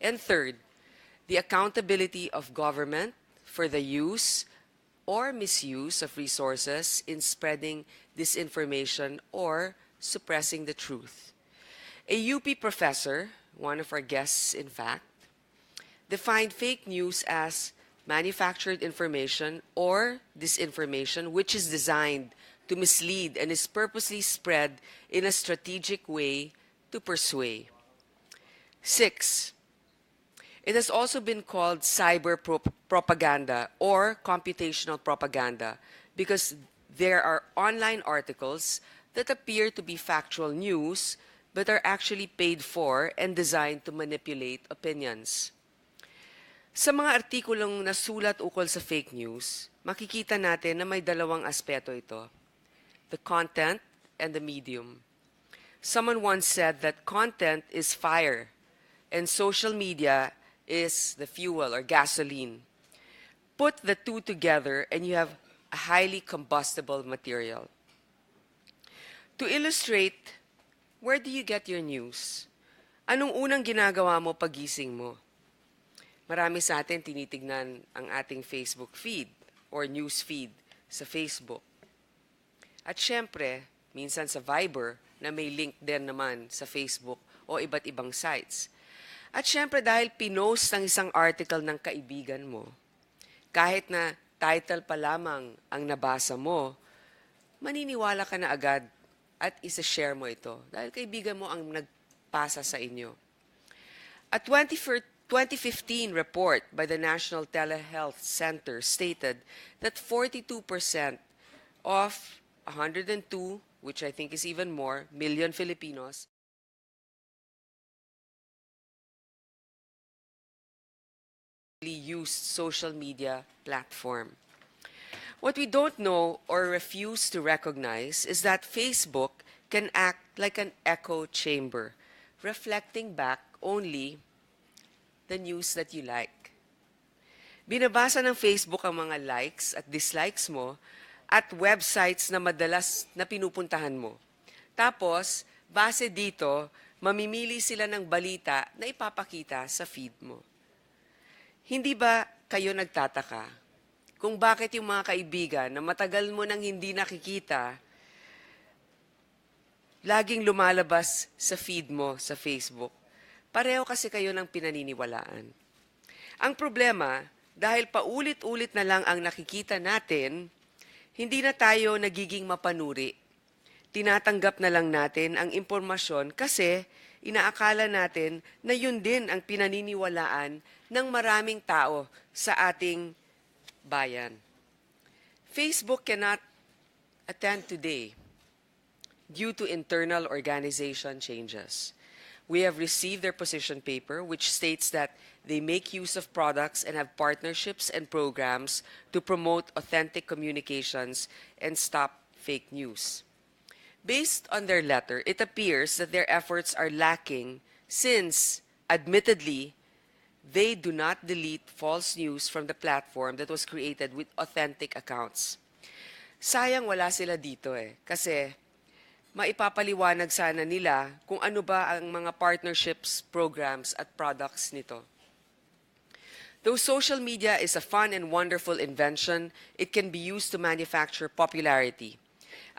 And third, the accountability of government for the use or misuse of resources in spreading disinformation or suppressing the truth. A UP professor, one of our guests in fact, defined fake news as manufactured information or disinformation which is designed to mislead and is purposely spread in a strategic way to persuade. 6. It has also been called cyber propaganda or computational propaganda because there are online articles that appear to be factual news but are actually paid for and designed to manipulate opinions. Sa mga artikulong nasulat ukol sa fake news, makikita natin na may dalawang aspeto ito, the content and the medium. Someone once said that content is fire and social media is the fuel or gasoline. Put the two together and you have a highly combustible material. To illustrate, where do you get your news? Anong unang ginagawa mo pagising mo? Marami sa atin tinitignan ang ating Facebook feed or news feed sa Facebook. At syempre, minsan sa Viber na may link din naman sa Facebook o iba't ibang sites. At syempre dahil pinost ng isang article ng kaibigan mo, kahit na title pa lamang ang nabasa mo, maniniwala ka na agad at isa-share mo ito dahil kaibigan mo ang nagpasa sa inyo. A 2015 report by the National Telehealth Center stated that 42% of 102, which I think is even more, million Filipinos used social media platform. What we don't know or refuse to recognize is that Facebook can act like an echo chamber, reflecting back only the news that you like. Binabasa ng Facebook ang mga likes at dislikes mo at websites na madalas na pinupuntahan mo. Tapos, base dito, mamimili sila ng balita na ipapakita sa feed mo. Hindi ba kayo nagtataka kung bakit yung mga kaibigan na matagal mo nang hindi nakikita, laging lumalabas sa feed mo sa Facebook? Pareho kasi kayo ng pinaniniwalaan. Ang problema, dahil paulit-ulit na lang ang nakikita natin, hindi na tayo nagiging mapanuri. Tinatanggap na lang natin ang impormasyon kasi inaakala natin na yun din ang pinaniniwalaan ng maraming tao sa ating bayan. Facebook cannot attend today due to internal organization changes. We have received their position paper, which states that they make use of products and have partnerships and programs to promote authentic communications and stop fake news. Based on their letter, it appears that their efforts are lacking since, admittedly, they do not delete false news from the platform that was created with authentic accounts. Sayang wala sila dito kasi maipapaliwanag sana nila kung ano ba ang mga partnerships, programs at products nito. Though social media is a fun and wonderful invention, it can be used to manufacture popularity.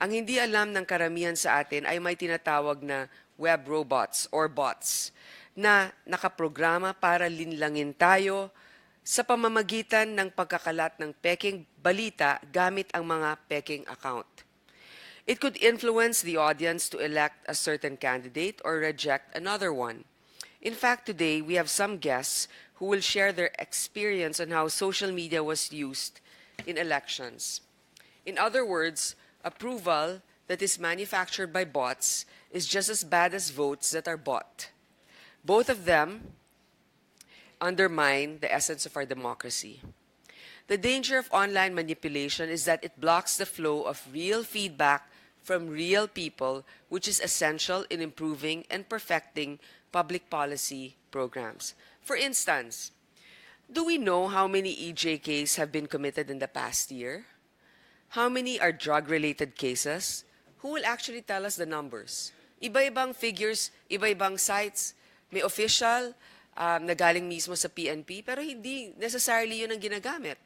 Ang hindi alam ng karamihan sa atin ay may tinatawag na web robots or bots na nakaprograma para linlangin tayo sa pamamagitan ng pagkakalat ng peking balita gamit ang mga peking account. It could influence the audience to elect a certain candidate or reject another one. In fact, today we have some guests who will share their experience on how social media was used in elections. In other words, approval that is manufactured by bots is just as bad as votes that are bought. Both of them undermine the essence of our democracy. The danger of online manipulation is that it blocks the flow of real feedback from real people, which is essential in improving and perfecting public policy programs. For instance, do we know how many EJKs have been committed in the past year? How many are drug-related cases? Who will actually tell us the numbers? Iba-ibang figures, iba-ibang sites. May official, na galing mismo sa PNP, pero hindi necessarily yun ang ginagamit.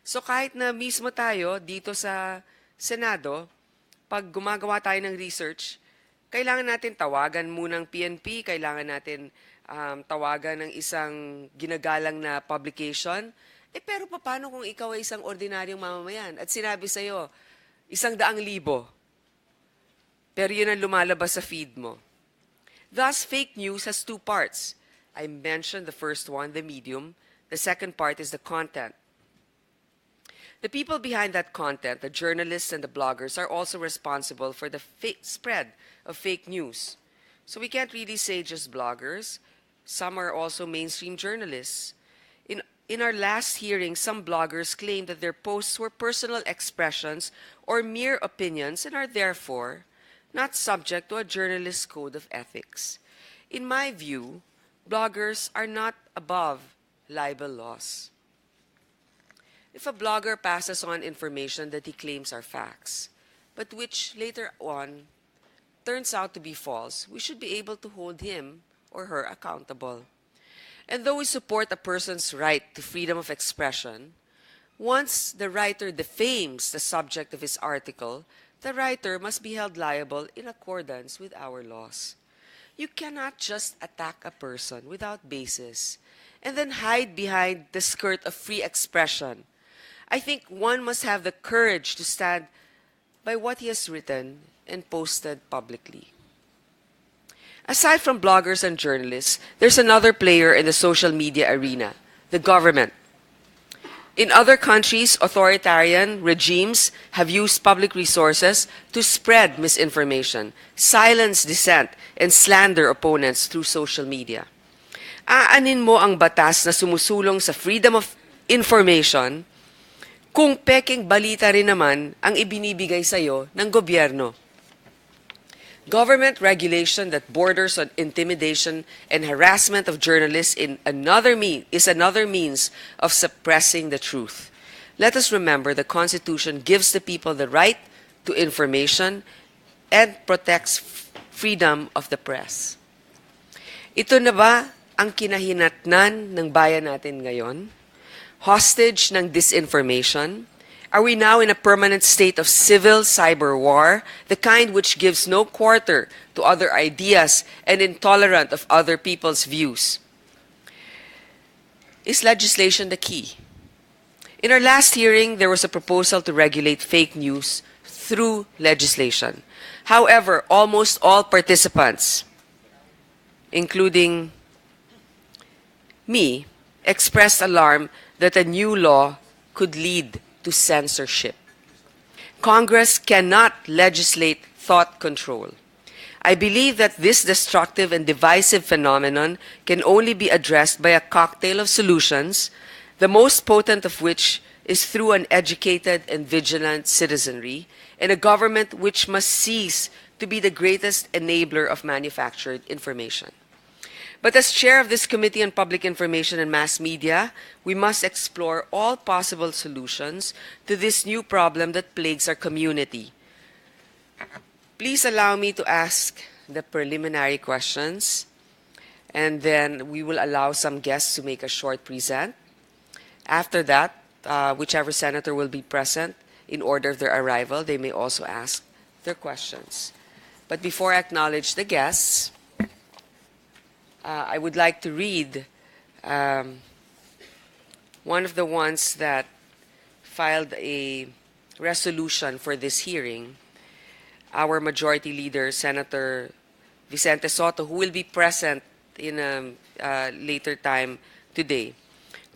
So kahit na mismo tayo dito sa Senado, pag gumagawa tayo ng research, kailangan natin tawagan munang PNP, kailangan natin tawagan ng isang ginagalang na publication. Pero paano kung ikaw ay isang ordinaryong mamamayan at sinabi sa'yo, 100,000, pero yun ang lumalabas sa feed mo. Thus, fake news has two parts. I mentioned the first one, the medium. The second part is the content. The people behind that content, the journalists and the bloggers, are also responsible for the spread of fake news. So we can't really say just bloggers. Some are also mainstream journalists. In our last hearing, some bloggers claimed that their posts were personal expressions or mere opinions and are therefore not subject to a journalist's code of ethics. In my view, bloggers are not above libel laws. If a blogger passes on information that he claims are facts, but which later on turns out to be false, we should be able to hold him or her accountable. And though we support a person's right to freedom of expression, once the writer defames the subject of his article, the writer must be held liable in accordance with our laws. You cannot just attack a person without basis and then hide behind the skirt of free expression. I think one must have the courage to stand by what he has written and posted publicly. Aside from bloggers and journalists, there's another player in the social media arena, the government. In other countries, authoritarian regimes have used public resources to spread misinformation, silence dissent, and slander opponents through social media. Aanin mo ang batas na sumusulong sa freedom of information kung peking balita rin naman ang ibinibigay sa'yo ng gobyerno. Government regulation that borders on intimidation and harassment of journalists is another means of suppressing the truth. Let us remember the Constitution gives the people the right to information and protects freedom of the press. Ito na ba ang kinahinatnan ng bayan natin ngayon? Hostage ng disinformation? Are we now in a permanent state of civil cyber war, the kind which gives no quarter to other ideas and intolerant of other people's views? Is legislation the key? In our last hearing, there was a proposal to regulate fake news through legislation. However, almost all participants, including me, expressed alarm that a new law could lead to censorship. Congress cannot legislate thought control. I believe that this destructive and divisive phenomenon can only be addressed by a cocktail of solutions, the most potent of which is through an educated and vigilant citizenry and a government which must cease to be the greatest enabler of manufactured information. But as chair of this Committee on Public Information and Mass Media, we must explore all possible solutions to this new problem that plagues our community. Please allow me to ask the preliminary questions, and then we will allow some guests to make a short present. After that, whichever senator will be present, in order of their arrival, they may also ask their questions. But before I acknowledge the guests, I would like to read one of the ones that filed a resolution for this hearing, our Majority Leader, Senator Vicente Soto, who will be present in a later time today.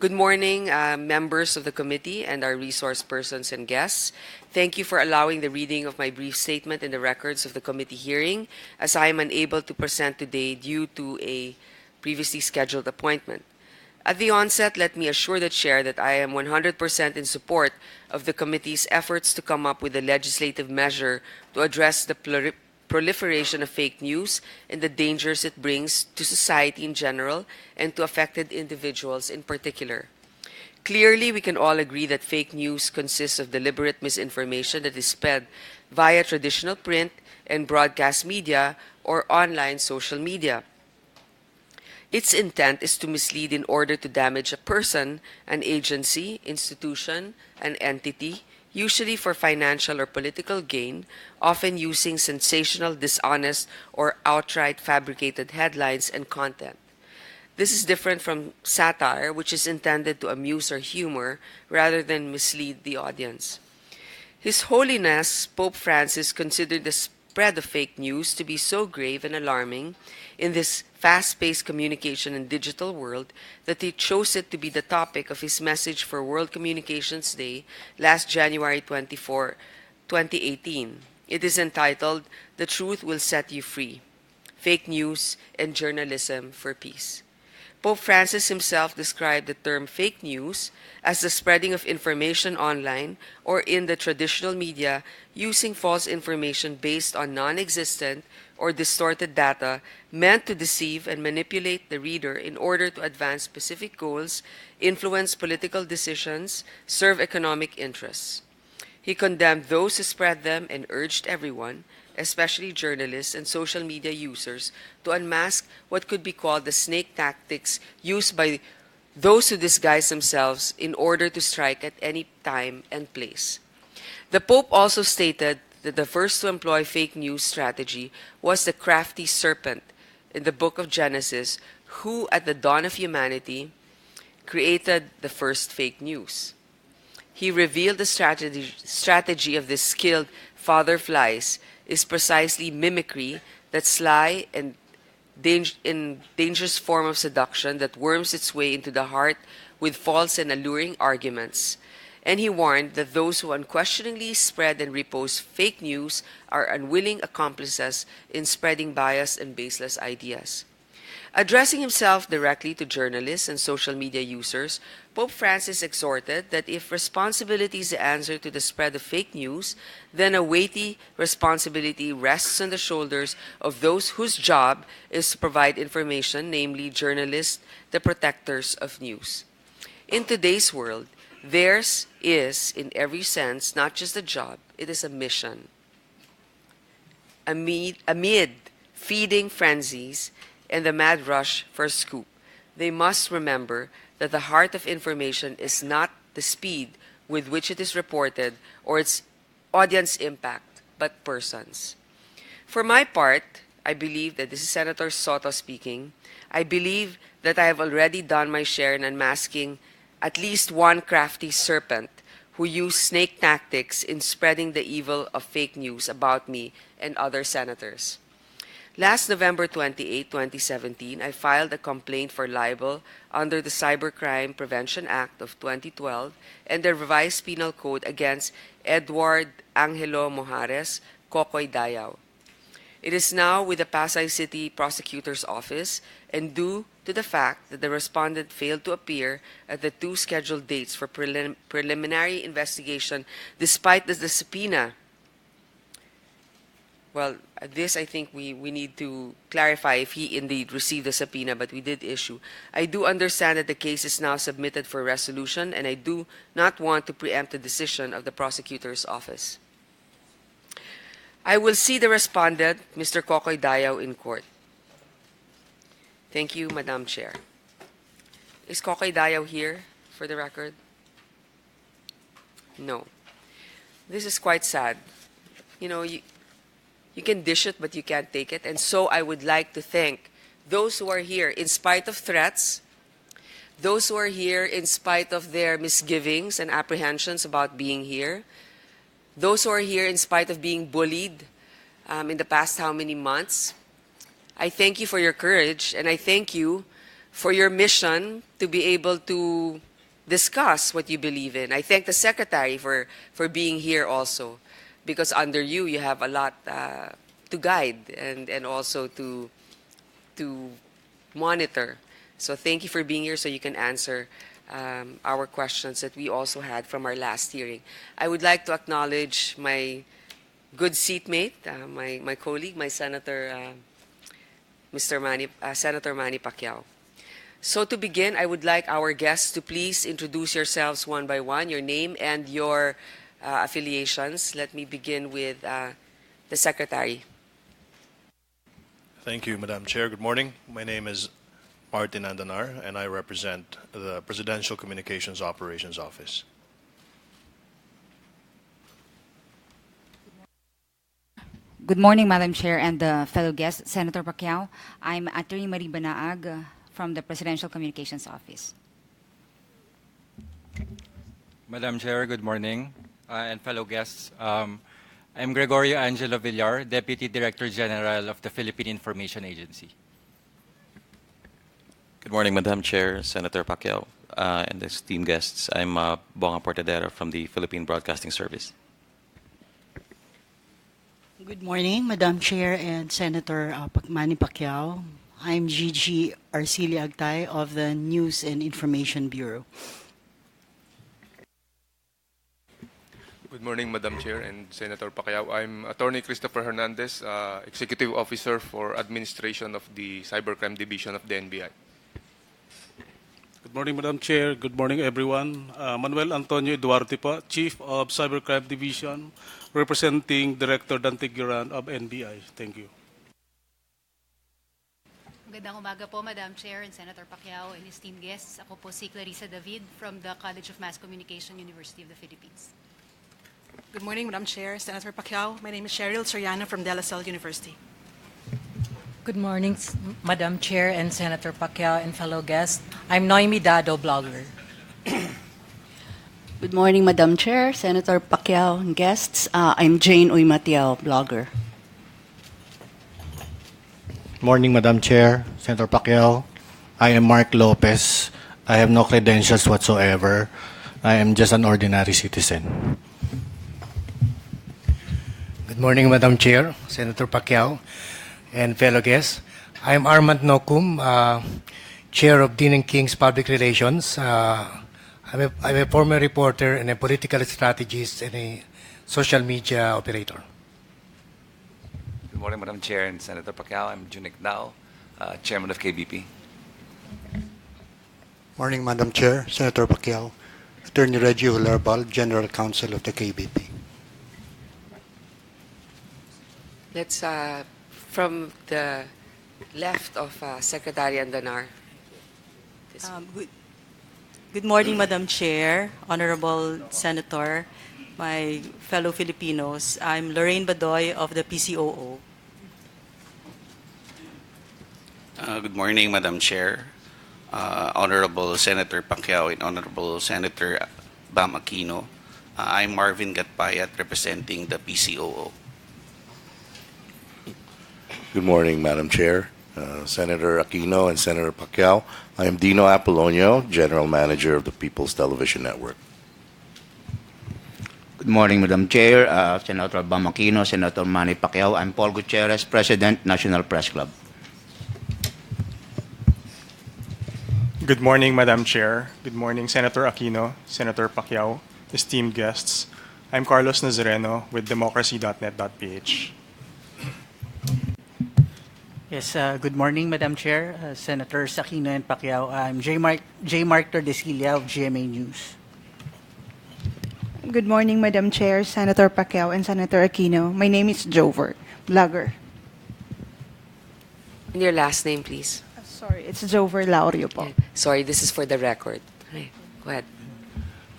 Good morning, members of the committee and our resource persons and guests. Thank you for allowing the reading of my brief statement in the records of the committee hearing, as I am unable to present today due to a previously scheduled appointment. At the onset, let me assure the Chair that I am 100% in support of the committee's efforts to come up with a legislative measure to address the proliferation of fake news and the dangers it brings to society in general and to affected individuals in particular. Clearly, we can all agree that fake news consists of deliberate misinformation that is spread via traditional print and broadcast media or online social media. Its intent is to mislead in order to damage a person, an agency, institution, an entity, usually for financial or political gain, often using sensational, dishonest, or outright fabricated headlines and content. This is different from satire, which is intended to amuse or humor rather than mislead the audience. His Holiness Pope Francis considered the spread of fake news to be so grave and alarming in this fast paced communication and digital world that he chose it to be the topic of his message for World Communications Day last January 24, 2018. It is entitled, "The Truth Will Set You Free: Fake News and Journalism for Peace." Pope Francis himself described the term fake news as the spreading of information online or in the traditional media using false information based on non existent or distorted data meant to deceive and manipulate the reader in order to advance specific goals, influence political decisions, serve economic interests. He condemned those who spread them and urged everyone, especially journalists and social media users, to unmask what could be called the snake tactics used by those who disguise themselves in order to strike at any time and place. The Pope also stated that the first to employ fake news strategy was the crafty serpent in the book of Genesis, who at the dawn of humanity created the first fake news. He revealed the strategy of this skilled father flies is precisely mimicry, that sly and dangerous form of seduction that worms its way into the heart with false and alluring arguments. And he warned that those who unquestioningly spread and repost fake news are unwilling accomplices in spreading biased and baseless ideas. Addressing himself directly to journalists and social media users, Pope Francis exhorted that if responsibility is the answer to the spread of fake news, then a weighty responsibility rests on the shoulders of those whose job is to provide information, namely journalists, the protectors of news. In today's world, theirs is, in every sense, not just a job, it is a mission. Amid feeding frenzies and the mad rush for scoop, they must remember that the heart of information is not the speed with which it is reported or its audience impact, but persons. For my part, I believe that this is Senator Soto speaking. I believe that I have already done my share in unmasking at least one crafty serpent who used snake tactics in spreading the evil of fake news about me and other senators. Last November 28, 2017, I filed a complaint for libel under the Cybercrime Prevention Act of 2012 and the revised penal code against Edward Angelo Mojares, Kokoy Dayao. It is now with the Pasay City Prosecutor's Office, and due to the fact that the respondent failed to appear at the two scheduled dates for preliminary investigation despite the subpoena. Well, this I think we need to clarify if he indeed received the subpoena, but we did issue. I do understand that the case is now submitted for resolution, and I do not want to preempt the decision of the prosecutor's office. I will see the respondent, Mr. Kokoy Dayao, in court. Thank you, Madam Chair. Is Kokoy Dayao here, for the record? No. This is quite sad. You know, you can dish it, but you can't take it. And so I would like to thank those who are here in spite of threats, those who are here in spite of their misgivings and apprehensions about being here, those who are here in spite of being bullied in the past how many months. I thank you for your courage, and I thank you for your mission to be able to discuss what you believe in. I thank the Secretary for being here also, because under you, you have a lot to guide and also to monitor. So thank you for being here so you can answer our questions that we also had from our last hearing. I would like to acknowledge my good seatmate, my colleague, my Senator, Senator Manny Pacquiao. So to begin, I would like our guests to please introduce yourselves one by one, your name and your affiliations. Let me begin with the Secretary. Thank you, Madam Chair. Good morning. My name is Martin Andanar, and I represent the Presidential Communications Operations Office. Good morning, Madam Chair and fellow guests. Senator Pacquiao, I'm Attorney Marie Banaag from the Presidential Communications Office. Madam Chair, good morning, and fellow guests. I'm Gregorio Angelo Villar, Deputy Director General of the Philippine Information Agency. Good morning, Madam Chair, Senator Pacquiao, and esteemed guests. I'm Bonga Portadera from the Philippine Broadcasting Service. Good morning, Madam Chair and Senator Manny Pacquiao. I'm Gigi Arcilia Agtay of the News and Information Bureau. Good morning, Madam Chair and Senator Pacquiao. I'm Attorney Christopher Hernandez, Executive Officer for Administration of the Cybercrime Division of the NBI. Good morning, Madam Chair. Good morning, everyone. Manuel Antonio Duarte po, Chief of Cybercrime Division, representing Director Dante Gueran of NBI. Thank you. Magandang umaga po, Madam Chair and Senator Pacquiao and esteemed guests. Ako po si Clarissa David from the College of Mass Communication, University of the Philippines. Good morning, Madam Chair, Senator Pacquiao. My name is Cheryl Soriano from De La Salle University. Good morning, Madam Chair and Senator Pacquiao and fellow guests. I'm Noemi Dado, blogger. Good morning, Madam Chair, Senator Pacquiao and guests. I'm Jane Uymatiao, blogger. Morning, Madam Chair, Senator Pacquiao. I am Mark Lopez. I have no credentials whatsoever. I am just an ordinary citizen. Good morning, Madam Chair, Senator Pacquiao, and fellow guests. I am Armand Nokum, Chair of Dean and King's Public Relations. I'm a former reporter and a political strategist and a social media operator. Good morning, Madam Chair and Senator Pacquiao. I'm Junik Dao, Chairman of KBP. Morning, Madam Chair, Senator Pacquiao, Attorney Reggie Hularbal, General Counsel of the KBP. Let's, from the left of Secretary Andanar. Good morning, Madam Chair, Honorable Senator, my fellow Filipinos. I'm Lorraine Badoy of the PCOO. Good morning, Madam Chair, Honorable Senator Pacquiao and Honorable Senator Bam Aquino. I'm Marvin Gatpayat representing the PCOO. Good morning, Madam Chair, Senator Aquino and Senator Pacquiao. I am Dino Apollonio, General Manager of the People's Television Network. Good morning, Madam Chair, Senator Bam Aquino, Senator Manny Pacquiao. I'm Paul Gutierrez, President, National Press Club. Good morning, Madam Chair. Good morning, Senator Aquino, Senator Pacquiao, esteemed guests. I'm Carlos Nazareno with democracy.net.ph. Yes, good morning, Madam Chair, Senators Aquino and Pacquiao. I'm J. Mark Tordesillas of GMA News. Good morning, Madam Chair, Senator Pacquiao and Senator Aquino. My name is Jover, blogger. And your last name, please. Sorry, it's Jover Laurio po. Yeah. Sorry, this is for the record. Okay, go ahead.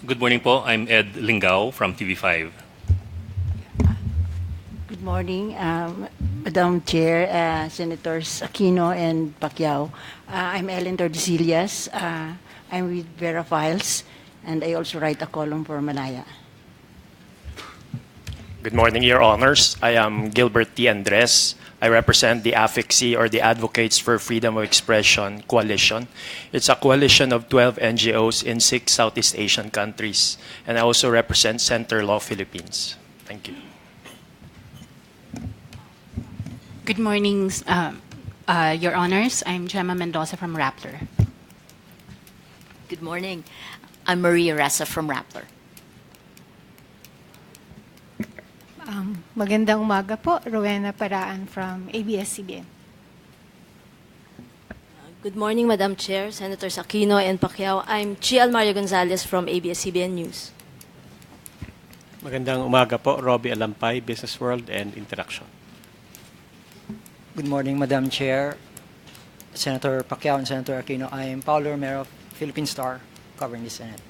Good morning po. I'm Ed Lingao from TV5. Good morning, Madam Chair, Senators Aquino and Pacquiao. I'm Ellen Tordesillas. I'm with Vera Files, and I also write a column for Malaya. Good morning, Your Honors. I am Gilbert T. Andres. I represent the AFICSI, or the Advocates for Freedom of Expression Coalition. It's a coalition of 12 NGOs in 6 Southeast Asian countries. And I also represent Center Law Philippines. Thank you. Good morning, Your Honors. I'm Gemma Mendoza from Rappler. Good morning. I'm Maria Ressa from Rappler. Magandang umaga po, Rowena Paraan from ABS-CBN. Good morning, Madam Chair, Senators Aquino and Pacquiao. I'm Chi Almario Gonzalez from ABS-CBN News. Magandang umaga po, Robbie Alampay, Business World and Interaction. Good morning, Madam Chair, Senator Pacquiao and Senator Aquino. I am Paulo Romero of Philippine Star, covering the Senate.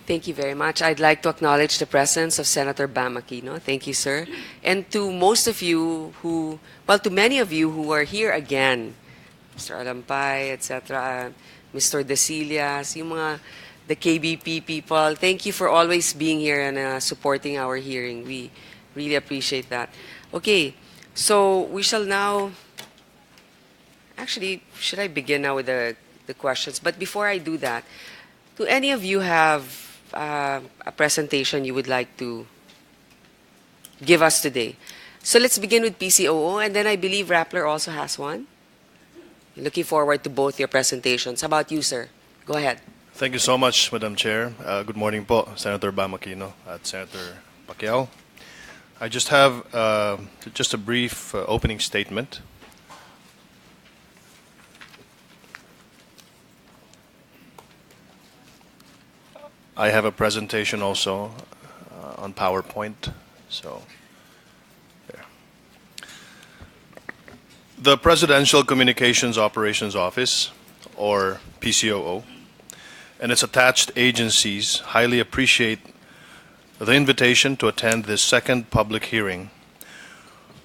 Thank you very much. I'd like to acknowledge the presence of Senator Bam Aquino. Thank you, sir. And to most of you who, well, to many of you who are here again, Mr. Alampay, etc., Mr. Desillas, yung mga, the KBP people, thank you for always being here and supporting our hearing. We really appreciate that. Okay, so we shall now, actually, should I begin now with the questions? But before I do that, do any of you have a presentation you would like to give us today? So let's begin with PCOO, and then I believe Rappler also has one. Looking forward to both your presentations. How about you, sir? Go ahead. Thank you so much, Madam Chair. Good morning po, Senator Bam Aquino at Senator Pacquiao. I just have just a brief opening statement. I have a presentation also on PowerPoint. So, there. The Presidential Communications Operations Office, or PCOO, and its attached agencies highly appreciate the invitation to attend this second public hearing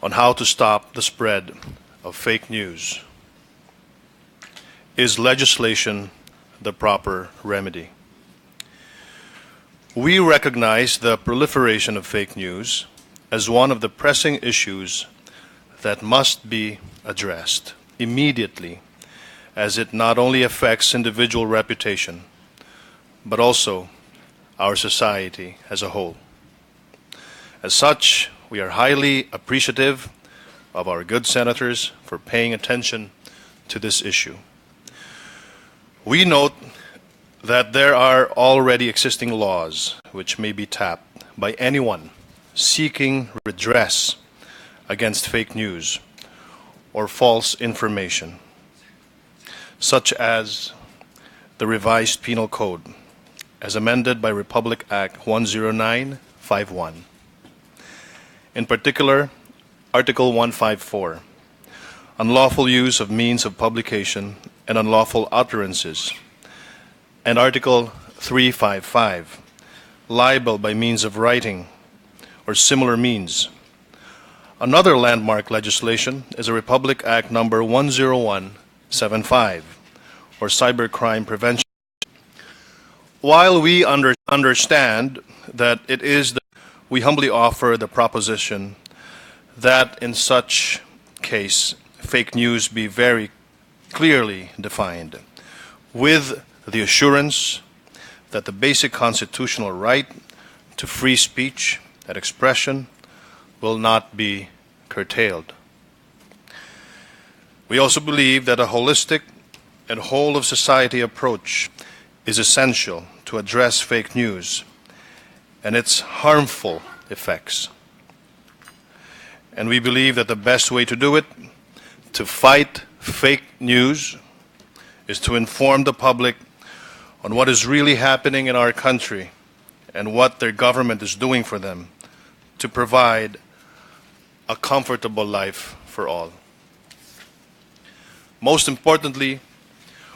on how to stop the spread of fake news. Is legislation the proper remedy? We recognize the proliferation of fake news as one of the pressing issues that must be addressed immediately, as it not only affects individual reputation, but also our society as a whole. As such, we are highly appreciative of our good senators for paying attention to this issue. We note that there are already existing laws which may be tapped by anyone seeking redress against fake news or false information, such as the revised Penal Code, as amended by Republic Act 10951. In particular, Article 154, unlawful use of means of publication and unlawful utterances, and Article 355, libel by means of writing or similar means. Another landmark legislation is a Republic Act number 10175, or cybercrime prevention. While we understand that it is, we humbly offer the proposition that in such case, fake news be very clearly defined, with the assurance that the basic constitutional right to free speech and expression will not be curtailed. We also believe that a holistic and whole-of-society approach is essential to address fake news and its harmful effects. And we believe that the best way to do it, to fight fake news, is to inform the public on what is really happening in our country and what their government is doing for them to provide a comfortable life for all. Most importantly,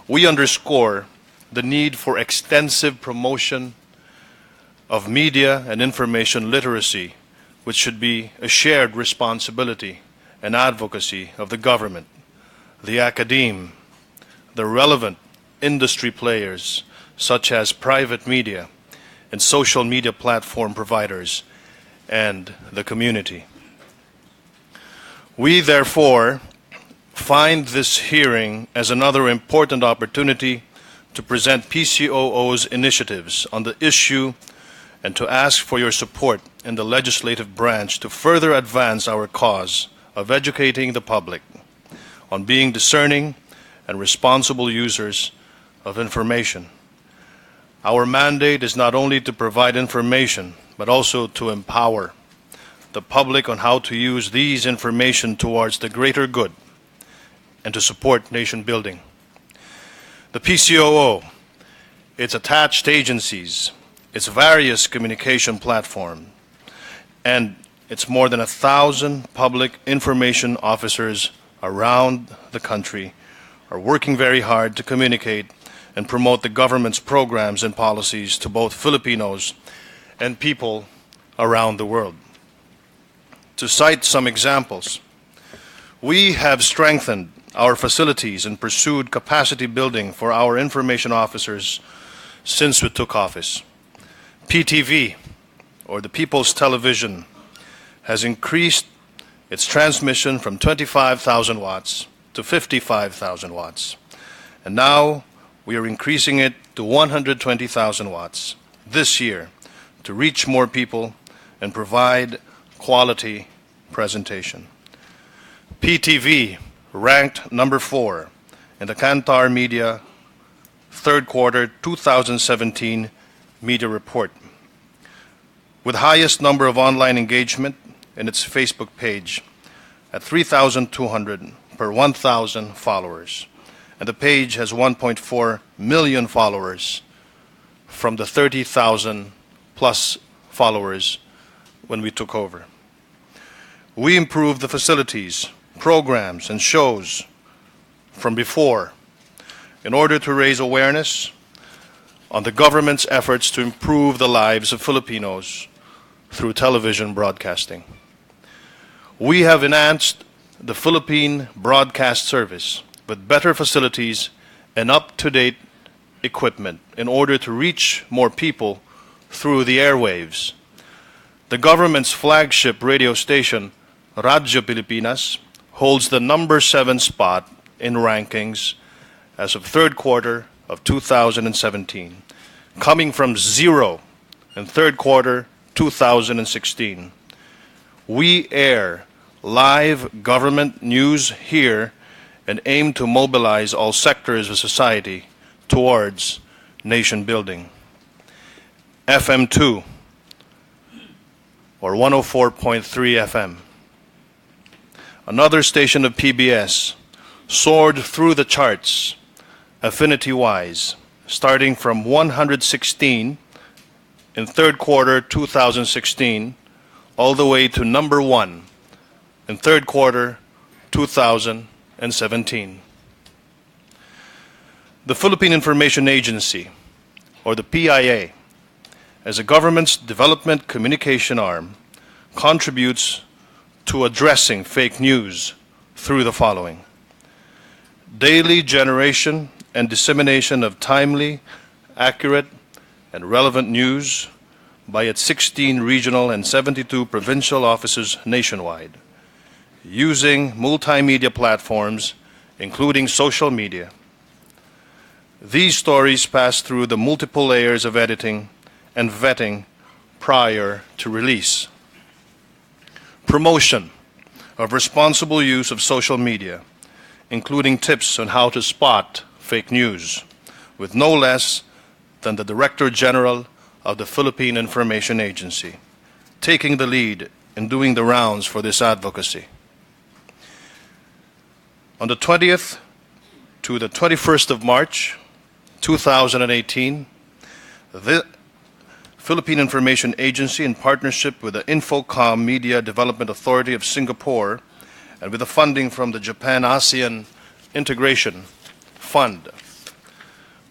we underscore the need for extensive promotion of media and information literacy, which should be a shared responsibility and advocacy of the government, the academe, the relevant industry players, such as private media and social media platform providers, and the community. We therefore find this hearing as another important opportunity to present PCOO's initiatives on the issue and to ask for your support in the legislative branch to further advance our cause of educating the public on being discerning and responsible users of information. Our mandate is not only to provide information, but also to empower the public on how to use these information towards the greater good and to support nation building. The PCOO, its attached agencies, its various communication platforms, and its more than 1,000 public information officers around the country are working very hard to communicate and promote the government's programs and policies to both Filipinos and people around the world. To cite some examples, we have strengthened our facilities and pursued capacity building for our information officers since we took office. PTV, or the People's Television, has increased its transmission from 25,000 watts to 55,000 watts. And now we are increasing it to 120,000 watts this year to reach more people and provide quality presentation. PTV ranked number 4 in the Kantar Media third quarter 2017 media report, with highest number of online engagement in its Facebook page at 3,200 per 1,000 followers. And the page has 1.4 million followers from the 30,000 plus followers when we took over. We improved the facilities, programs, and shows from before in order to raise awareness on the government's efforts to improve the lives of Filipinos through television broadcasting. We have enhanced the Philippine Broadcast Service with better facilities and up-to-date equipment in order to reach more people through the airwaves. The government's flagship radio station, Radyo Pilipinas, holds the number 7 spot in rankings as of third quarter of 2017, coming from 0 in third quarter 2016. We air live government news here and aim to mobilize all sectors of society towards nation building. FM2, or 104.3 FM, another station of PBS, soared through the charts affinity-wise, starting from 116 in third quarter 2016 all the way to number 1 in third quarter 2017. The Philippine Information Agency, or the PIA, as a government's development communication arm, contributes to addressing fake news through the following: daily generation and dissemination of timely, accurate, and relevant news by its 16 regional and 72 provincial offices nationwide, using multimedia platforms, including social media. These stories pass through the multiple layers of editing and vetting prior to release. Promotion of responsible use of social media, including tips on how to spot fake news, with no less than the Director General of the Philippine Information Agency taking the lead in doing the rounds for this advocacy. On the 20th to the 21st of March 2018, the Philippine Information Agency, in partnership with the Infocom Media Development Authority of Singapore and with the funding from the Japan-ASEAN Integration Fund,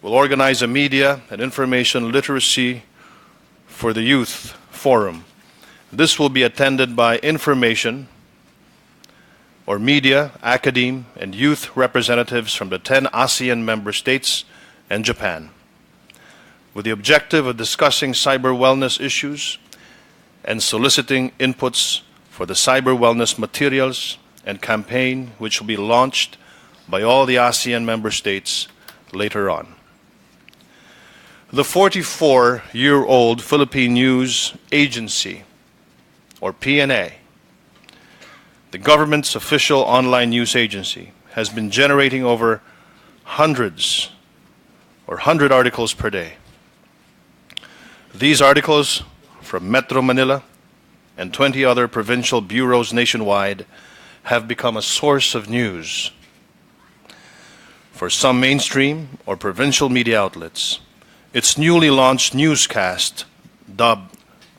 will organize a media and information literacy for the youth forum. This will be attended by information or media, academe, and youth representatives from the 10 ASEAN member states and Japan, with the objective of discussing cyber wellness issues and soliciting inputs for the cyber wellness materials and campaign, which will be launched by all the ASEAN member states later on. The 44-year-old Philippine News Agency, or PNA, the government's official online news agency, has been generating over 100 articles per day. These articles from Metro Manila and 20 other provincial bureaus nationwide have become a source of news for some mainstream or provincial media outlets. Its newly launched newscast, dubbed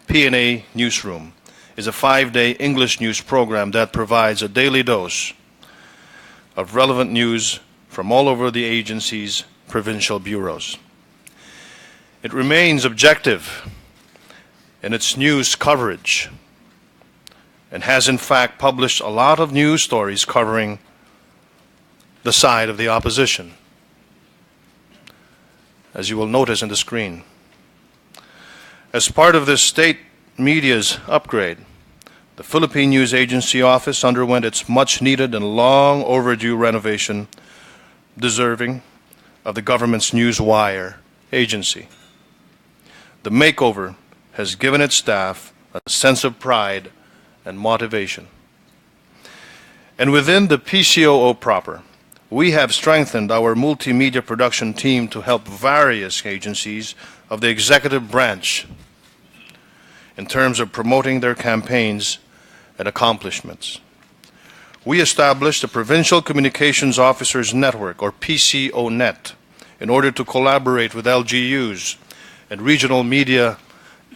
PNA Newsroom, is a 5-day English news program that provides a daily dose of relevant news from from all over the agency's provincial bureaus. It remains objective in its news coverage and has in fact published a lot of news stories covering the side of the opposition, as you will notice on the screen. As part of this state media's upgrade, the Philippine News Agency Office underwent its much-needed and long overdue renovation, deserving of the government's Newswire agency. The makeover has given its staff a sense of pride and motivation. And within the PCOO proper, we have strengthened our multimedia production team to help various agencies of the executive branch in terms of promoting their campaigns and accomplishments. We established a Provincial Communications Officers Network, or PCO Net, in order to collaborate with LGUs and regional media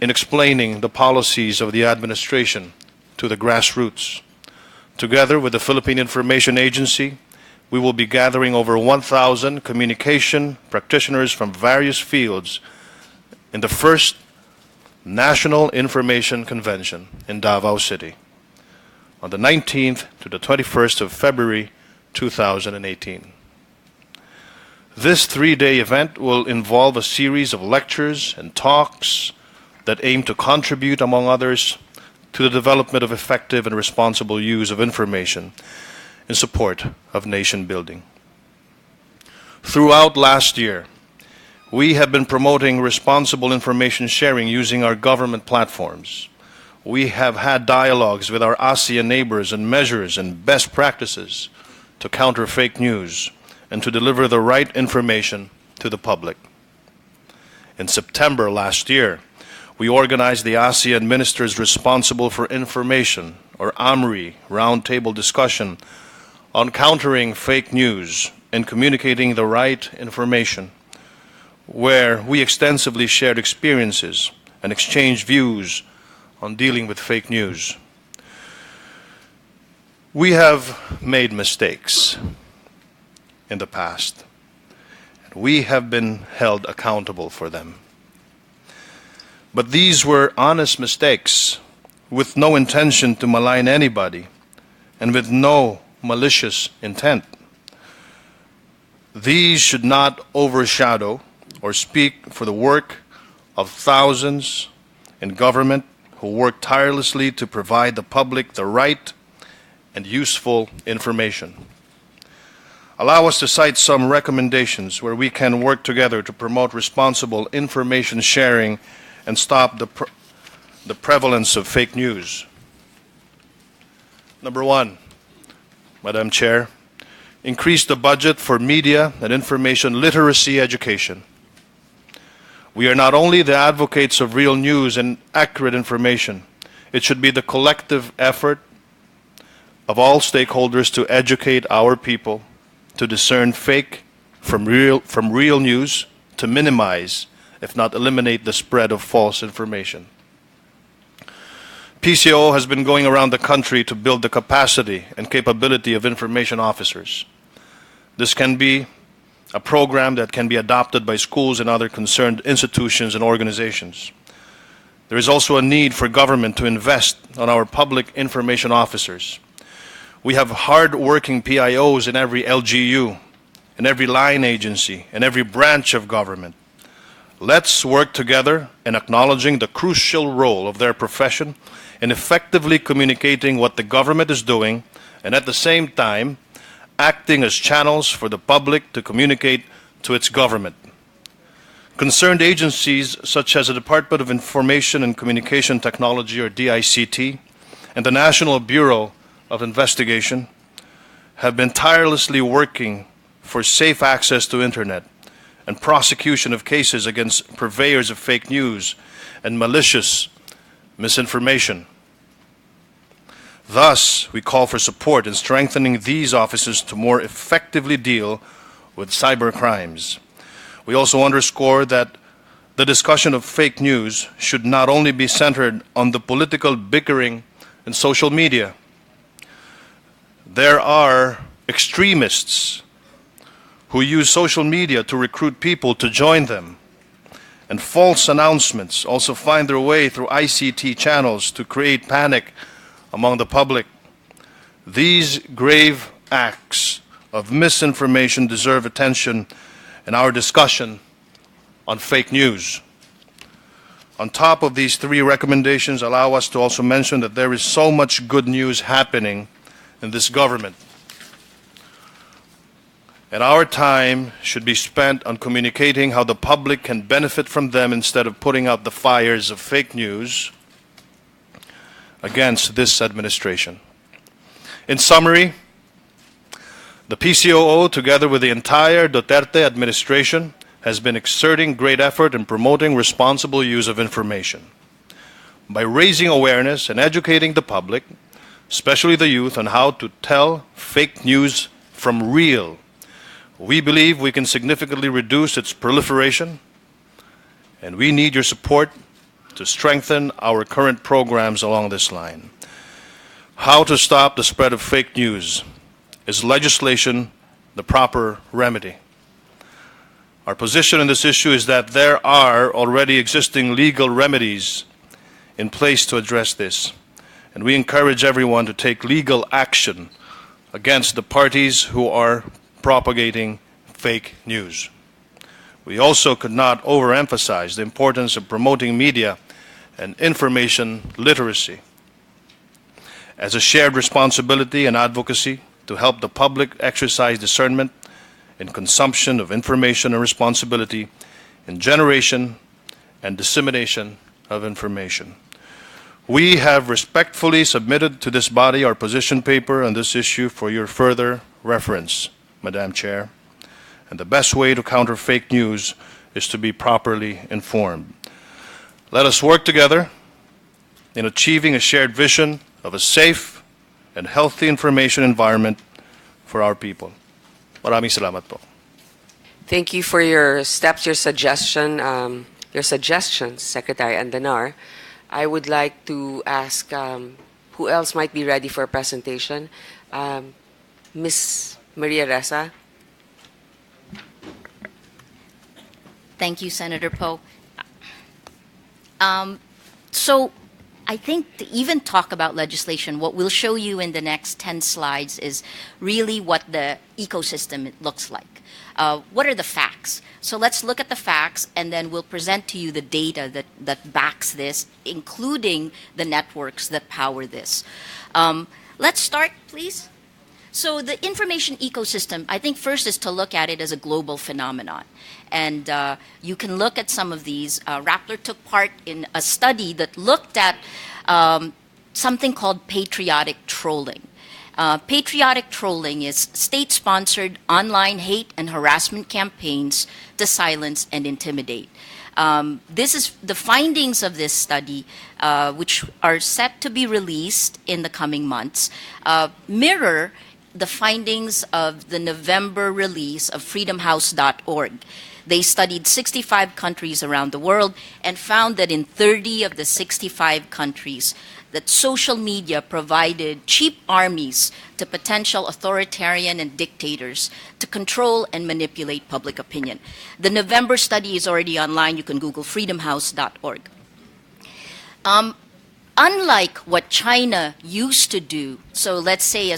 in explaining the policies of the administration to the grassroots. Together with the Philippine Information Agency, we will be gathering over 1,000 communication practitioners from various fields in the first National Information Convention in Davao City on the 19th to the 21st of February 2018. This three-day event will involve a series of lectures and talks that aim to contribute, among others, to the development of effective and responsible use of information in support of nation building. Throughout last year, we have been promoting responsible information sharing using our government platforms. We have had dialogues with our ASEAN neighbors and measures and best practices to counter fake news and to deliver the right information to the public. In September last year, we organized the ASEAN Ministers Responsible for Information, or AMRI, roundtable discussion on countering fake news and communicating the right information, where we extensively shared experiences and exchanged views on dealing with fake news. We have made mistakes in the past, and we have been held accountable for them. But these were honest mistakes with no intention to malign anybody and with no malicious intent. These should not overshadow or speak for the work of thousands in government who work tirelessly to provide the public the right and useful information. Allow us to cite some recommendations where we can work together to promote responsible information sharing and stop the prevalence of fake news. Number one, Madam Chair, increase the budget for media and information literacy education. We are not only the advocates of real news and accurate information, it should be the collective effort of all stakeholders to educate our people to discern fake from real news, to minimize, if not eliminate, the spread of false information. PCOO has been going around the country to build the capacity and capability of information officers. This can be a program that can be adopted by schools and other concerned institutions and organizations. There is also a need for government to invest on our public information officers. We have hard-working PIOs in every LGU, in every line agency, in every branch of government. Let's work together in acknowledging the crucial role of their profession in effectively communicating what the government is doing, and at the same time, acting as channels for the public to communicate to its government. Concerned agencies such as the Department of Information and Communication Technology, or DICT, and the National Bureau of Investigation have been tirelessly working for safe access to Internet and prosecution of cases against purveyors of fake news and malicious misinformation. Thus, we call for support in strengthening these offices to more effectively deal with cyber crimes. We also underscore that the discussion of fake news should not only be centered on the political bickering in social media. There are extremists who use social media to recruit people to join them. And false announcements also find their way through ICT channels to create panic among the public. These grave acts of misinformation deserve attention in our discussion on fake news. On top of these three recommendations, allow us to also mention that there is so much good news happening in this government. And our time should be spent on communicating how the public can benefit from them instead of putting out the fires of fake news against this administration. In summary, the PCOO, together with the entire Duterte administration, has been exerting great effort in promoting responsible use of information. By raising awareness and educating the public, especially the youth, on how to tell fake news from real, we believe we can significantly reduce its proliferation, and we need your support to strengthen our current programs along this line. How to stop the spread of fake news? Is legislation the proper remedy? Our position in this issue is that there are already existing legal remedies in place to address this, and we encourage everyone to take legal action against the parties who are propagating fake news. We also could not overemphasize the importance of promoting media and information literacy as a shared responsibility and advocacy to help the public exercise discernment in consumption of information and responsibility in generation and dissemination of information. We have respectfully submitted to this body our position paper on this issue for your further reference, Madam Chair. And the best way to counter fake news is to be properly informed. Let us work together in achieving a shared vision of a safe and healthy information environment for our people. Maraming salamat po. Thank you for your steps, your suggestions, Secretary Andanar. I would like to ask who else might be ready for a presentation. Ms. Maria Ressa. Thank you, Senator Poe. So I think to even talk about legislation, what we'll show you in the next 10 slides is really what the ecosystem looks like. What are the facts? So let's look at the facts, and then we'll present to you the data that backs this, including the networks that power this. Let's start, please. So the information ecosystem, I think first is to look at it as a global phenomenon. And you can look at some of these. Rappler took part in a study that looked at something called patriotic trolling. Patriotic trolling is state-sponsored online hate and harassment campaigns to silence and intimidate. This is the findings of this study, which are set to be released in the coming months, mirror the findings of the November release of freedomhouse.org. They studied 65 countries around the world and found that in 30 of the 65 countries, that social media provided cheap armies to potential authoritarian and dictators to control and manipulate public opinion. The November study is already online. You can Google freedomhouse.org. Unlike what China used to do, so let's say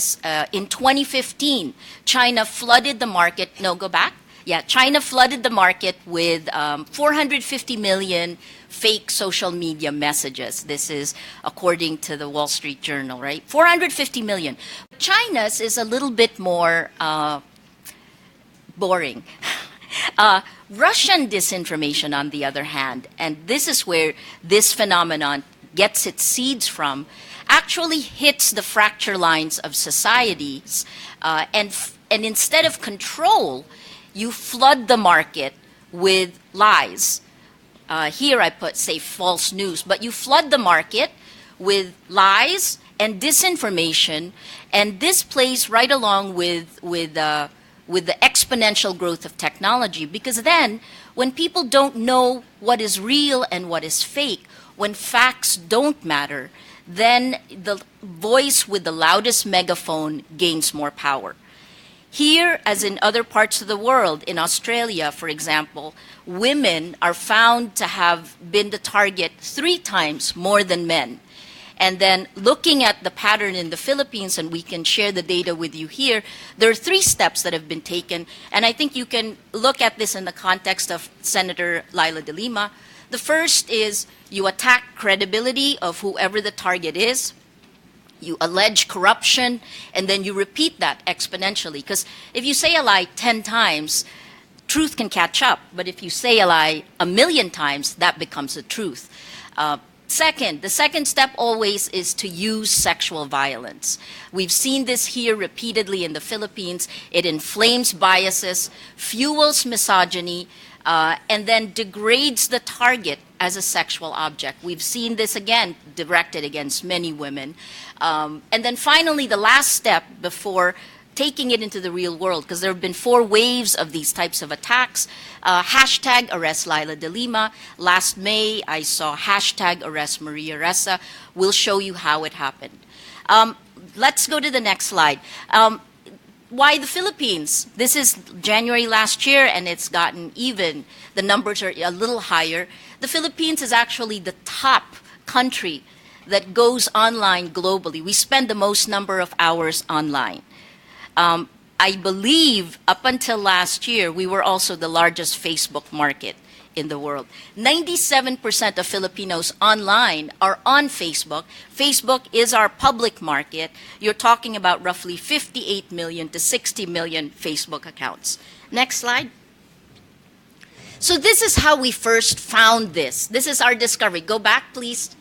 in 2015, China flooded the market, no, go back. Yeah, China flooded the market with 450 million fake social media messages. This is according to the Wall Street Journal, right? 450 million. China's is a little bit more boring. Russian disinformation, on the other hand, and this is where this phenomenon gets its seeds from, actually hits the fracture lines of societies, and instead of control, you flood the market with lies. Here I put, say, false news, but you flood the market with lies and disinformation, and this plays right along with the exponential growth of technology, because then when people don't know what is real and what is fake, when facts don't matter, then the voice with the loudest megaphone gains more power. Here, as in other parts of the world, in Australia, for example, women are found to have been the target 3 times more than men. And then looking at the pattern in the Philippines, and we can share the data with you here, there are 3 steps that have been taken. And I think you can look at this in the context of Senator Laila de Lima. The first is you attack credibility of whoever the target is. You allege corruption, and then you repeat that exponentially. Because if you say a lie 10 times, truth can catch up. But if you say a lie 1,000,000 times, that becomes the truth. Second, the second step always is to use sexual violence. We've seen this here repeatedly in the Philippines. It inflames biases, fuels misogyny, and then degrades the target as a sexual object. We've seen this again directed against many women. And then finally, the last step before taking it into the real world, because there have been 4 waves of these types of attacks. Hashtag arrest Laila de Lima. Last May, I saw hashtag arrest Maria Ressa. We'll show you how it happened. Let's go to the next slide. Why the Philippines? This is January last year, and it's gotten even. The numbers are a little higher. The Philippines is actually the top country that goes online globally. We spend the most number of hours online. I believe up until last year, we were also the largest Facebook market in the world. 97% of Filipinos online are on Facebook. Facebook is our public market. You're talking about roughly 58 million to 60 million Facebook accounts. Next slide. So this is how we first found this. This is our discovery. Go back, please.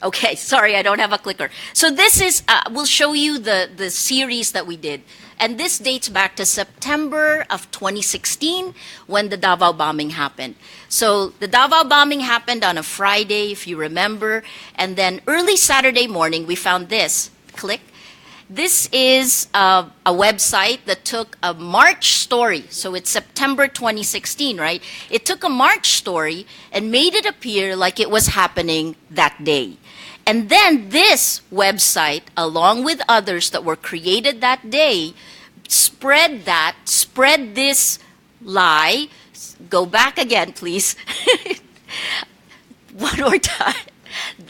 Okay, sorry, I don't have a clicker. So this is, we'll show you the series that we did. And this dates back to September of 2016 when the Davao bombing happened. So the Davao bombing happened on a Friday, if you remember. And then early Saturday morning, we found this. Click. This is a website that took a March story. So it's September 2016, right? It took a March story and made it appear like it was happening that day. And then this website, along with others that were created that day, spread this lie. Go back again, please. One more time.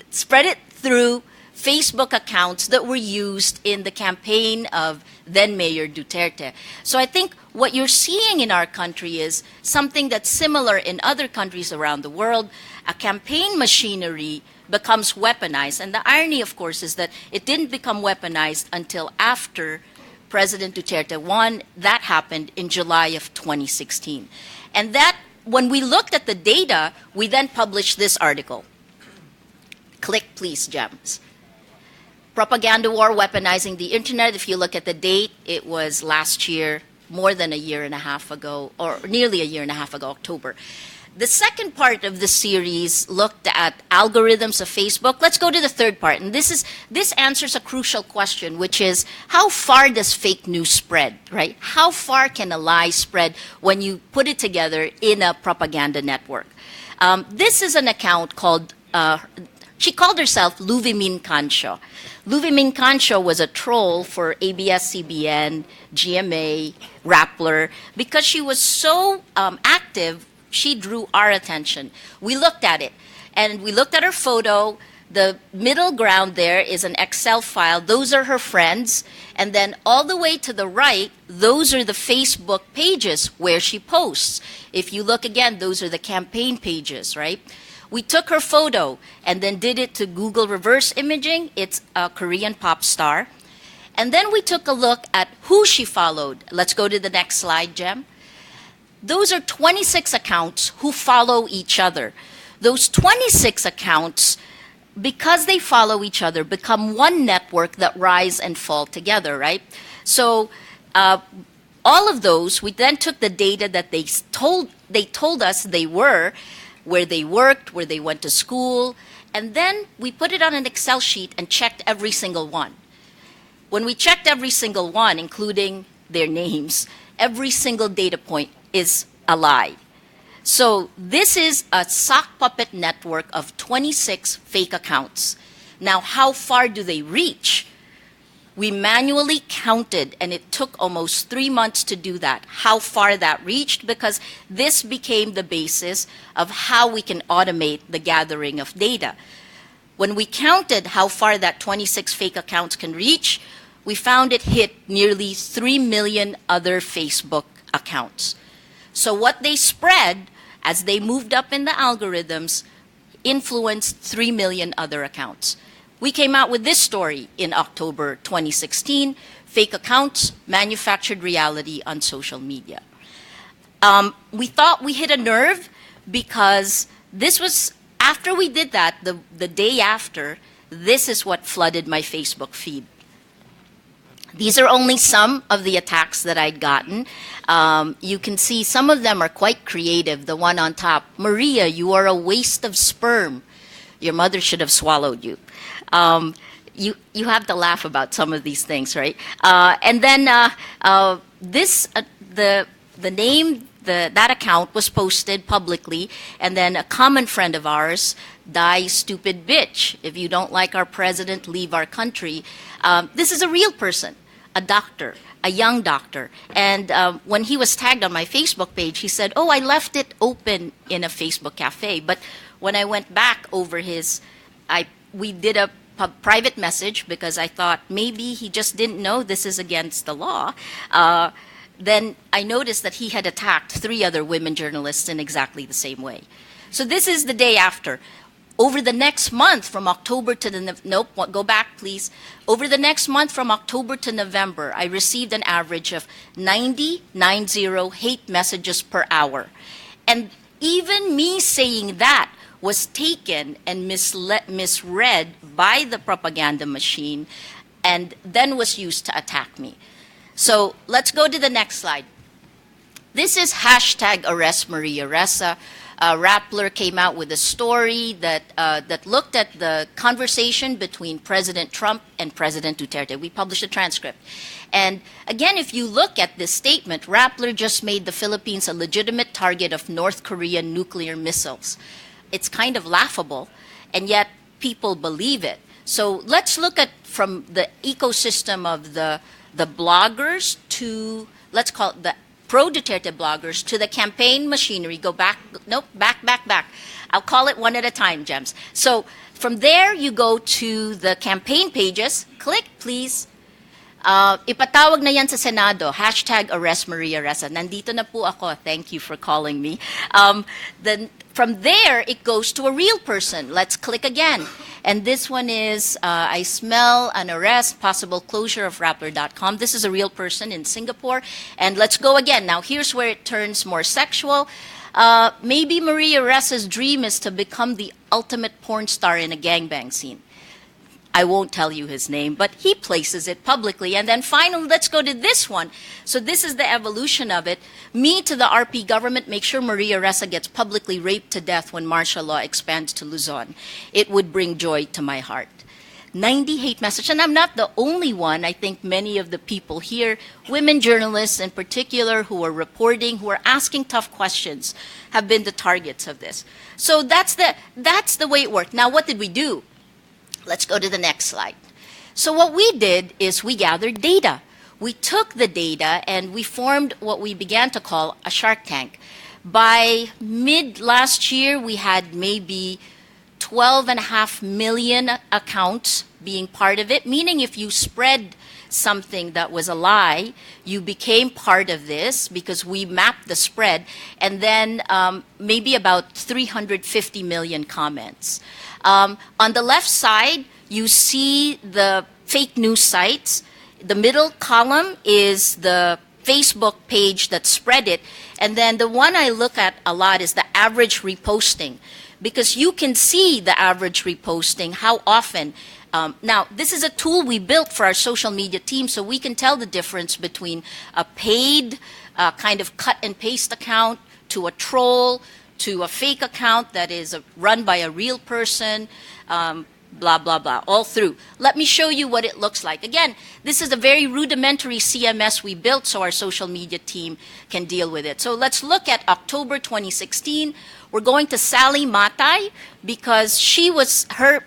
Spread it through Facebook accounts that were used in the campaign of then Mayor Duterte. So I think what you're seeing in our country is something that's similar in other countries around the world. A campaign machinery becomes weaponized. And the irony, of course, is that it didn't become weaponized until after President Duterte won. That happened in July of 2016. And that, when we looked at the data, we then published this article. Click, please, Gems. Propaganda war weaponizing the internet. If you look at the date, it was last year, more than a year and a half ago, or nearly a year and a half ago, October. The second part of the series looked at algorithms of Facebook. Let's go to the third part. And this answers a crucial question, which is how far does fake news spread, right? How far can a lie spread when you put it together in a propaganda network? This is an account called, she called herself Luvimin Cancio. Luvimin Cancio was a troll for ABS-CBN, GMA, Rappler, because she was so active. She drew our attention. We looked at it, and we looked at her photo. The middle ground there is an Excel file. Those are her friends. And then all the way to the right, those are the Facebook pages where she posts. If you look again, those are the campaign pages, right? We took her photo and then did it to Google reverse imaging. It's a Korean pop star. And then we took a look at who she followed. Let's go to the next slide, Jem. Those are 26 accounts who follow each other. Those 26 accounts, because they follow each other, become one network that rise and fall together, right? So all of those, we then took the data that they told us they were, where they worked, where they went to school, and then we put it on an Excel sheet and checked every single one. When we checked every single one, including their names, every single data point is a lie. So this is a sock puppet network of 26 fake accounts. Now, how far do they reach? We manually counted, and it took almost 3 months to do that, how far that reached, because this became the basis of how we can automate the gathering of data. When we counted how far that 26 fake accounts can reach, we found it hit nearly 3 million other Facebook accounts. So what they spread, as they moved up in the algorithms, influenced 3 million other accounts. We came out with this story in October 2016, Fake Accounts, Manufactured Reality on Social Media. We thought we hit a nerve because this was, after we did that, the day after, this is what flooded my Facebook feed. These are only some of the attacks that I'd gotten. You can see some of them are quite creative. The one on top, Maria, you are a waste of sperm. Your mother should have swallowed you. You have to laugh about some of these things, right? And then the name, that account was posted publicly, and then a common friend of ours, die stupid bitch. If you don't like our president, leave our country. This is a real person, a doctor, a young doctor. And when he was tagged on my Facebook page, he said, oh, I left it open in a Facebook cafe. But when I went back over we did a private message because I thought maybe he just didn't know this is against the law. Then I noticed that he had attacked 3 other women journalists in exactly the same way. So this is the day after. Over the next month, from October to nope, go back please. Over the next month, from October to November, I received an average of 90 hate messages per hour. And even me saying that was taken and misread by the propaganda machine and then was used to attack me. So let's go to the next slide. This is hashtag Arrest Maria Ressa. Rappler came out with a story that looked at the conversation between President Trump and President Duterte. We published a transcript. And again, if you look at this statement, Rappler just made the Philippines a legitimate target of North Korean nuclear missiles. It's kind of laughable, and yet people believe it. So let's look at from the ecosystem of the bloggers to, let's call it the pro-Duterte bloggers, to the campaign machinery. Go back, nope, back. I'll call it one at a time, Gems. So from there, you go to the campaign pages. Click, please. Ipatawag na yan sa Senado, hashtag Arrest Maria Ressa. Nandito na po ako. Thank you for calling me. Then from there, it goes to a real person. Let's click again. And this one is, I smell an arrest, possible closure of Rappler.com. This is a real person in Singapore. And let's go again. Now, here's where it turns more sexual. Maybe Maria Ressa's dream is to become the ultimate porn star in a gangbang scene. I won't tell you his name, but he places it publicly. And then finally, let's go to this one. So this is the evolution of it. Me to the RP government, make sure Maria Ressa gets publicly raped to death when martial law expands to Luzon. It would bring joy to my heart. 90 hate messages, and I'm not the only one. I think many of the people here, women journalists in particular, who are reporting, who are asking tough questions, have been the targets of this. So that's the way it worked. Now, what did we do? Let's go to the next slide. So what we did is we gathered data. We took the data and we formed what we began to call a Shark Tank. By mid last year, we had maybe 12.5 million accounts being part of it, meaning if you spread something that was a lie, you became part of this because we mapped the spread, and then maybe about 350 million comments. On the left side, you see the fake news sites. The middle column is the Facebook page that spread it. And then the one I look at a lot is the average reposting, because you can see the average reposting, how often. Now, this is a tool we built for our social media team, so we can tell the difference between a paid kind of cut and paste account to a troll, to a fake account that is run by a real person, blah, blah, blah, all through. Let me show you what it looks like. Again, this is a very rudimentary CMS we built so our social media team can deal with it. So let's look at October 2016. We're going to Sally Matay because she was, her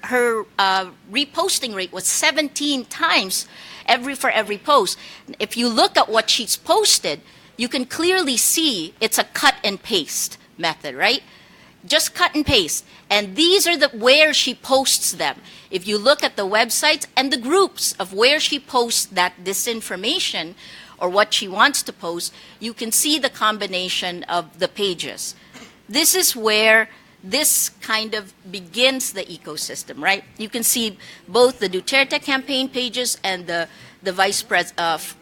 reposting rate was 17 times. for every post. If you look at what she's posted, you can clearly see it's a cut and paste method, right? Just cut and paste. And these are where she posts them. If you look at the websites and the groups of where she posts that disinformation or what she wants to post, you can see the combination of the pages. This is where this kind of begins the ecosystem, right? You can see both the Duterte campaign pages and the vice president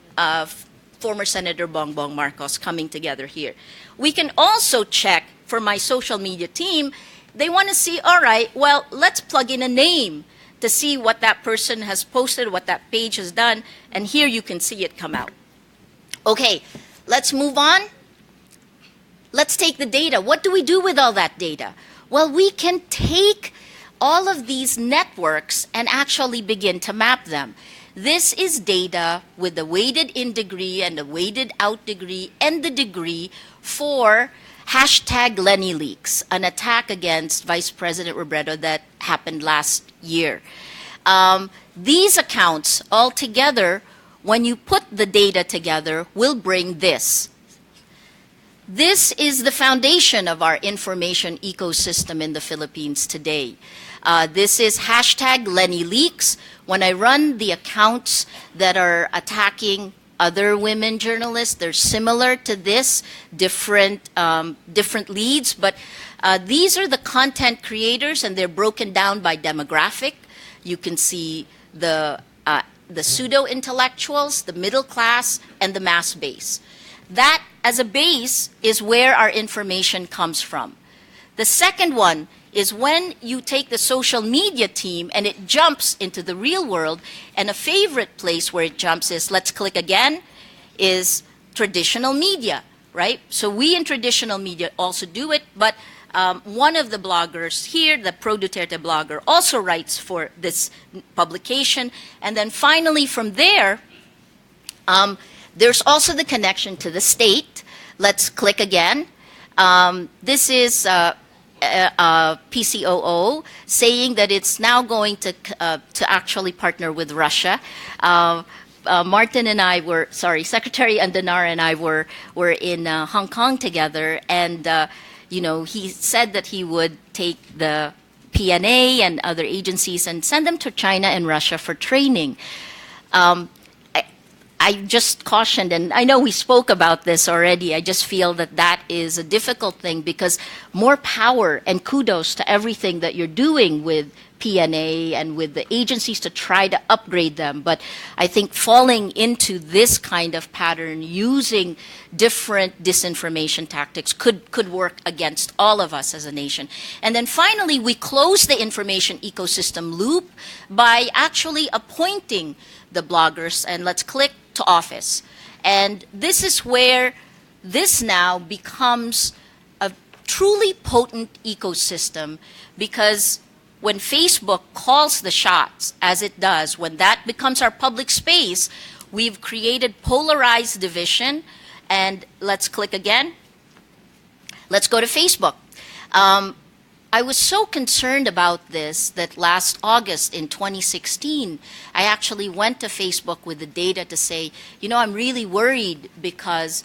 former Senator Bongbong Marcos coming together here. We can also check for my social media team. They want to see, all right, well, let's plug in a name to see what that person has posted, what that page has done, and here you can see it come out. Okay, let's move on. Let's take the data. What do we do with all that data? Well, we can take all of these networks and actually begin to map them. This is data with the weighted in degree and the weighted out degree and the degree for hashtag Lenny Leaks, an attack against Vice President Robredo that happened last year. These accounts all together, when you put the data together, will bring this. This is the foundation of our information ecosystem in the Philippines today. This is hashtag Lenny Leaks. When I run the accounts that are attacking other women journalists, they're similar to this, different leads, but these are the content creators, and they're broken down by demographic. You can see the pseudo-intellectuals, the middle class, and the mass base. That, as a base, is where our information comes from. The second one is when you take the social media team and it jumps into the real world, and a favorite place where it jumps is, let's click again, is traditional media, right? So we in traditional media also do it, but one of the bloggers here, the pro-Duterte blogger, also writes for this publication. And then finally from there, there's also the connection to the state. Let's click again. This is PCOO saying that it's now going to actually partner with Russia. Martin and I were, Secretary Andanara and I were in Hong Kong together, and he said that he would take the PNA and other agencies and send them to China and Russia for training. I just cautioned, and I know we spoke about this already, I just feel that that is a difficult thing, because more power and kudos to everything that you're doing with PNA and with the agencies to try to upgrade them. But I think falling into this kind of pattern, using different disinformation tactics could work against all of us as a nation. And then finally, we close the information ecosystem loop by actually appointing the bloggers, and let's click to office. And this is where this now becomes a truly potent ecosystem, because when Facebook calls the shots, as it does, when that becomes our public space, we've created polarized division. And let's click again. Let's go to Facebook. I was so concerned about this that last August in 2016, I actually went to Facebook with the data to say, I'm really worried because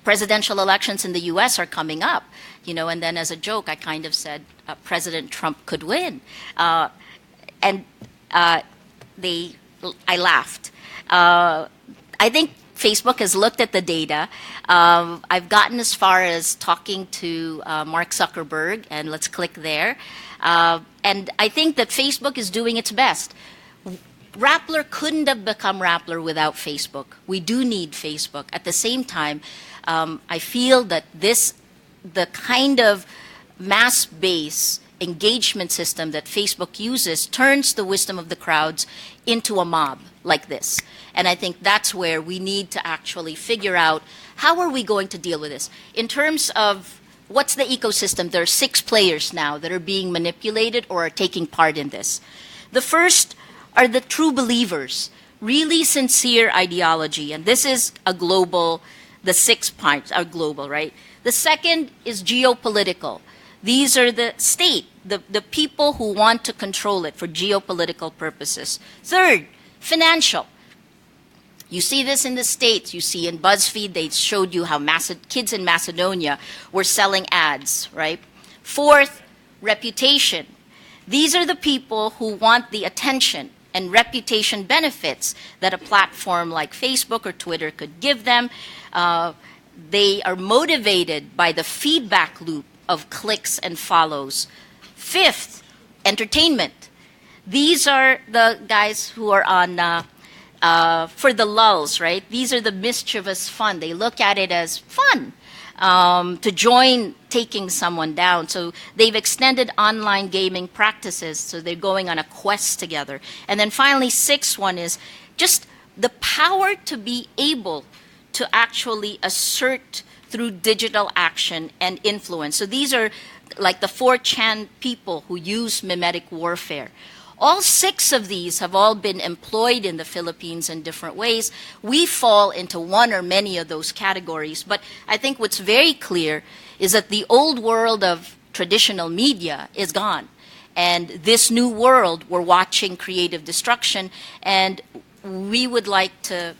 presidential elections in the US are coming up. And then as a joke, I kind of said, President Trump could win. I laughed. I think Facebook has looked at the data. I've gotten as far as talking to Mark Zuckerberg, and let's click there. And I think that Facebook is doing its best. Rappler couldn't have become Rappler without Facebook. We do need Facebook. At the same time, I feel that the kind of mass base engagement system that Facebook uses turns the wisdom of the crowds into a mob like this. And I think that's where we need to actually figure out, how are we going to deal with this? In terms of what's the ecosystem, there are 6 players now that are being manipulated or are taking part in this. The first are the true believers, really sincere ideology, and this is a global, the 6 parts are global, right? The second is geopolitical. These are the state, the people who want to control it for geopolitical purposes. Third, financial. You see this in the States. You see in BuzzFeed, they showed you how kids in Macedonia were selling ads, right? Fourth, reputation. These are the people who want the attention and reputation benefits that a platform like Facebook or Twitter could give them. They are motivated by the feedback loop of clicks and follows. Fifth, entertainment. These are the guys who are on for the lulls, right? These are the mischievous fun. They look at it as fun to join taking someone down. So they've extended online gaming practices. So they're going on a quest together. And then finally, sixth one is just the power to be able to actually assert through digital action and influence. So these are like the 4chan people who use mimetic warfare. All six of these have all been employed in the Philippines in different ways. We fall into one or many of those categories, but I think what's very clear is that the old world of traditional media is gone. And this new world, we're watching creative destruction, and we would like to,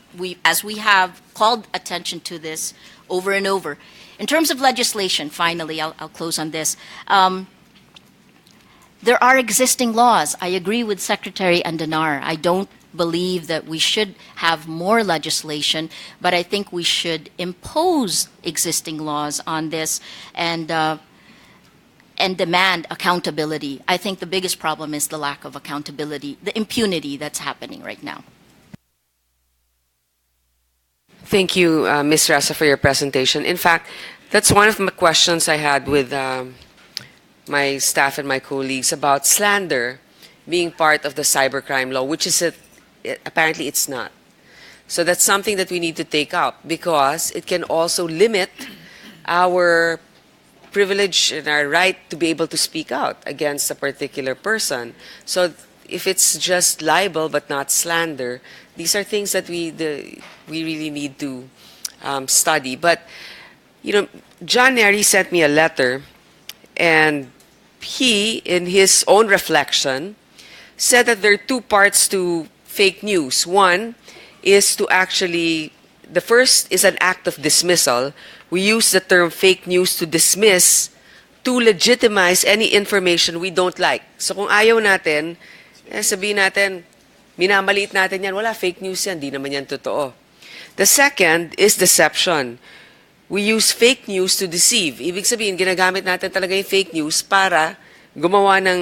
as we have called attention to this over and over. In terms of legislation, finally, I'll close on this. There are existing laws. I agree with Secretary Andanar. I don't believe that we should have more legislation, but I think we should impose existing laws on this and demand accountability. I think the biggest problem is the lack of accountability, the impunity that's happening right now. Thank you, Ms. Ressa, for your presentation. In fact, that's one of my questions I had with my staff and my colleagues about slander being part of the cybercrime law, which is apparently it's not. So that's something that we need to take up because it can also limit our privilege and our right to be able to speak out against a particular person. So if it's just libel but not slander, these are things that we really need to study. But, you know, John Neri sent me a letter, and he, in his own reflection, said that there are two parts to fake news. One is to actually, the first is an act of dismissal. We use the term fake news to dismiss, to legitimize any information we don't like. So kung ayaw natin, sabihin natin, minamaliit natin yan, wala, fake news yan, di naman yan totoo. The second is deception. We use fake news to deceive. Ibig sabihin, ginagamit natin talaga yung fake news para gumawa ng,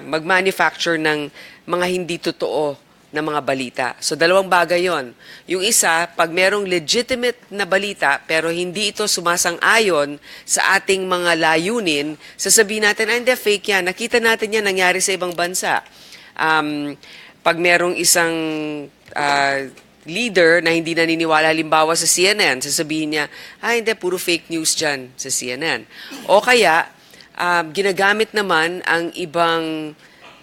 mag-manufacture ng mga hindi totoo na mga balita. So, dalawang bagay yon. Yung isa, pag merong legitimate na balita, pero hindi ito sumasang-ayon sa ating mga layunin, sasabihin natin, hindi, fake yan. Nakita natin yan, nangyari sa ibang bansa. Pag merong isang leader na hindi naniniwala halimbawa sa CNN, sasabihin niya, hindi, puro fake news dyan sa CNN. O kaya, ginagamit naman ang ibang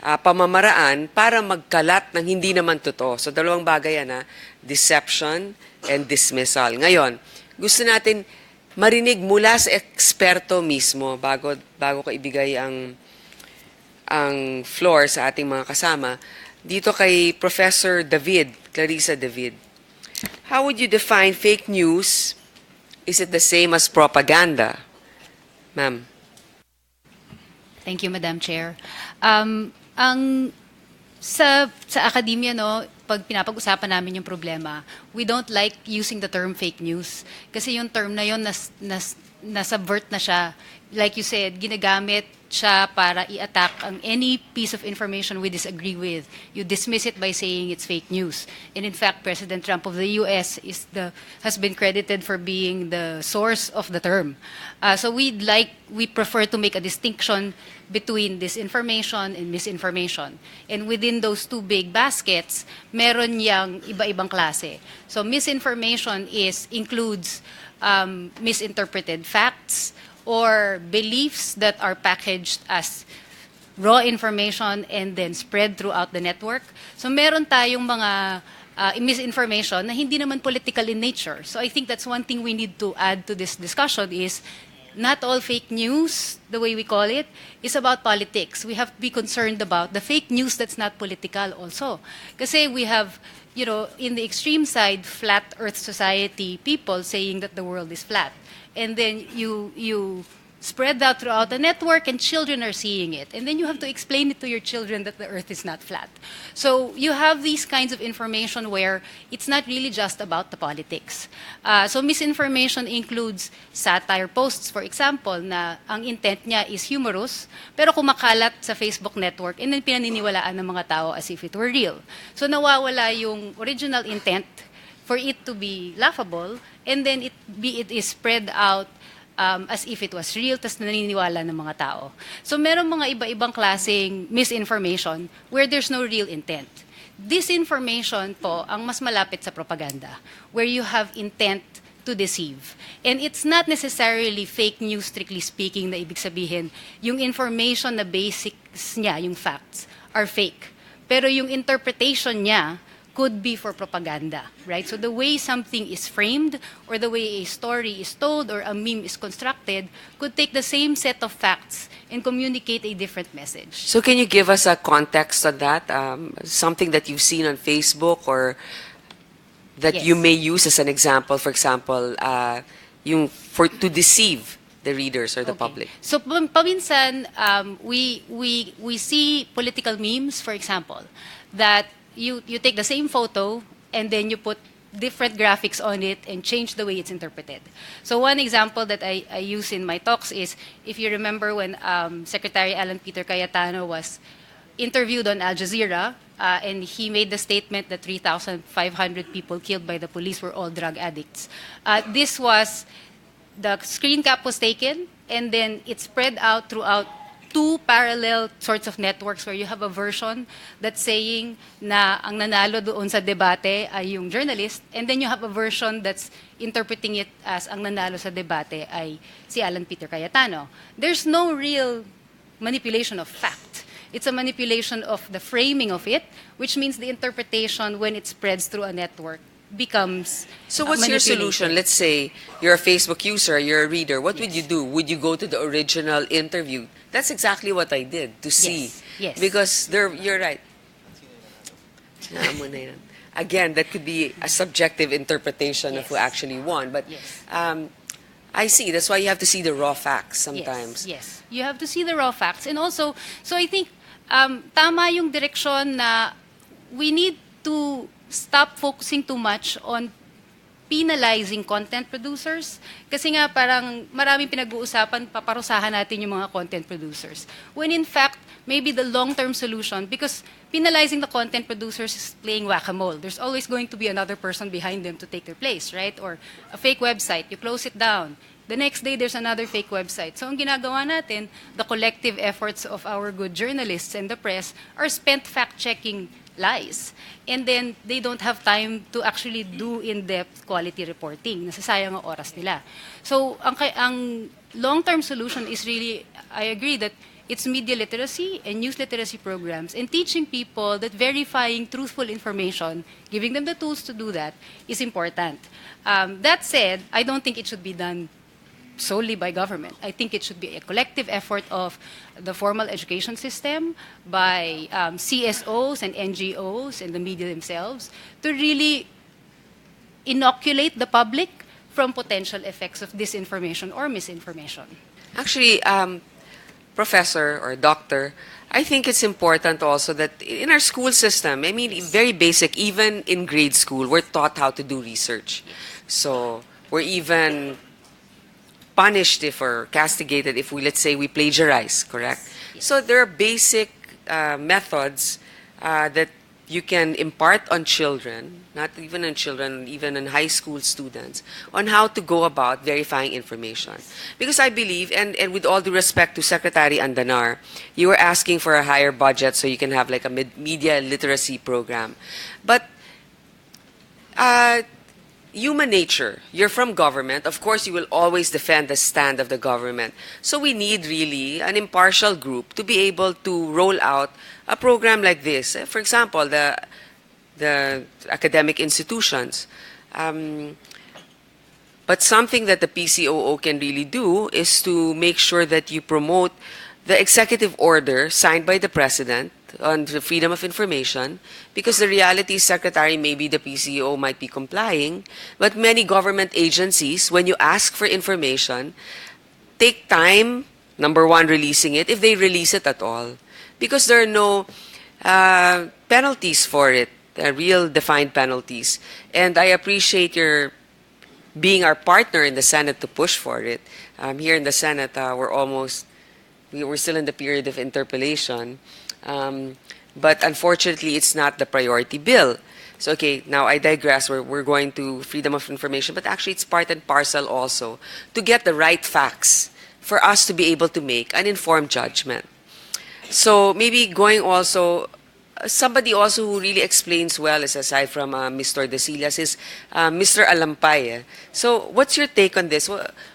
pamamaraan para magkalat ng hindi naman totoo. So, dalawang bagay yan, deception and dismissal. Ngayon, gusto natin marinig mula sa eksperto mismo bago ko ibigay ang floor sa ating mga kasama. Dito kay Professor David, Clarissa David. How would you define fake news? Is it the same as propaganda? Ma'am. Thank you, Madam Chair. Sa academia, no, pag pinapag-usapan namin yung problema, we don't like using the term fake news. Kasi yung term na yun, nasubvert na siya. Like you said, ginagamit siya para i-attack ang any piece of information we disagree with. You dismiss it by saying it's fake news. And in fact, President Trump of the U.S. has been credited for being the source of the term. So we prefer to make a distinction between disinformation and misinformation. And within those two big baskets, meron yang iba-ibang klase. So misinformation includes misinterpreted facts, or beliefs that are packaged as raw information and then spread throughout the network. So meron tayong mga misinformation na hindi naman political in nature. So I think that's one thing we need to add to this discussion is not all fake news, the way we call it, is about politics. We have to be concerned about the fake news that's not political also. Kasi we have you know, in the extreme side, flat Earth society people saying that the world is flat, and then you spread that throughout the network and children are seeing it. And then you have to explain it to your children that the earth is not flat. So you have these kinds of information where it's not really just about the politics. So misinformation includes satire posts, for example, na ang intent niya is humorous, pero kumakalat sa Facebook network and then pinaniniwalaan ng mga tao as if it were real. So nawawala yung original intent for it to be laughable, and then it is spread out as if it was real, tas naniniwala ng mga tao. So meron mga iba-ibang klaseng misinformation where there's no real intent. Disinformation po ang mas malapit sa propaganda, where you have intent to deceive. And it's not necessarily fake news, strictly speaking, na ibig sabihin, yung information na basics niya, yung facts, are fake. Pero yung interpretation niya could be for propaganda, right? So the way something is framed or the way a story is told or a meme is constructed could take the same set of facts and communicate a different message. So can you give us a context on that? Something that you've seen on Facebook or that Yes. you may use as an example, for example, to deceive the readers or the public. So paminsan, we see political memes, for example, that you take the same photo and then you put different graphics on it and change the way it's interpreted. So one example that I use in my talks is, if you remember when Secretary Alan Peter Cayetano was interviewed on Al Jazeera, and he made the statement that 3,500 people killed by the police were all drug addicts. The screen cap was taken, and then it spread out throughout two parallel sorts of networks where you have a version that's saying na ang nanalo doon sa debate ay yung journalist, and then you have a version that's interpreting it as ang nanalo sa debate ay si Alan Peter Cayetano. There's no real manipulation of fact. It's a manipulation of the framing of it, which means the interpretation, when it spreads through a network, becomes So what's your solution? Let's say you're a Facebook user, you're a reader. What would you do? Would you go to the original interview? That's exactly what I did, to see. Yes. Because you're right. Again, that could be a subjective interpretation of who actually won. But I see. That's why you have to see the raw facts sometimes. Yes. You have to see the raw facts. And also, so I think tama yung direksyon na we need to stop focusing too much on penalizing content producers. Kasi nga parang maraming pinag-uusapan, paparusahan natin yung mga content producers. When in fact, maybe the long-term solution, because penalizing the content producers is playing whack-a-mole. There's always going to be another person behind them to take their place, right? Or a fake website, you close it down. The next day, there's another fake website. So ang ginagawa natin, the collective efforts of our good journalists and the press are spent fact-checking lies. And then they don't have time to actually do in-depth quality reporting. Nasasayang ang oras nila. So ang long-term solution is really, I agree that it's media literacy and news literacy programs and teaching people that verifying truthful information, giving them the tools to do that, is important. That said, I don't think it should be done solely by government. I think it should be a collective effort of the formal education system, by CSOs and NGOs and the media themselves, to really inoculate the public from potential effects of disinformation or misinformation. Actually, professor or doctor, I think it's important also that in our school system, I mean, very basic, even in grade school, we're taught how to do research. So we're even punished or castigated if let's say we plagiarize, correct? Yes. So there are basic methods that you can impart on children, not even on children, even on high school students, on how to go about verifying information. Because I believe, and with all due respect to Secretary Andanar, you were asking for a higher budget so you can have like a media literacy program. But human nature, you're from government, of course you will always defend the stand of the government. So we need really an impartial group to be able to roll out a program like this. For example, the academic institutions. But something that the PCOO can really do is to make sure that you promote the executive order signed by the President on the freedom of information, because the reality is, Secretary, maybe the PCO might be complying, but many government agencies, when you ask for information, take time, number one, releasing it, if they release it at all, because there are no penalties for it, real defined penalties. And I appreciate your being our partner in the Senate to push for it. Here in the Senate, we're still in the period of interpellation. But unfortunately, it's not the priority bill. So, okay, now I digress. We're going to freedom of information, but actually it's part and parcel also to get the right facts for us to be able to make an informed judgment. So maybe going also, somebody also who really explains well, is aside from Mr. Desillas, is Mr. Alampay. So what's your take on this?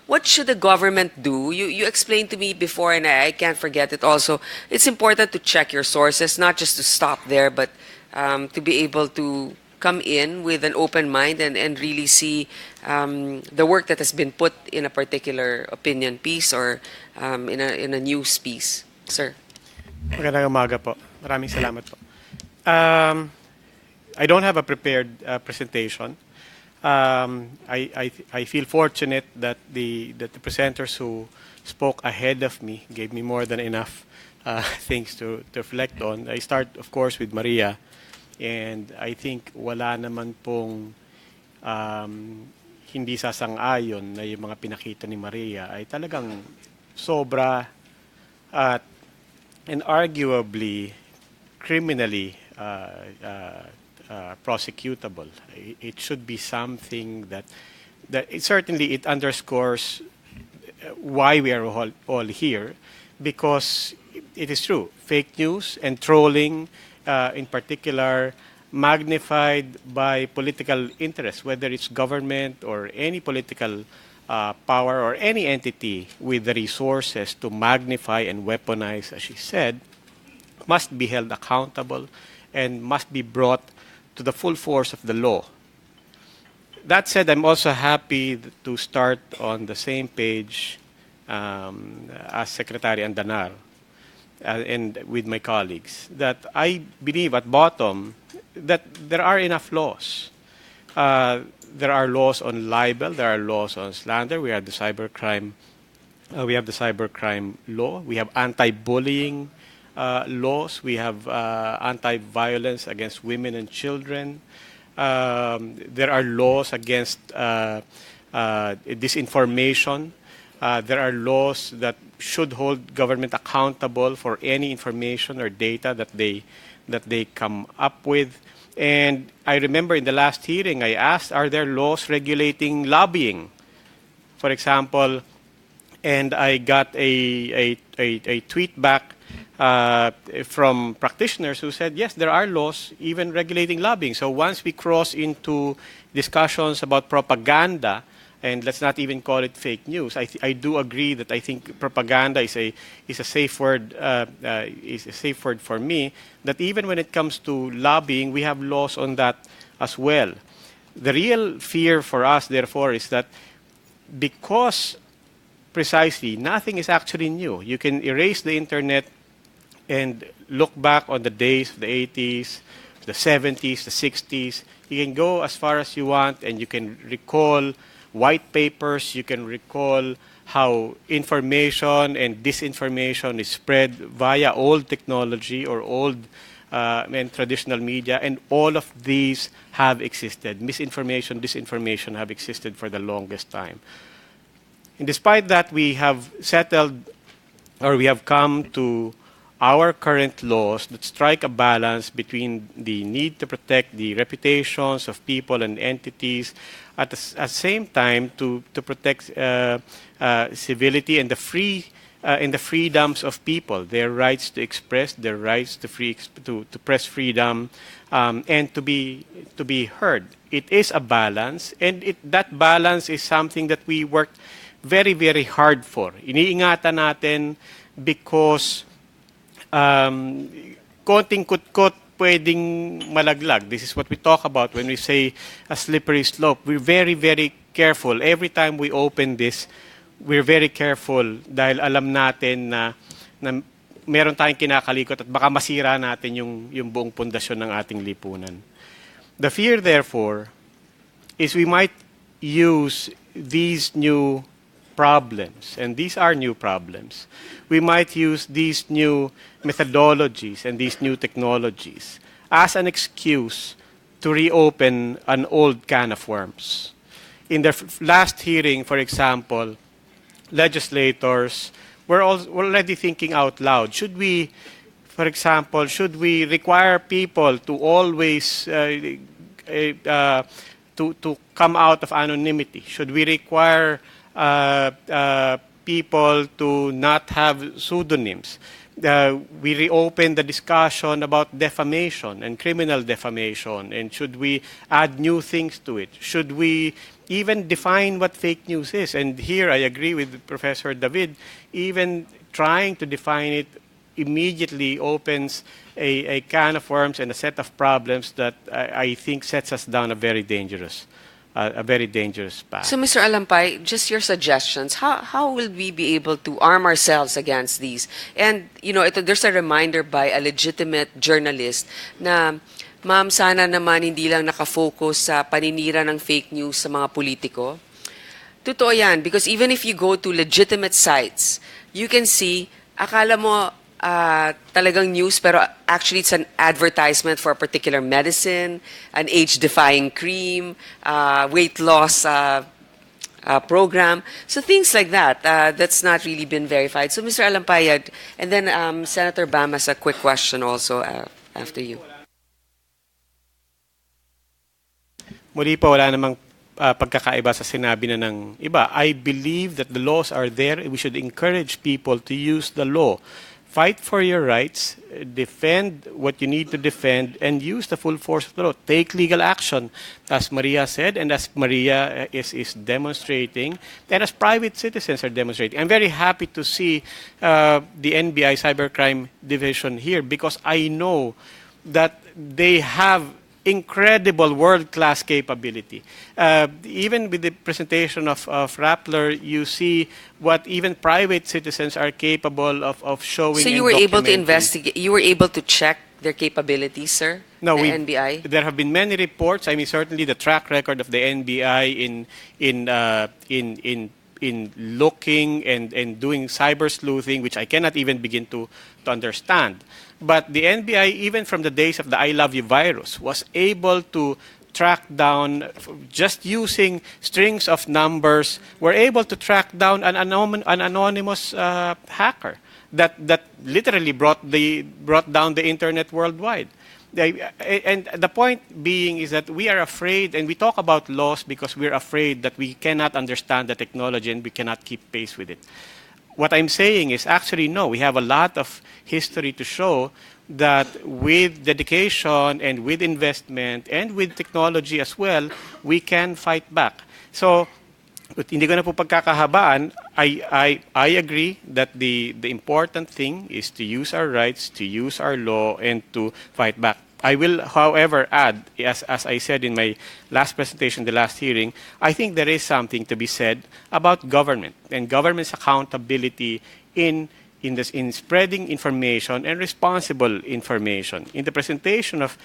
What should the government do? You explained to me before, and I can't forget it also. It's important to check your sources, not just to stop there, but to be able to come in with an open mind and really see the work that has been put in a particular opinion piece or in a news piece. Sir. Magandang umaga po. Maraming salamat po. I don't have a prepared presentation. I feel fortunate that the presenters who spoke ahead of me gave me more than enough things to reflect on. I start, of course, with Maria, and I think wala naman pong hindi sasang-ayon na yung mga pinakita ni Maria ay talagang sobra at and arguably criminally prosecutable. It should be something that certainly it underscores why we are all here, because it is true. Fake news and trolling, in particular, magnified by political interests, whether it's government or any political power or any entity with the resources to magnify and weaponize, as she said, must be held accountable and must be brought to the full force of the law. That said, I'm also happy to start on the same page as Secretary Andanar and with my colleagues, that I believe at bottom that there are enough laws. There are laws on libel, there are laws on slander, we have the cybercrime law, we have anti-bullying laws, we have anti-violence against women and children. There are laws against disinformation. There are laws that should hold government accountable for any information or data that they come up with. And I remember in the last hearing, I asked, are there laws regulating lobbying, for example? And I got a tweet back from practitioners who said, yes, there are laws even regulating lobbying. So once we cross into discussions about propaganda, and let's not even call it fake news, I do agree that I think propaganda is a safe word for me. That even when it comes to lobbying, we have laws on that as well. The real fear for us, therefore, is that because precisely nothing is actually new. You can erase the internet and look back on the days of the 80s, the 70s, the 60s. You can go as far as you want, and you can recall white papers, you can recall how information and disinformation is spread via old technology or old and traditional media, and all of these have existed. Misinformation, disinformation have existed for the longest time. And despite that, we have settled, or we have come to our current laws that strike a balance between the need to protect the reputations of people and entities, at the same time to protect civility and the freedoms of people, their rights to express, their rights to press freedom, and to be heard. It is a balance, and that balance is something that we worked very, very hard for. Iniingatan natin because konting kutkot pwedeng malaglag. This is what we talk about when we say a slippery slope. We're very, very careful. Every time we open this, we're very careful dahil alam natin na meron tayong kinakalikot at baka masira natin yung buong pundasyon ng ating lipunan. The fear, therefore, is we might use these new problems, and these are new problems. We might use these new methodologies and these new technologies as an excuse to reopen an old can of worms. In the last hearing, for example, legislators were already thinking out loud. Should we, for example, should we require people to always to come out of anonymity? Should we require people to not have pseudonyms? We reopen the discussion about defamation and criminal defamation, and should we add new things to it? Should we even define what fake news is? And here I agree with Professor David, even trying to define it immediately opens a can of worms and a set of problems that I think sets us down a very dangerous path. So, Mr. Alampay, just your suggestions. How will we be able to arm ourselves against these? And, you know, there's a reminder by a legitimate journalist na, ma'am, sana naman hindi lang nakafocus sa paninira ng fake news sa mga politiko. Totoo yan, because even if you go to legitimate sites, you can see, akala mo talagang news, pero actually it's an advertisement for a particular medicine, an age-defying cream, weight loss program. So things like that, that's not really been verified. So Mr. Alampayad, and then Senator Bam has a quick question also after you. Muli po, wala namang pagkakaiba sa sinabi na ng iba. I believe that the laws are there. We should encourage people to use the law. Fight for your rights, defend what you need to defend, and use the full force of the law. Take legal action, as Maria said, and as Maria is demonstrating, and as private citizens are demonstrating. I'm very happy to see the NBI Cybercrime Division here, because I know that they have incredible world-class capability. Even with the presentation of Rappler, you see what even private citizens are capable of showing. So you were able to investigate, you were able to check their capabilities, sir? No, the NBI? There have been many reports. I mean, certainly the track record of the NBI in looking and doing cyber sleuthing, which I cannot even begin to understand. But the NBI, even from the days of the I Love You virus, was able to track down, just using strings of numbers, were able to track down an anonymous hacker that literally brought down the internet worldwide. And the point being is that we are afraid, and we talk about laws because we're afraid that we cannot understand the technology and we cannot keep pace with it. What I'm saying is actually no, we have a lot of history to show that with dedication and with investment and with technology as well, we can fight back. So, hindi ko na po pagkakahabaan, I agree that the important thing is to use our rights, to use our law, and to fight back. I will, however, add, as I said in my last presentation, the last hearing, I think there is something to be said about government and government's accountability in spreading information and responsible information. In the presentation of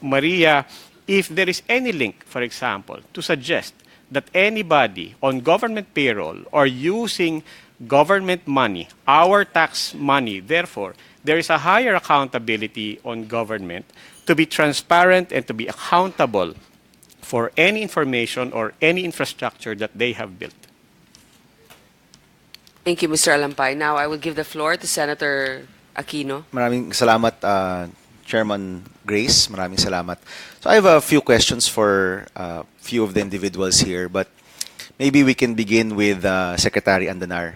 Maria, if there is any link, for example, to suggest that anybody on government payroll or using government money, our tax money, therefore, there is a higher accountability on government to be transparent and to be accountable for any information or any infrastructure that they have built. Thank you, Mr. Alampay. Now I will give the floor to Senator Aquino. Maraming salamat, Chairman Grace. Maraming salamat. So I have a few questions for a few of the individuals here, but maybe we can begin with Secretary Andanar.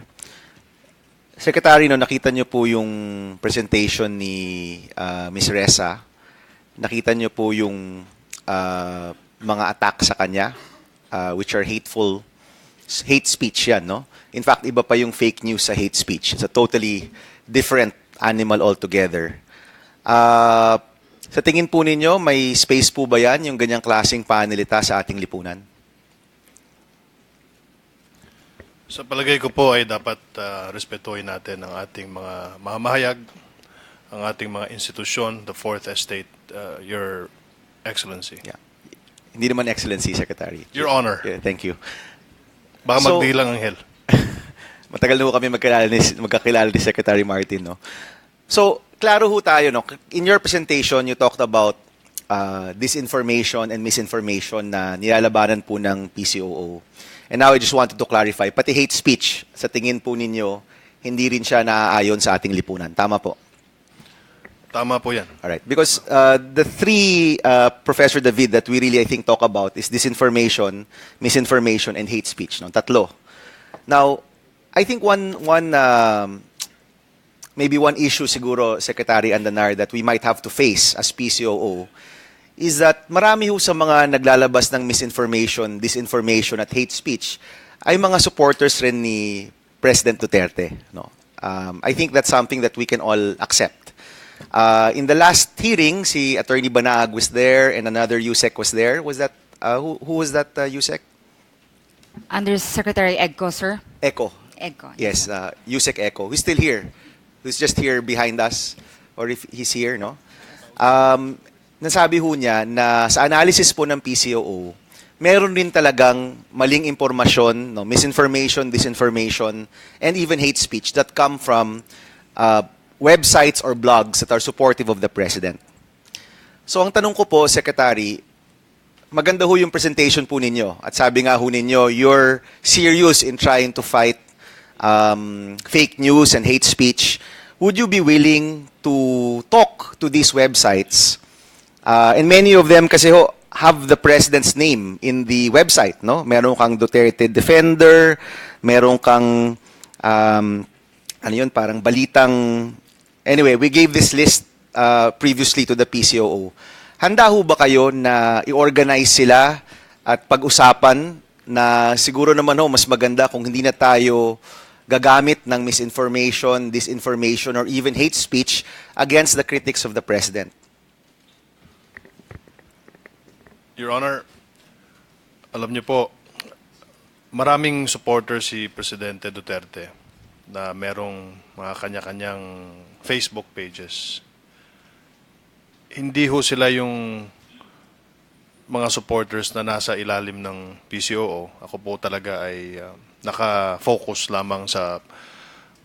Secretary, no, nakita niyo po yung presentation ni Ms. Reza. Nakita niyo po yung mga attack sa kanya, which are hate speech yan, no? In fact, iba pa yung fake news sa hate speech. It's a totally different animal altogether. Sa tingin po ninyo, may space po ba yan, yung ganyang klaseng pananalita sa ating lipunan? Sa palagay ko po ay dapat respetuhin natin ang ating mga mamahayag, ang ating mga institusyon, the Fourth Estate, Your Excellency. Yeah. Hindi naman Excellency, Secretary. Your Honor. Yeah, thank you. Baka So- magbilang ang hell. Matagal na ho kami magkakilala ni Secretary Martin, no? So, klaro ho tayo, no? In your presentation, you talked about disinformation and misinformation na nilalabanan po ng PCOO. And now I just wanted to clarify, pati hate speech, sa tingin po ninyo, hindi rin siya naaayon sa ating lipunan. Tama po? Tama po yan. All right. Because the three, Professor David, that we really, I think, talk about is disinformation, misinformation, and hate speech. No? Tatlo. Now, I think maybe one issue siguro, Secretary Andanar, that we might have to face as PCOO is that marami ho sa mga naglalabas ng misinformation, disinformation at hate speech ay mga supporters rin ni President Duterte. No? I think that's something that we can all accept. In the last hearing, si Attorney Banaag was there and another USEC was there. Was that who was that USEC? Under Secretary Egco, sir. Echo. Egco. Yes, USEC Echo. Who's still here? Who's just here behind us? Or if he's here, no? Nasabi ho niya na sa analysis po ng PCOO, meron rin talagang maling impormasyon, no? Misinformation, disinformation, and even hate speech that come from websites or blogs that are supportive of the President. So ang tanong ko po, Secretary, maganda ho yung presentation po ninyo. At sabi nga ho ninyo, you're serious in trying to fight fake news and hate speech. Would you be willing to talk to these websites? And many of them kasi ho have the President's name in the website, no? Meron kang Duterte Defender, meron kang ano yun, parang balitang. Anyway, we gave this list previously to the PCOO. Handa ho ba kayo na i-organize sila at pag-usapan na siguro naman ho mas maganda kung hindi na tayo gagamit ng misinformation, disinformation, or even hate speech against the critics of the President? Your Honor, alam niyo po, maraming supporters si Presidente Duterte na merong mga kanya-kanyang Facebook pages. Hindi ho sila yung mga supporters na nasa ilalim ng PCOO. Ako po talaga ay naka-focus lamang sa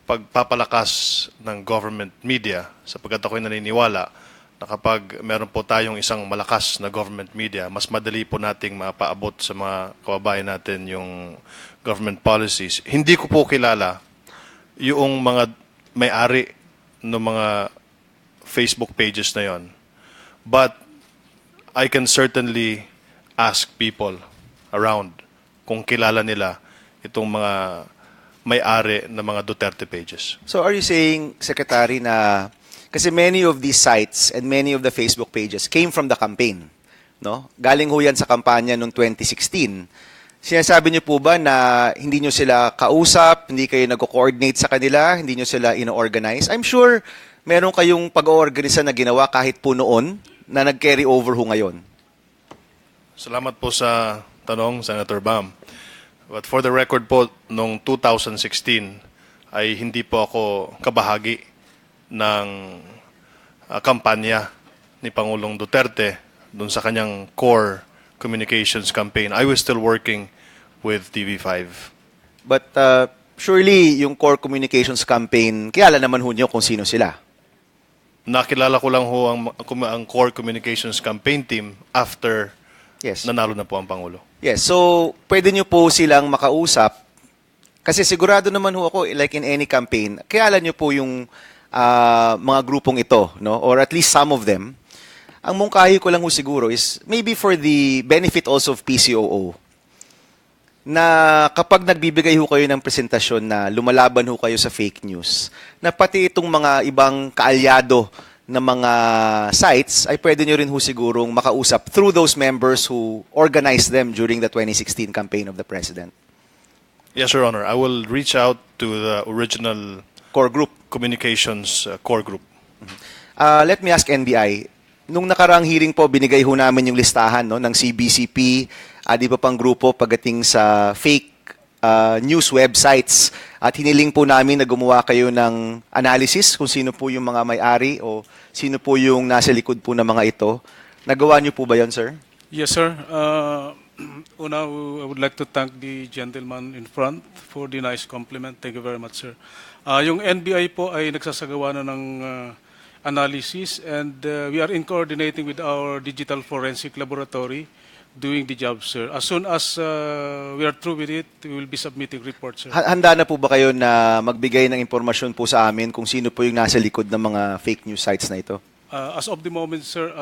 pagpapalakas ng government media sapagkat ako'y naniniwala na kapag meron po tayong isang malakas na government media, mas madali po nating mapaabot sa mga kababayan natin yung government policies. Hindi ko po kilala yung mga may-ari ng mga Facebook pages na yon. But I can certainly ask people around kung kilala nila itong mga may-ari ng mga Duterte pages. So are you saying, Secretary, na kasi many of these sites and many of the Facebook pages came from the campaign, no? Galing ho yan sa kampanya noong 2016. Sinasabi niyo po ba na hindi niyo sila kausap, hindi kayo nag-coordinate sa kanila, hindi niyo sila ino-organize? I'm sure meron kayong pag-oorganisa na ginawa kahit po noon na nag-carry over ho ngayon. Salamat po sa tanong, Senator Bam. But for the record po, noong 2016 ay hindi po ako kabahagi ng kampanya ni Pangulong Duterte dun sa kanyang core communications campaign. I was still working with TV5. But surely yung core communications campaign, kilala naman ho niyo kung sino sila. Nakilala ko lang ho ang core communications campaign team after nanalo na po ang Pangulo. Yes, so pwede niyo po silang makausap kasi sigurado naman ho ako, like in any campaign, kilala niyo po yung mga grupong ito, no? Or at least some of them. Ang mungkahi ko lang ho siguro is maybe for the benefit also of PCOO na kapag nagbibigay ho kayo ng presentasyon na lumalaban ho kayo sa fake news, na pati itong mga ibang kaalyado na mga sites ay pwede nyo rin ho sigurong makausap through those members who organized them during the 2016 campaign of the President. Yes, Your Honor. I will reach out to the original core group communications core group. Let me ask NBI. Nung nakarang hearing po, binigay ho namin yung listahan, no, ng CBCP, di pa pang grupo pagdating sa fake news websites. At hiniling po namin na gumawa kayo ng analysis kung sino po yung mga may-ari o sino po yung nasa likod po ng mga ito. Nagawa niyo po ba yon, sir? Yes, sir. Una, I would like to thank the gentleman in front for the nice compliment. Thank you very much, sir. Yung NBI po ay nagsasagawa na ng analysis and we are in coordinating with our digital forensic laboratory doing the job, sir. As soon as we are through with it, we will be submitting reports, sir. Handa na po ba kayo na magbigay ng impormasyon po sa amin kung sino po yung nasa likod ng mga fake news sites na ito? As of the moment, sir,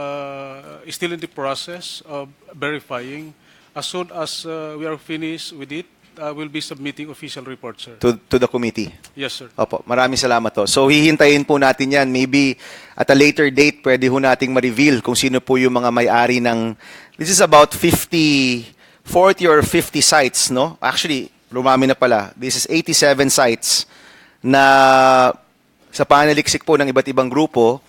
still in the process of verifying. As soon as we are finished with it, we'll be submitting official report, sir. To the committee? Yes, sir. Opo, maraming salamat to. So hihintayin po natin yan. Maybe at a later date, pwede ho nating ma-reveal kung sino po yung mga may-ari ng... This is about 40 or 50 sites, no? Actually, lumami na pala. This is 87 sites na sa panaliksik po ng iba't ibang grupo,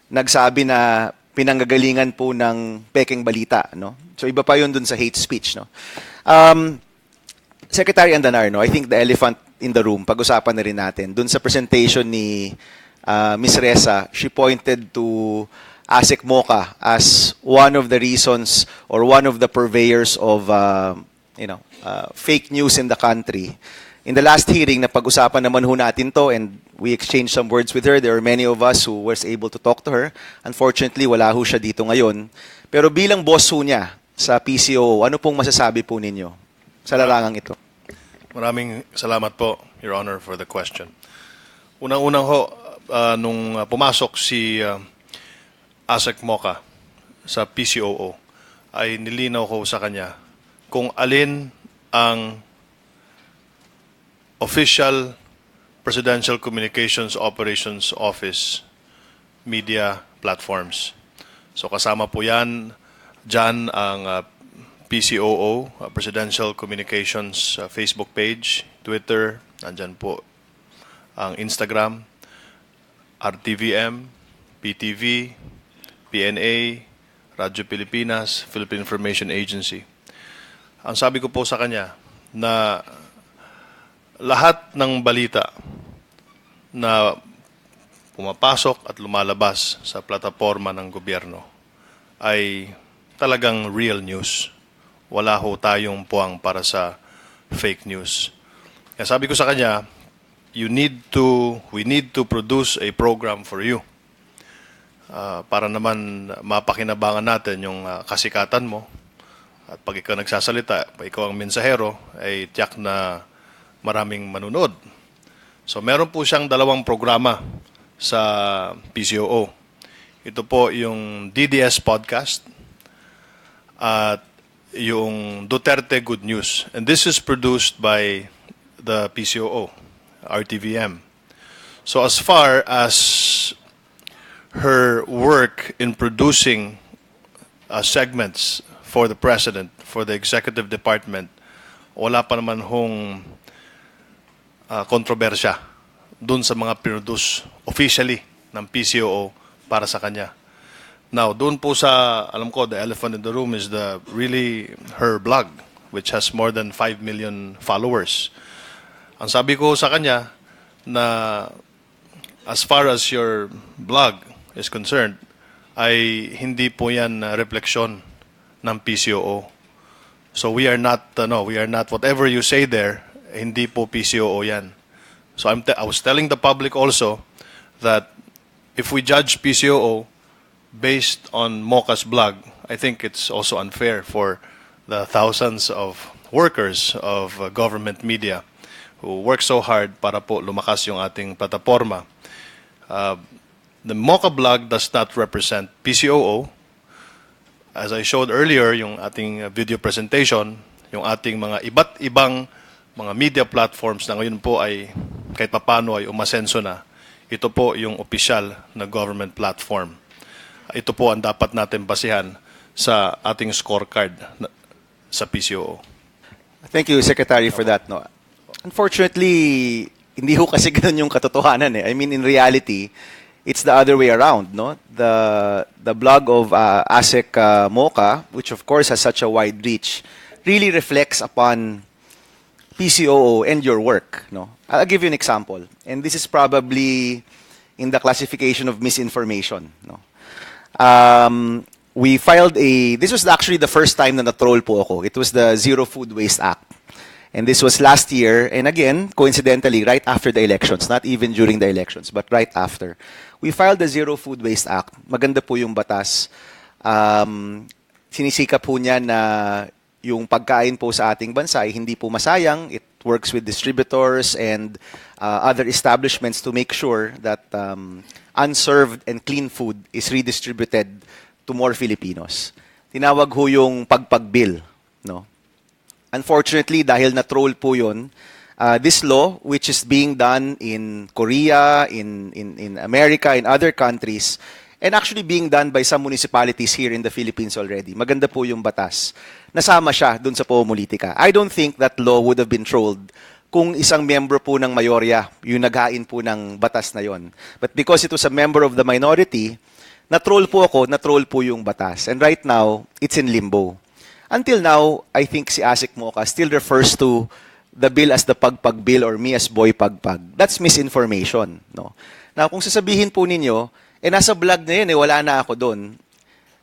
nagsabi na pinanggagalingan po ng pekeng balita, no? So iba pa yun dun sa hate speech, no? Secretary Andanar, no? I think the elephant in the room, pag-usapan na rin natin. Dun sa presentation ni Ms. Reza, she pointed to ASEC Mocha as one of the reasons or one of the purveyors of fake news in the country. In the last hearing, napag-usapan naman ho natin to and we exchanged some words with her. There were many of us who was able to talk to her. Unfortunately, wala ho siya dito ngayon. Pero bilang boss ho niya sa PCOO, ano pong masasabi po ninyo sa larangang ito? Maraming salamat po, Your Honor, for the question. Unang-unang ho, nung pumasok si ASEC Mocha sa PCOO, ay nilinaw ko sa kanya kung alin ang official Presidential Communications Operations Office media platforms. So kasama po yan, dyan ang PCOO, Presidential Communications Facebook page, Twitter, nandyan po ang Instagram, RTVM, PTV, PNA, Radyo Pilipinas, Philippine Information Agency. Ang sabi ko po sa kanya na lahat ng balita na pumapasok at lumalabas sa plataforma ng gobyerno ay talagang real news. Wala ho tayong puwang para sa fake news. Kaya sabi ko sa kanya, we need to produce a program for you. Para naman mapakinabangan natin yung kasikatan mo. At pag ikaw nagsasalita, pag ikaw ang mensahero, ay tiyak na maraming manunod. So meron po siyang dalawang programa sa PCOO. Ito po yung DDS podcast at yung Duterte Good News. And this is produced by the PCOO, RTVM. So as far as her work in producing segments for the President, for the Executive Department, wala pa naman hong kontrobersya dun sa mga produce officially ng PCOO para sa kanya. Now, doon po sa, alam ko, the elephant in the room is really her blog, which has more than 5 million followers. Ang sabi ko sa kanya na as far as your blog is concerned, ay hindi po yan refleksyon ng PCOO. So we are not, whatever you say there, hindi po PCOO yan. So I was telling the public also that if we judge PCOO based on Mocha's blog, I think it's also unfair for the thousands of workers of government media who work so hard para po lumakas yung ating plataforma. The Mocha blog does not represent PCOO. As I showed earlier, yung ating video presentation, yung ating mga iba't ibang mga media platforms na ngayon po ay kahit papano ay umasenso na, ito po yung opisyal na government platform. Ito po ang dapat natin basihan sa ating scorecard sa PCOO. Thank you, Secretary, for that. No, unfortunately, hindi ho kasi ganun yung katotohanan. I mean, in reality, it's the other way around. No, the blog of ASEC Mocha, which of course has such a wide reach, really reflects upon PCOO and your work. No, I'll give you an example, and this is probably in the classification of misinformation. No, we filed a. This was actually the first time na na-troll po ako. It was the Zero Food Waste Act. And this was last year, and again, coincidentally, right after the elections, not even during the elections, but right after. We filed the Zero Food Waste Act. Maganda po yung batas. Sinisika po niya na yung pagkain po sa ating bansa ay hindi po masayang. It works with distributors and other establishments to make sure that unserved and clean food is redistributed to more Filipinos. Tinawag ho yung pagpag-bill, no? Unfortunately, dahil na-troll po yun, this law, which is being done in Korea, in America, in other countries, and actually being done by some municipalities here in the Philippines already. Maganda po yung batas. Nasama siya dun sa pamumulitika. I don't think that law would have been trolled kung isang member po ng mayorya yung naghain po ng batas na yon. But because it was a member of the minority, na-troll po ako, na-troll po yung batas. And right now, it's in limbo. Until now, I think si Asik Mocha still refers to the bill as the Pagpag Bill or me as Boy Pagpag. That's misinformation. No? Now, kung sasabihin po ninyo, nasa vlog na yun, wala na ako doon.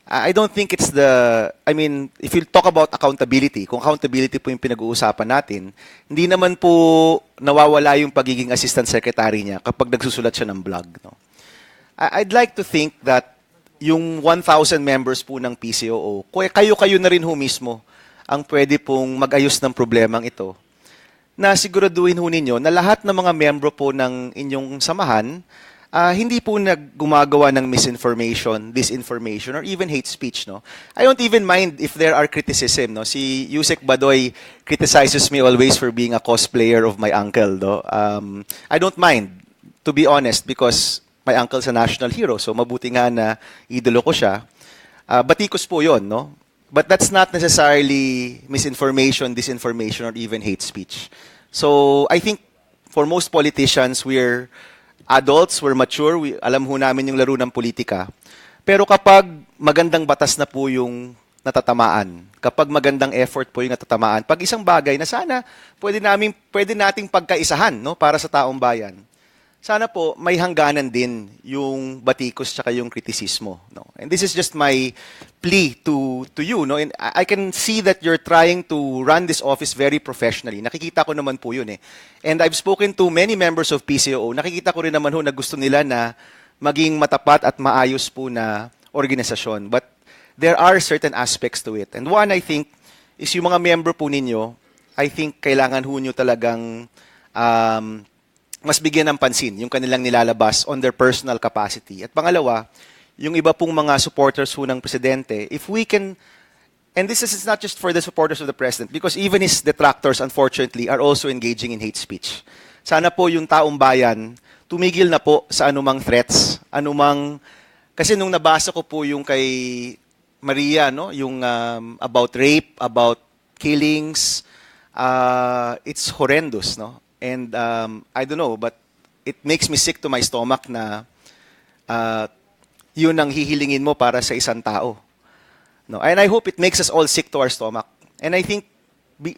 I don't think it's the, I mean, if you talk about accountability, kung accountability po yung pinag-uusapan natin, hindi naman po nawawala yung pagiging assistant secretary niya kapag nagsusulat siya ng blog. No? I'd like to think that yung 1,000 members po ng PCOO, kayo-kayo na rin ho mismo ang pwede pong mag-ayos ng problemang ito, na siguraduhin ho ninyo na lahat ng mga membro po ng inyong samahan, hindi po gumagawa ng misinformation, disinformation, or even hate speech. No? I don't even mind if there are criticism. No? Si Yusek Badoy criticizes me always for being a cosplayer of my uncle. No? I don't mind, to be honest, because my uncle's a national hero, so mabuti nga na idolo ko siya. Batikos po yun, no? But that's not necessarily misinformation, disinformation, or even hate speech. So I think for most politicians, we're adults, we're mature, alam ho namin yung laro ng politika. Pero kapag magandang batas na po yung natatamaan, kapag magandang effort po yung natatamaan, pag isang bagay na sana pwede nating pagkaisahan, no, para sa taong bayan, sana po may hangganan din yung batikos tsaka yung kritisismo. No? And this is just my plea to you. No? And I can see that you're trying to run this office very professionally. Nakikita ko naman po yun eh. And I've spoken to many members of PCOO. Nakikita ko rin naman ho na gusto nila na maging matapat at maayos po na organisasyon. But there are certain aspects to it. And one, I think, is yung mga member po ninyo, I think kailangan ho nyo talagang mas bigyan ng pansin yung kanilang nilalabas on their personal capacity. At pangalawa, yung iba pong mga supporters ho ng presidente, if we can, and this is not just for the supporters of the president, because even his detractors, unfortunately, are also engaging in hate speech. Sana po yung taong bayan, tumigil na po sa anumang threats, kasi nung nabasa ko po yung kay Maria, no, yung about rape, about killings, it's horrendous, no? And I don't know, but it makes me sick to my stomach na yun ang hihilingin mo para sa isang tao. No? And I hope it makes us all sick to our stomach. And I think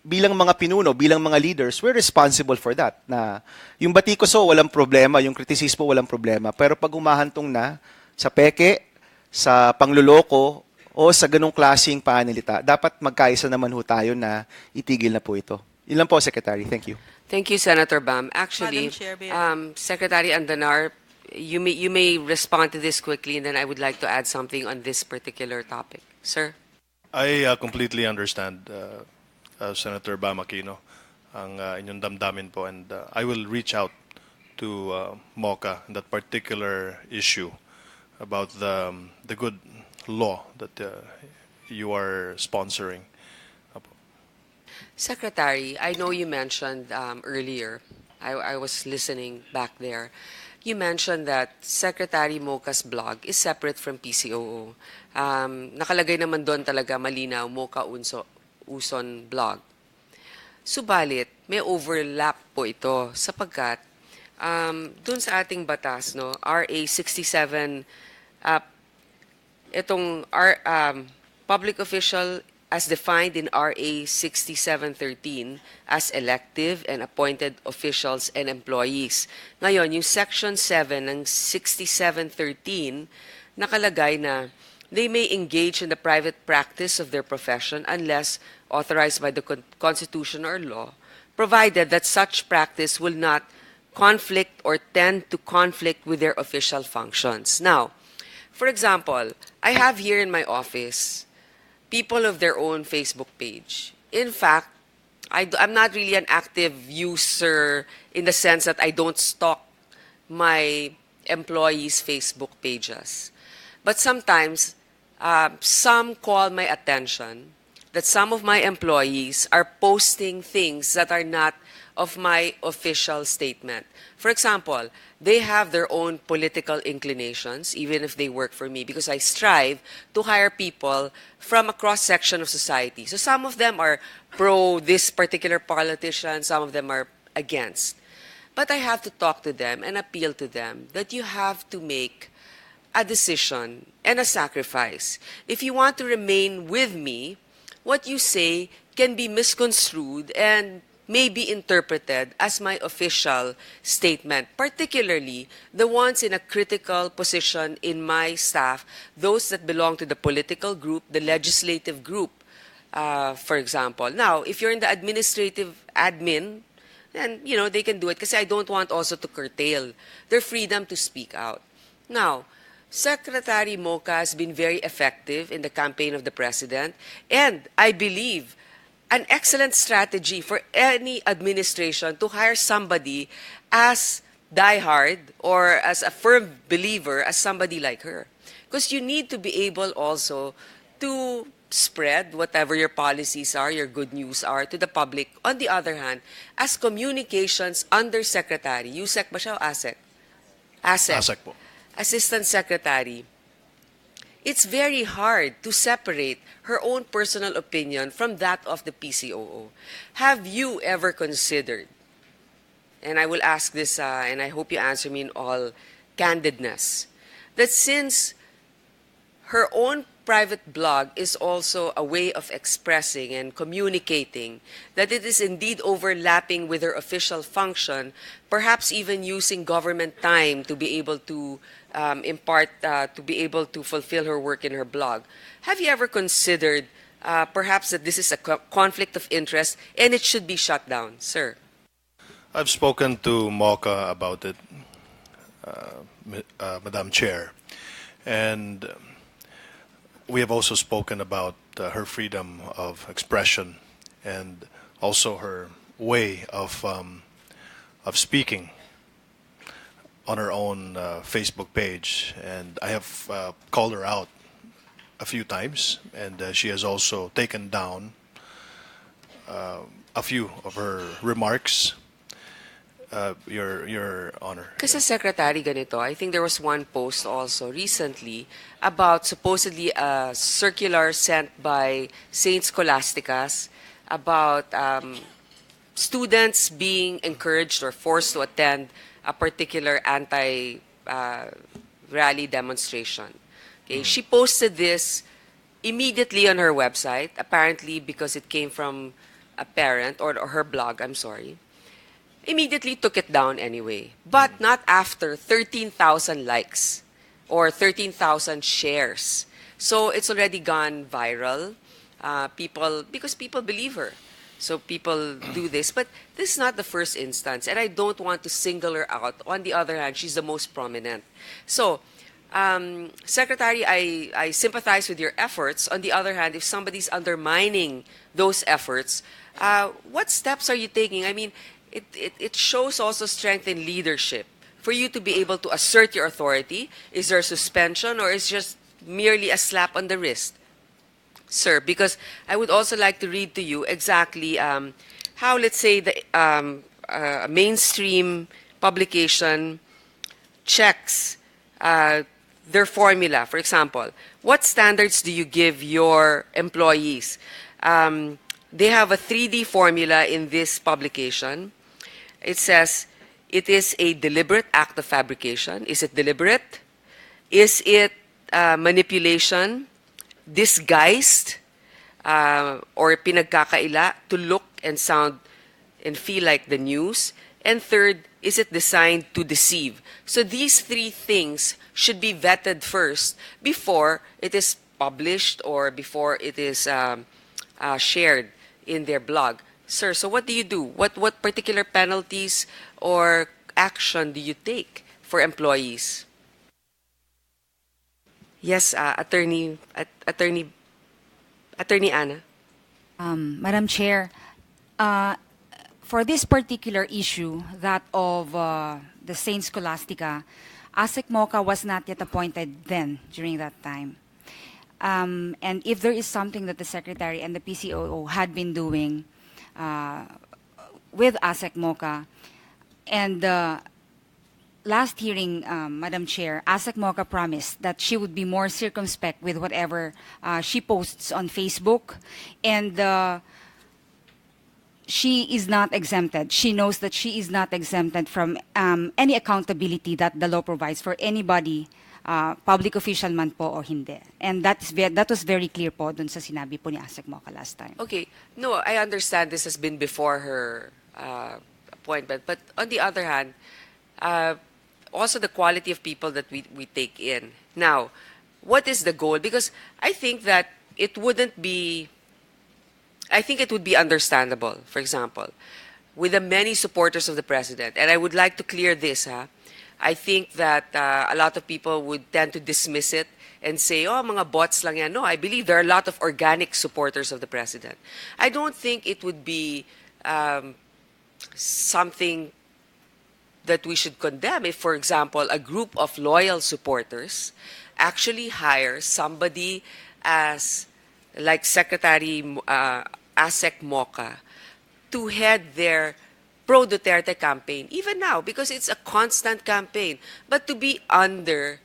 bilang mga pinuno, bilang mga leaders, we're responsible for that. Na yung batikoso, walang problema, yung kritisismo, walang problema. Pero pag umahantong na sa peke, sa pangluloko, o sa ganong klaseng pananalita, dapat magkaisa naman ho tayo na itigil na po ito. Yun lang po, Secretary. Thank you. Thank you, Senator Bam. Actually, Madam Chair, Secretary Andanar, you may respond to this quickly, and then I would like to add something on this particular topic. Sir? I completely understand, Senator Bam Aquino, ang inyong damdamin po, and I will reach out to MOCA on that particular issue about the good law that you are sponsoring. Secretary, I know you mentioned earlier, I was listening back there, you mentioned that Secretary Mocha's blog is separate from PCOO. Nakalagay naman doon talaga malinaw, Mocha Uson blog. Subalit, may overlap po ito sapagkat doon sa ating batas, no, RA 67, itong Public Official as defined in RA 6713 as elective and appointed officials and employees. Ngayon, yung Section 7 ng 6713, nakalagay na they may engage in the private practice of their profession unless authorized by the Constitution or law, provided that such practice will not conflict or tend to conflict with their official functions. Now, for example, I have here in my office people of their own Facebook page. In fact, I'm not really an active user in the sense that I don't stalk my employees' Facebook pages. But sometimes, some call my attention that some of my employees are posting things that are not of my official statement. For example, they have their own political inclinations, even if they work for me, because I strive to hire people from a cross-section of society. So some of them are pro this particular politician, some of them are against. But I have to talk to them and appeal to them that you have to make a decision and a sacrifice. If you want to remain with me, what you say can be misconstrued and may be interpreted as my official statement, particularly the ones in a critical position in my staff, those that belong to the political group, the legislative group, for example. Now, if you're in the administrative admin, then, they can do it because I don't want also to curtail their freedom to speak out. Now, Secretary Moca has been very effective in the campaign of the President, and I believe an excellent strategy for any administration to hire somebody as diehard or as a firm believer as somebody like her. Because you need to be able also to spread whatever your policies are, your good news are to the public. On the other hand, as communications undersecretary, USEC ba siya o ASEC? ASEC. ASEC po. Assistant Secretary, it's very hard to separate her own personal opinion from that of the PCOO. Have you ever considered, and I will ask this, and I hope you answer me in all candidness, that since her own private blog is also a way of expressing and communicating, that it is indeed overlapping with her official function, perhaps even using government time to be able to to be able to fulfill her work in her blog. Have you ever considered perhaps that this is a conflict of interest and it should be shut down, sir? I've spoken to Mocha about it, Madam Chair, and we have also spoken about her freedom of expression and also her way of speaking on her own Facebook page. And I have called her out a few times, and she has also taken down a few of her remarks. Your Honor. Kasi Secretary, ganito, I think there was one post also recently about supposedly a circular sent by Saint Scholasticas about students being encouraged or forced to attend a particular anti-rally demonstration. Okay? She posted this immediately on her website, apparently because it came from a parent, or her blog, I'm sorry. Immediately took it down anyway, but not after 13,000 likes or 13,000 shares. So it's already gone viral. Because people believe her. So people do this, but this is not the first instance, and I don't want to single her out. On the other hand, she's the most prominent. So, Secretary, I sympathize with your efforts. On the other hand, if somebody's undermining those efforts, what steps are you taking? I mean, it shows also strength in leadership. For you to be able to assert your authority, is there a suspension or is just merely a slap on the wrist? Sir, because I would also like to read to you exactly how, let's say, the mainstream publication checks their formula. For example, what standards do you give your employees? They have a 3D formula in this publication. It says, it is a deliberate act of fabrication. Is it deliberate? Is it manipulation? Disguised? or pinagkakaila to look and sound and feel like the news? And third, is it designed to deceive? So these three things should be vetted first before it is published or before it is shared in their blog. Sir, so what do you do? What particular penalties or action do you take for employees? Yes, Attorney Anna. Madam Chair, for this particular issue, that of the Saint Scholastica, ASEC MOCA was not yet appointed then during that time. And if there is something that the Secretary and the PCOO had been doing with ASEC MOCA, and last hearing, Madam Chair, ASEC MOCA promised that she would be more circumspect with whatever she posts on Facebook, and she is not exempted. She knows that she is not exempted from any accountability that the law provides for anybody, public official man po o hindi. And that was very clear po dun sa sinabi po ni ASEC MOCA last time. Okay. No, I understand this has been before her appointment. But on the other hand, also the quality of people that we take in. Now, what is the goal? Because I think that it wouldn't be, I think it would be understandable, for example, with the many supporters of the president. And I would like to clear this, I think that a lot of people would tend to dismiss it and say, oh, mga bots lang yan. No, I believe there are a lot of organic supporters of the president. I don't think it would be something that we should condemn if, for example, a group of loyal supporters actually hire somebody as, like Secretary ASEC MOCA, to head their pro-Duterte campaign, even now, because it's a constant campaign, but to be under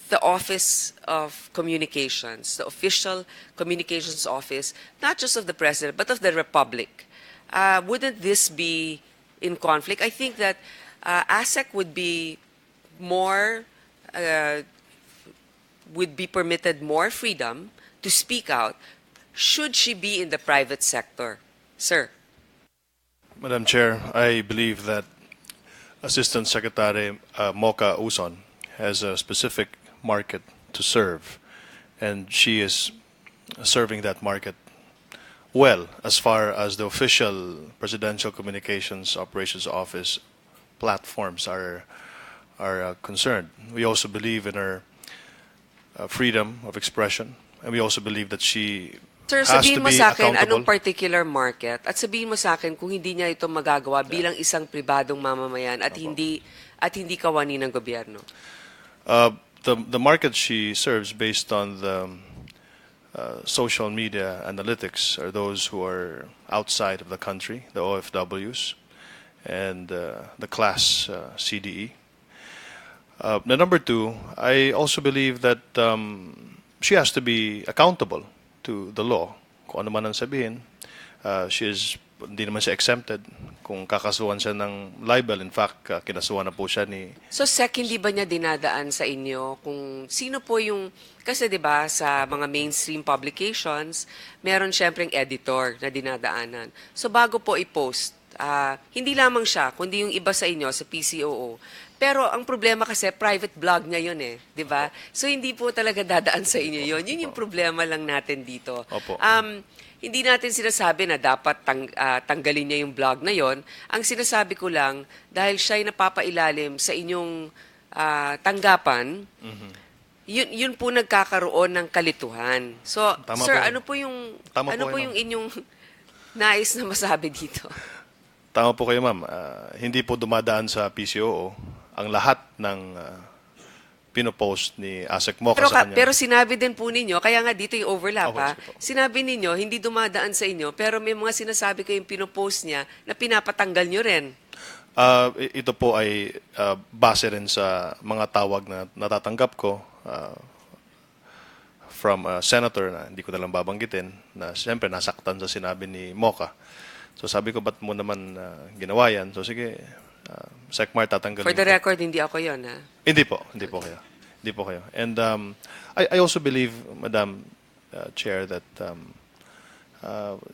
the Office of Communications, the official communications office, not just of the president, but of the Republic. Wouldn't this be in conflict? I think that ASEC would be more, would be permitted more freedom to speak out should she be in the private sector. Sir. Madam Chair, I believe that Assistant Secretary Mocha Uson has a specific market to serve, and she is serving that market well as far as the official Presidential Communications Operations Office platforms are concerned. We also believe in her freedom of expression, and we also believe that she Sir, has sabihin to mo be sa akin accountable. anong particular market at sabihin mo sa akin kung hindi niya ito magagawa bilang isang pribadong mamamayan at hindi kawani ng gobyerno. The market she serves based on the social media analytics are those who are outside of the country, the OFWs, and the class CDE. The number two, I also believe that she has to be accountable to the law. Kung ano man ang sabihin, hindi naman siya exempted. Kung kakasuhan siya ng libel, in fact, kinasuhan na po siya ni... So, Sec, hindi ba niya dinadaan sa inyo kung sino po yung... Kasi, di ba, sa mga mainstream publications, meron syempreng editor na dinadaanan. So, bago po i-post, hindi lamang siya, kundi yung iba sa inyo, sa PCOO. Pero ang problema kasi, private blog niya yun eh. Di ba? So, hindi po talaga dadaan sa inyo yun. Yun yung problema lang natin dito. Opo. Hindi natin sinasabi na dapat tanggalin niya yung blog na yon. Ang sinasabi ko lang, dahil siya'y napapailalim sa inyong tanggapan, yun po nagkakaroon ng kalituhan. So, Tama sir, po. ano po yung Kayo, yung inyong nais na masabi dito? Tama po kayo, ma'am. Hindi po dumadaan sa PCOO ang lahat ng pinopost ni ASEC MOCA sa kanya. Pero sinabi din po ninyo, kaya nga dito yung overlap, Okay, ha? Sinabi ninyo, hindi dumadaan sa inyo, pero may mga sinasabi kayong pinopost niya na pinapatanggal nyo rin. Ito po ay base rin sa mga tawag na natatanggap ko from a senator na hindi ko na lang babanggitin na siyempre nasaktan sa sinabi ni MOCA. So sabi ko, ba't mo naman ginawa yan? So sige, SecMar, tatanggalin For the ko. record, hindi ako yon, ha? Hindi po kayo. And I also believe, Madam, Chair, that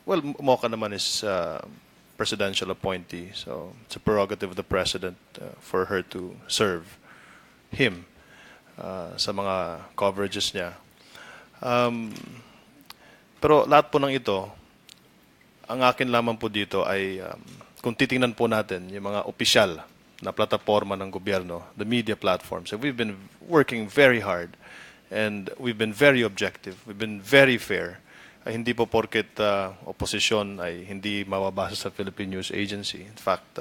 well, Mocha naman is presidential appointee, so it's a prerogative of the president for her to serve him sa mga coverages niya. Pero lahat po ng ito, ang akin lamang po dito ay kung titingnan po natin yung mga opisyal na plataforma ng gobyerno, the media platforms, and we've been working very hard and we've been very objective, we've been very fair. Ay, hindi po porket oposisyon ay hindi mababasa sa Philippine News Agency. In fact,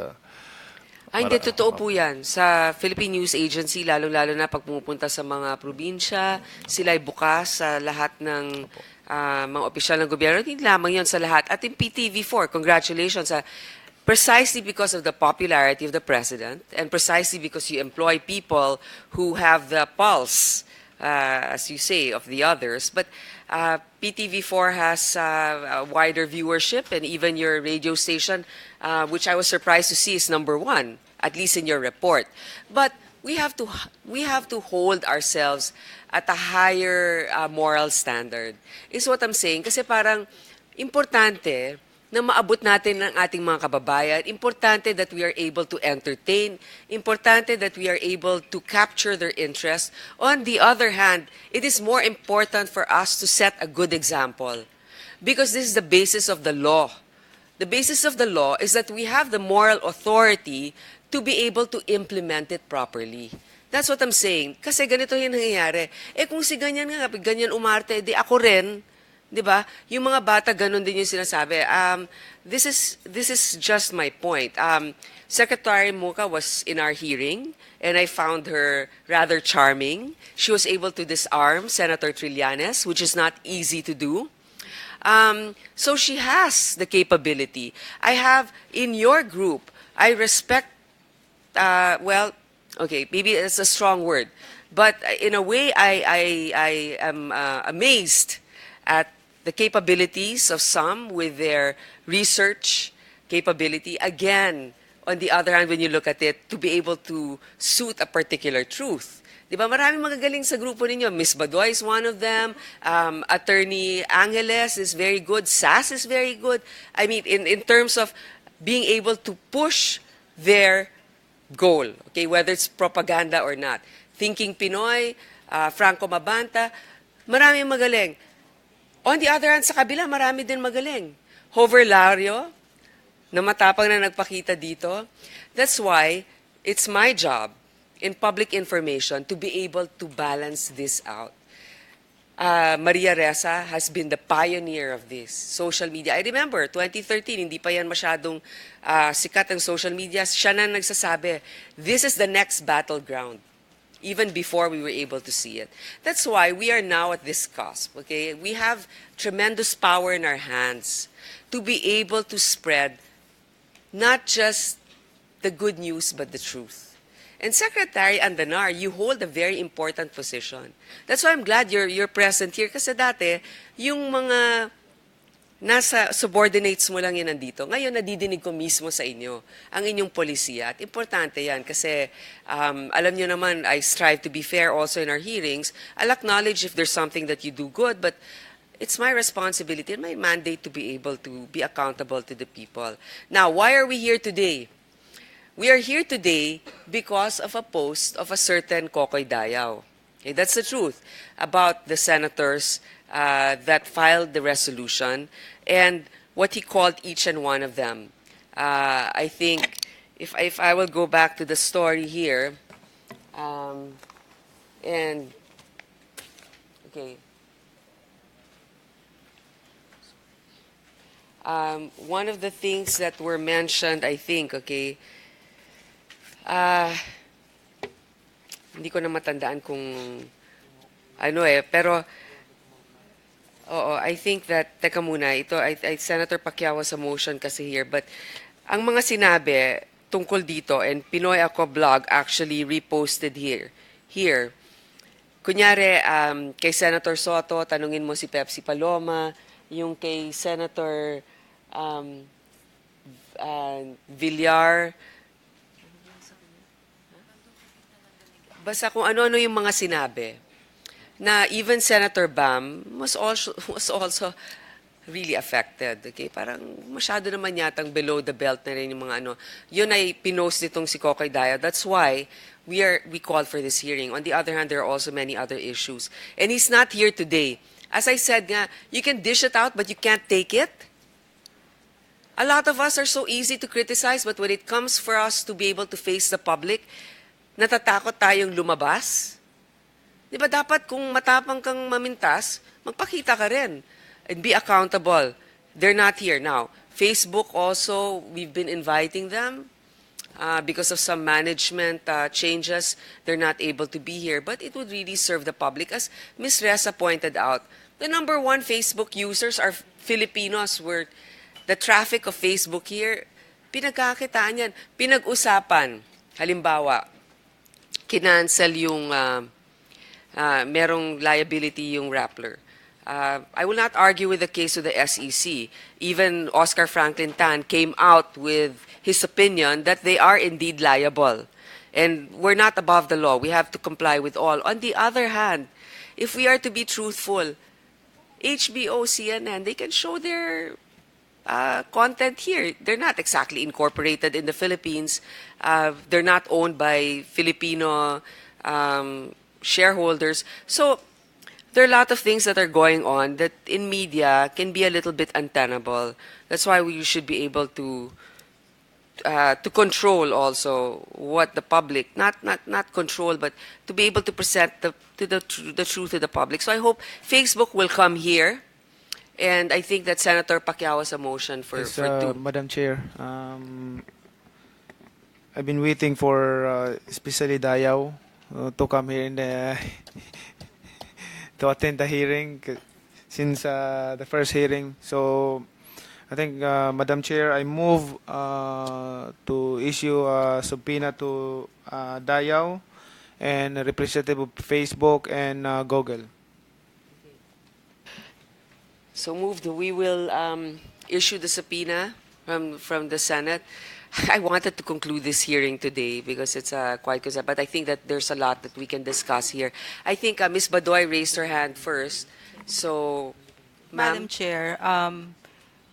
Ay, hindi, totoo po yan. Sa Philippine News Agency, lalo-lalo na pag pumupunta sa mga probinsya, sila ay bukas sa lahat ng mga opisyal ng gobyerno. Hindi lamang yun sa lahat. At in PTV4, congratulations. Precisely because of the popularity of the president and precisely because you employ people who have the pulse, as you say, of the others. But PTV4 has a wider viewership, and even your radio station, which I was surprised to see, is #1, at least in your report. But we have to hold ourselves at a higher moral standard. Is what I'm saying. Kasi parang importante na maabot natin ang ating mga kababayan. Importante that we are able to entertain. Importante that we are able to capture their interest. On the other hand, it is more important for us to set a good example because this is the basis of the law. The basis of the law is that we have the moral authority to be able to implement it properly. That's what I'm saying. Kasi ganito yung nangyayari. Kung si ganyan nga, ganyan umarte, di ako rin. Di ba? Yung mga bata, ganun din yung sinasabi. This is just my point. Secretary Mocha was in our hearing, and I found her rather charming. She was able to disarm Senator Trillanes, which is not easy to do. So she has the capability. I have, in your group, I respect, well, okay, maybe it's a strong word, but in a way, I am amazed at the capabilities of some with their research capability. Again, on the other hand, when you look at it, to be able to suit a particular truth. Di ba? Maraming magagaling sa grupo ninyo. Miss Badoy is one of them. Attorney Angeles is very good. Sass is very good. I mean, in terms of being able to push their goal, okay, whether it's propaganda or not. Thinking Pinoy, Franco Mabanta, maraming magaling. On the other hand, sa kabila, marami din magaling. Hover Lario, na matapang na nagpakita dito. That's why it's my job in public information to be able to balance this out. Maria Ressa has been the pioneer of this, social media. I remember, 2013, hindi pa yan masyadong sikat ang social media. Siya na nagsasabi, this is the next battleground. Even before we were able to see it. That's why we are now at this cusp, okay? We have tremendous power in our hands to be able to spread not just the good news, but the truth. And Secretary Andanar, you hold a very important position. That's why I'm glad you're present here. Kasi dati, yung mga nasa subordinates mo lang yan nandito. Ngayon, nadidinig ko mismo sa inyo ang inyong polisiya. At importante yan kasi alam nyo naman, I strive to be fair also in our hearings. I'll acknowledge if there's something that you do good, but it's my responsibility and my mandate to be able to be accountable to the people. Now, why are we here today? We are here today because of a post of a certain Kokoy Dayaw. Okay, that's the truth about the senators that filed the resolution and what he called each and one of them. I think if I will go back to the story here, and okay, one of the things that were mentioned, I think, okay, hindi ko na matandaan kung ano pero oo, I think that, teka muna, ito, Senator Pacquiao was a motion kasi here, but ang mga sinabi tungkol dito, and Pinoy Ako blog actually reposted here. Kunyari, kay Senator Soto, tanungin mo si Pepsi Paloma, yung kay Senator Villar, basta kung ano-ano yung mga sinabi. na even Senator Bam was also really affected. Okay? Parang masyado naman yatang below the belt na rin yung mga ano. Yun ay pinost nitong si Kokoy Daya. That's why we called for this hearing. On the other hand, there are also many other issues. And he's not here today. As I said nga, you can dish it out but you can't take it. A lot of us are so easy to criticize, but when it comes for us to be able to face the public, natatakot tayong lumabas. Di ba dapat kung matapang kang mamintas, magpakita ka rin and be accountable. They're not here now. Facebook also, we've been inviting them. Because of some management changes, they're not able to be here. But it would really serve the public. As Ms. Reza pointed out, the number one Facebook users are Filipinos. Where the traffic of Facebook here, pinagkakitaan yan. Pinag-usapan. Halimbawa, kinancel yung merong liability yung Rappler. I will not argue with the case of the SEC. Even Oscar Franklin Tan came out with his opinion that they are indeed liable. And we're not above the law. We have to comply with all. On the other hand, if we are to be truthful, HBO, CNN, they can show their content here. They're not exactly incorporated in the Philippines. They're not owned by Filipino shareholders. So there are a lot of things that are going on that in media can be a little bit untenable. That's why we should be able to control also what the public, not control, but to be able to present the truth to the public. So I hope Facebook will come here, and I think that Senator Pacquiao has a motion for two. Madam Chair, I've been waiting for especially Dayaw to come here and to attend the hearing since the first hearing. So I think, Madam Chair, I move to issue a subpoena to Dayaw and a representative of Facebook and Google. So moved. We will issue the subpoena from the Senate. I wanted to conclude this hearing today because it's quite good, but I think that there's a lot that we can discuss here. I think Ms. Badoy raised her hand first. So, Madam Chair,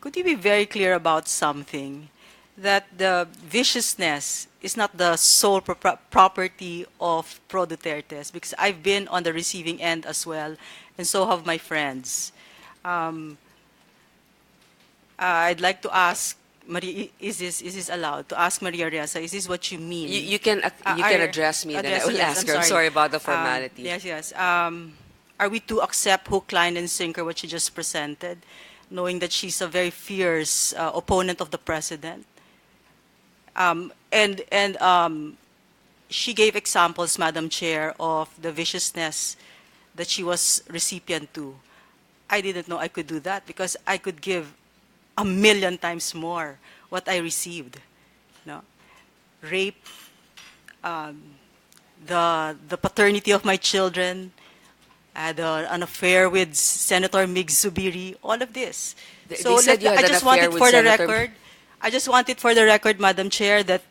could you be very clear about something? That the viciousness is not the sole property of Pro Dutertes, because I've been on the receiving end as well, and so have my friends. I'd like to ask Maria, is this allowed to ask Maria Reza? Is this what you mean? You can address me, then I will ask her. I'm sorry about the formality. Yes. Are we to accept hook, line, and sinker what she just presented, knowing that she's a very fierce opponent of the president? She gave examples, Madam Chair, of the viciousness that she was recipient to. I didn't know I could do that because I could give 1,000,000 times more what I received. No? Rape, the paternity of my children, I had an affair with Senator Mig Zubiri, all of this. So I just want it for the record. I just want it for the record, Madam Chair, that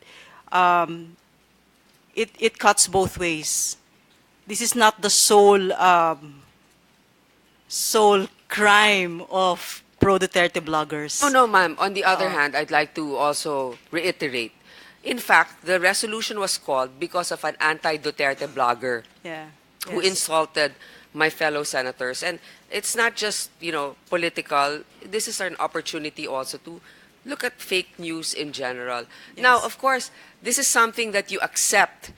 it cuts both ways. This is not the sole crime of Pro Duterte bloggers. No, ma'am. On the other hand, I'd like to also reiterate. In fact, the resolution was called because of an anti-Duterte blogger who insulted my fellow senators. And it's not just, political. This is an opportunity also to look at fake news in general. Yes. Now, of course, this is something that you accept,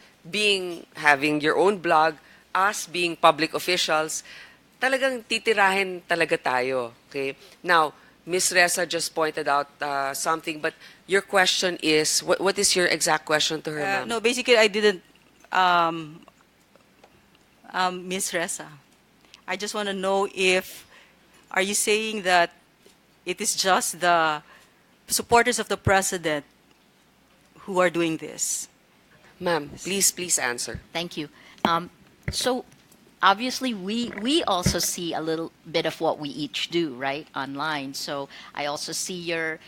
having your own blog, us being public officials. Talagang titirahin talaga tayo. Okay? Now, Ms. Reza just pointed out something, but your question is, what is your exact question to her, ma'am? No, basically, I didn't, Ms. Reza. I just want to know are you saying that it is just the supporters of the president who are doing this? Ma'am, please answer. Thank you. So obviously we also see a little bit of what we each do, right, online. So I also see your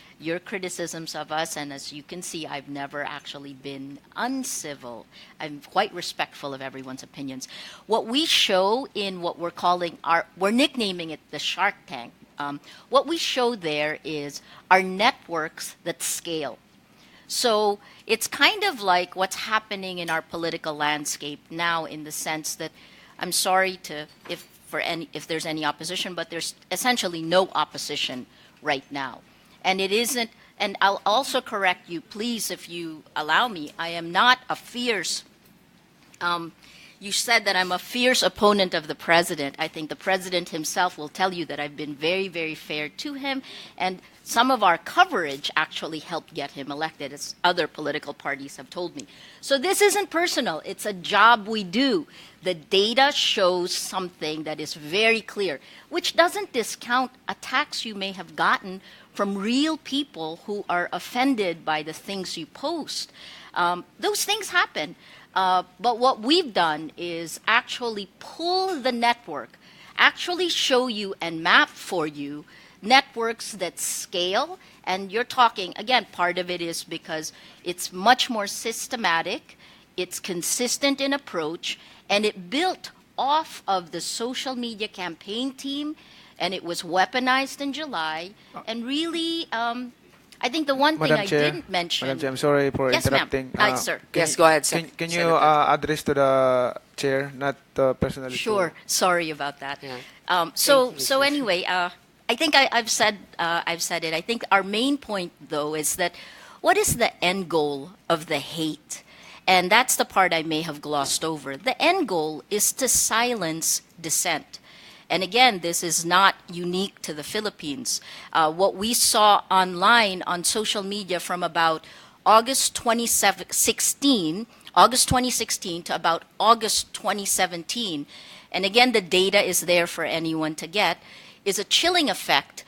criticisms of us, and as you can see, I've never actually been uncivil. I'm quite respectful of everyone's opinions. What we show in what we're nicknaming it the Shark Tank. What we show there is our networks that scale. So it's kind of like what's happening in our political landscape now, in the sense that, I'm sorry if there's any opposition, but there's essentially no opposition right now. And it isn't, and I'll also correct you, please, if you allow me, I am not a fierce, you said that I'm a fierce opponent of the president. I think the president himself will tell you that I've been very, very fair to him, and some of our coverage actually helped get him elected, as other political parties have told me. So this isn't personal. It's a job we do. The data shows something that is very clear, which doesn't discount attacks you may have gotten from real people who are offended by the things you post. Those things happen. But what we've done is actually pull the network, actually show you and map for you networks that scale. And you're talking, again, part of it is because it's much more systematic, it's consistent in approach, and it built off of the social media campaign team, and it was weaponized in July. And really, I think the one thing Madam I Chair, didn't mention... Madam Chair, I'm sorry for Yes, ma'am. interrupting. Sir. Yes, go ahead, Can you Senator. address to the chair, not personally? Sure. To... Sorry about that. Yeah. So anyway, I think I've said it. I think our main point, though, is that what is the end goal of the hate? And that's the part I may have glossed over. The end goal is to silence dissent. And again, this is not unique to the Philippines. What we saw online on social media from about August 2016 to about August 2017, and again, the data is there for anyone to get, is a chilling effect,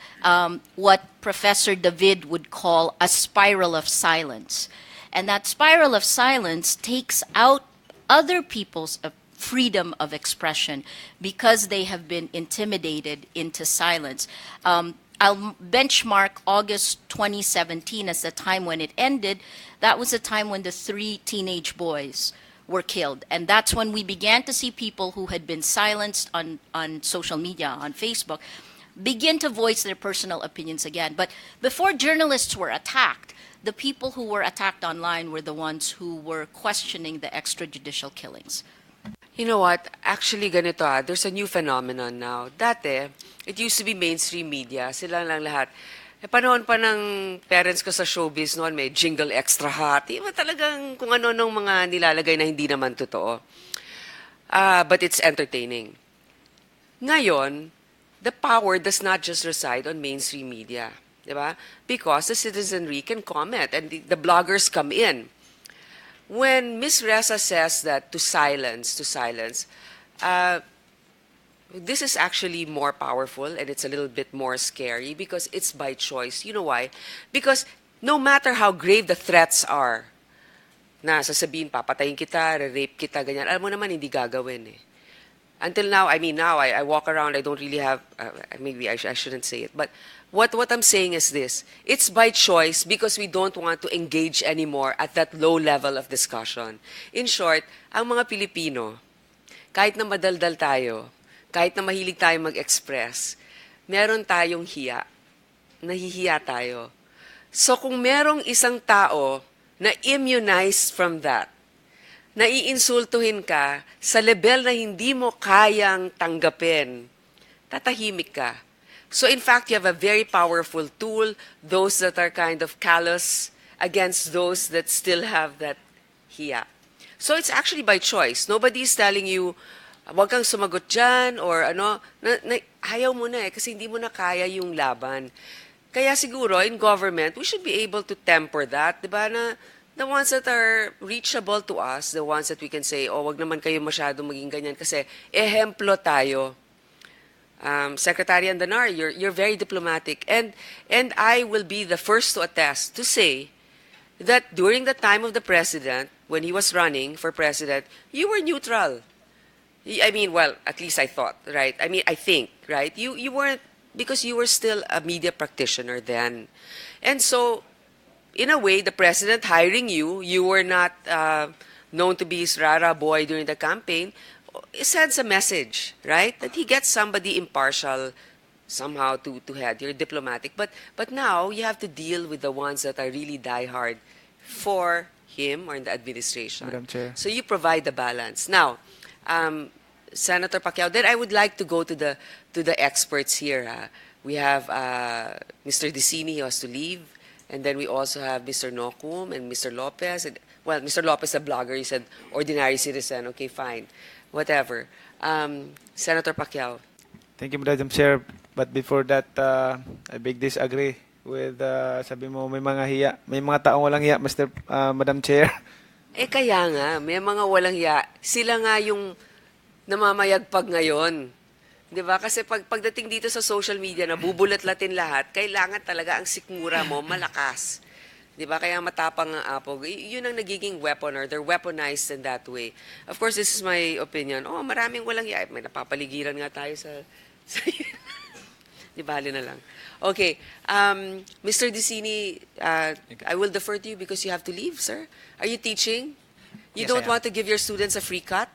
what Professor David would call a spiral of silence. And that spiral of silence takes out other people's freedom of expression because they have been intimidated into silence. I'll benchmark August 2017 as the time when it ended. That was the time when the 3 teenage boys were killed. And that's when we began to see people who had been silenced on social media, on Facebook, begin to voice their personal opinions again. But before journalists were attacked, the people who were attacked online were the ones who were questioning the extrajudicial killings. You know what? Actually, ganito there's a new phenomenon now. Dati, it used to be mainstream media. Sila lang lahat. Panahon pa ng parents ko sa showbiz noon, may jingle extra hot. Iba talagang kung ano nung mga nilalagay na hindi naman totoo. But it's entertaining. Ngayon, the power does not just reside on mainstream media. Diba? Because the citizenry can comment and the bloggers come in. When Ms. Reza says that to silence, this is actually more powerful and it's a little bit more scary because it's by choice. You know why? Because no matter how grave the threats are, na sasabihin, papatayin kita, rape kita, ganyan, alam mo naman, hindi gagawin eh. Until now, now I walk around, I don't really have, maybe I shouldn't say it, but what I'm saying is this. It's by choice because we don't want to engage anymore at that low level of discussion. In short, ang mga Pilipino, kahit na madaldal tayo, kahit na mahilig tayo mag-express, meron tayong hiya. Nahihiya tayo. So kung merong isang tao na immunized from that, naiinsultuhin ka sa level na hindi mo kayang tanggapin, tatahimik ka. So in fact, you have a very powerful tool, those that are kind of callous against those that still have that hiya. So it's actually by choice. Nobody's telling you, wag kang sumagot dyan, or ayaw mo na kasi hindi mo na kaya yung laban. Kaya siguro, in government, we should be able to temper that, di ba, na the ones that are reachable to us, the ones that we can say, wag naman kayo masyado maging ganyan kasi ehemplo tayo. Secretary Andanar, you're very diplomatic, and I will be the first to attest to say that during the time of the president, when he was running for president, you were neutral. I mean, well, at least I thought, right? I mean, I think, right? You weren't, because you were still a media practitioner then. And so, in a way, the president hiring you, you were not known to be his rara boy during the campaign, it sends a message, right? That he gets somebody impartial somehow to head. You're diplomatic. But now you have to deal with the ones that are really diehard for him or in the administration. Madam Chair. So you provide the balance. Now, Senator Pacquiao, then I would like to go to the experts here. We have Mr. Dicini, who has to leave. And then we also have Mr. Nokum and Mr. Lopez. And, well, Mr. Lopez, a blogger, he said, ordinary citizen. Okay, fine. Whatever. Senator Pacquiao. Thank you, Madam Chair. But before that, I big disagree with, sabi mo, may mga hiya. May mga taong walang hiya, Madam Chair. Eh kaya nga, may mga walang hiya. Sila nga yung namamayagpag ngayon. 'Di ba? Kasi pagdating dito sa social media na bubulat-latin lahat, kailangan talaga ang sikmura mo malakas. 'Di ba? Kaya matapang ang apog. Yun ang nagiging weapon, or they're weaponized in that way. Of course, this is my opinion. Oh, maraming walang hiya. May napapaligiran nga tayo sa Di bali na lang. Okay. Mr. Dicini, I will defer to you because you have to leave, sir. Are you teaching? You Yes, don't I am. want to give your students a free cut?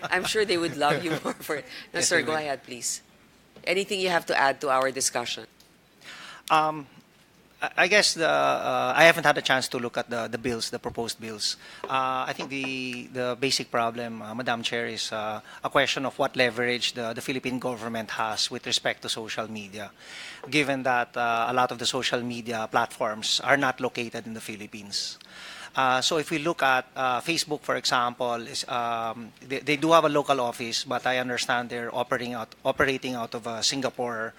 I'm sure they would love you more for it. No, Yes, sir, I go will. ahead, please. Anything you have to add to our discussion? I guess I haven't had a chance to look at the bills, the proposed bills. I think the basic problem, Madam Chair, is a question of what leverage the Philippine government has with respect to social media, given that a lot of the social media platforms are not located in the Philippines. So if we look at Facebook, for example, they do have a local office, but I understand they're operating out of a Singapore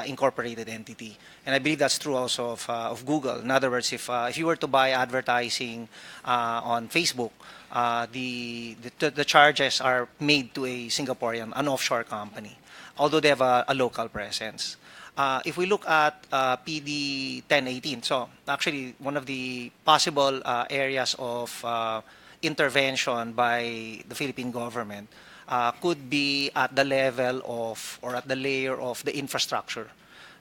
incorporated entity, and I believe that's true also of Google. In other words, if you were to buy advertising on Facebook, the charges are made to a Singaporean, an offshore company, although they have a local presence. If we look at PD 1018, so actually one of the possible areas of intervention by the Philippine government could be at the level of, or at the layer of the infrastructure,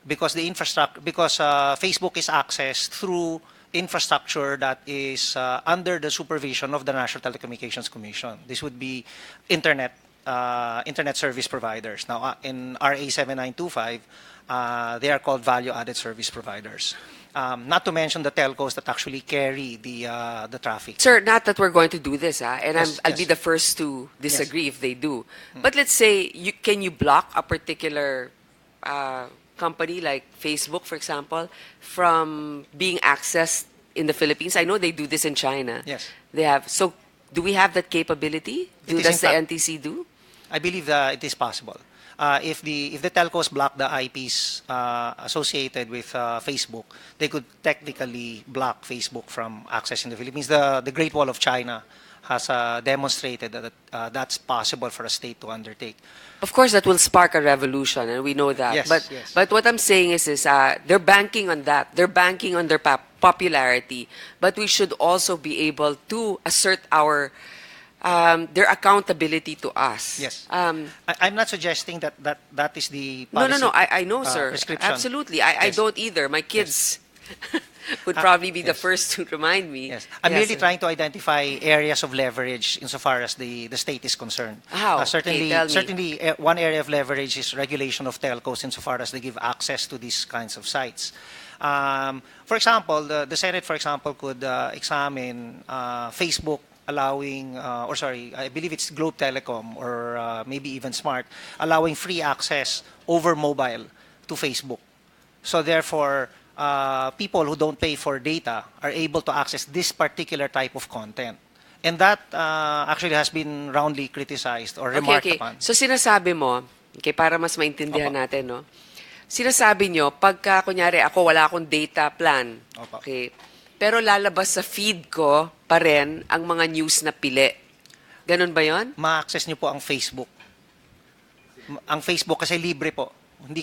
because Facebook is accessed through infrastructure that is under the supervision of the National Telecommunications Commission. This would be internet service providers. Now, in RA 7925, they are called value-added service providers. Not to mention the telcos that actually carry the traffic. Sir, not that we're going to do this, and Yes, I'll yes. be the first to disagree if they do. But let's say, can you block a particular company like Facebook, for example, from being accessed in the Philippines? I know they do this in China. Yes. They have. So, do we have that capability? It is Does the in fact- NTC do? I believe that it is possible. If the telcos block the IPs associated with Facebook, they could technically block Facebook from accessing the Philippines. The Great Wall of China has demonstrated that that's possible for a state to undertake. Of course, that will spark a revolution, and we know that. Yes, but yes. but what I'm saying is they're banking on that. They're banking on their popularity. But we should also be able to assert their accountability to us. Yes. I'm not suggesting that is the No, policy, I know, sir. prescription. Absolutely. I Yes. don't either. My kids would probably be the yes. first to remind me. Yes. I'm Yes, merely sir. trying to identify areas of leverage insofar as the state is concerned. How? Certainly, Okay, tell me. certainly one area of leverage is regulation of telcos insofar as they give access to these kinds of sites. For example, the Senate, for example, could examine Facebook allowing, I believe it's Globe Telecom or maybe even Smart, allowing free access over mobile to Facebook. So therefore, people who don't pay for data are able to access this particular type of content. And that actually has been roundly criticized or remarked Okay. upon. So sinasabi mo, okay, para mas maintindihan natin, no? Sinasabi nyo, pagka, kunyari, ako wala akong data plan, okay, pero lalabas sa feed ko pa rin ang mga news na pili. Ganun ba yon? Ma-access nyo po ang Facebook. Ang Facebook kasi libre po. Hindi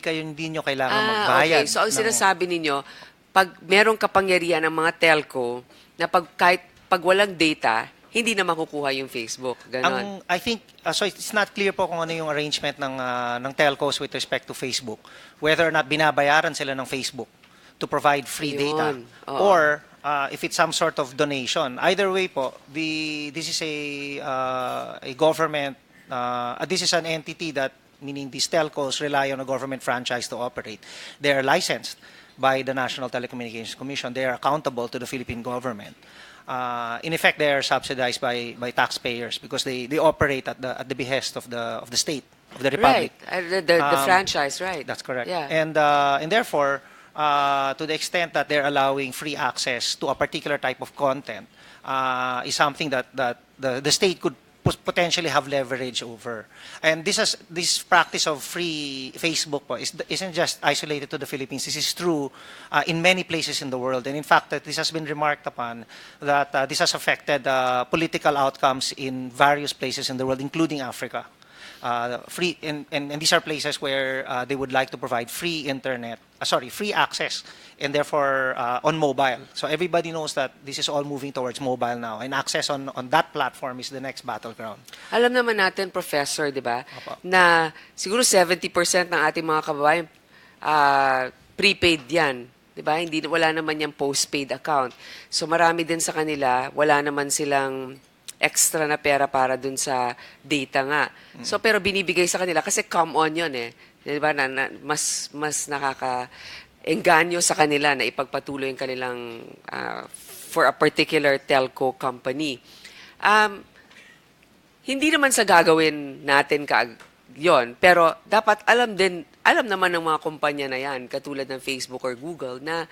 nyo kailangan magbayad. Okay. So, ang ng- sinasabi ninyo, pag merong kapangyarihan ng mga telco na pag walang data, hindi na makukuha yung Facebook. Ganon. I think, so it's not clear po kung ano yung arrangement ng telcos with respect to Facebook. Whether or not binabayaran sila ng Facebook to provide free data. Ayun. Oo. Or if it's some sort of donation. Either way po, this is a government, this is an entity that, meaning these telcos rely on a government franchise to operate. They are licensed by the National Telecommunications Commission. They are accountable to the Philippine government. In effect, they are subsidized by taxpayers because they operate at the behest of the state, of the republic. Right, the franchise, right? That's correct. Yeah. And therefore, to the extent that they're allowing free access to a particular type of content, is something that the state could potentially have leverage over. And this practice of free Facebook po isn't just isolated to the Philippines. This is true in many places in the world. And in fact, this has been remarked upon that this has affected political outcomes in various places in the world, including Africa. Free and these are places where they would like to provide free internet, free access, and therefore on mobile. So everybody knows that this is all moving towards mobile now, and access on that platform is the next battleground. Alam naman natin, Professor, di ba, na siguro 70% ng ating mga kababayan prepaid yan. Di ba? Wala naman yung postpaid account. So marami din sa kanila, wala naman silang extra na pera para dun sa data nga. So pero binibigay sa kanila kasi come on yun eh. Di ba? Mas nakaka-engganyo sa kanila na ipagpatuloy yung kanilang for a particular telco company. Hindi naman sa gagawin natin yon, pero dapat alam naman ng mga kumpanya na yan, katulad ng Facebook or Google, na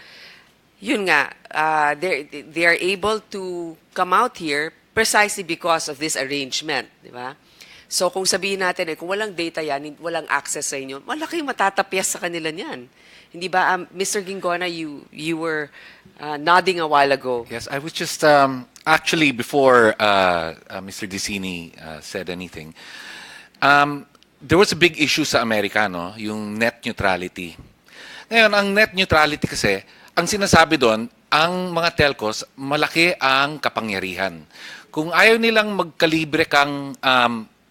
yun nga, they are able to come out here precisely because of this arrangement, di ba? So kung sabihin natin, kung walang data yan, walang access sa inyo, malaki matatapyas sa kanila niyan. Hindi ba, Mr. Gingona, you were nodding a while ago. Yes, I was just, actually, before Mr. Dicini said anything, there was a big issue sa Amerika, no? Yung net neutrality. Ngayon, ang net neutrality kasi, ang sinasabi doon, ang mga telcos, malaki ang kapangyarihan. Kung ayaw nilang magkalibre kang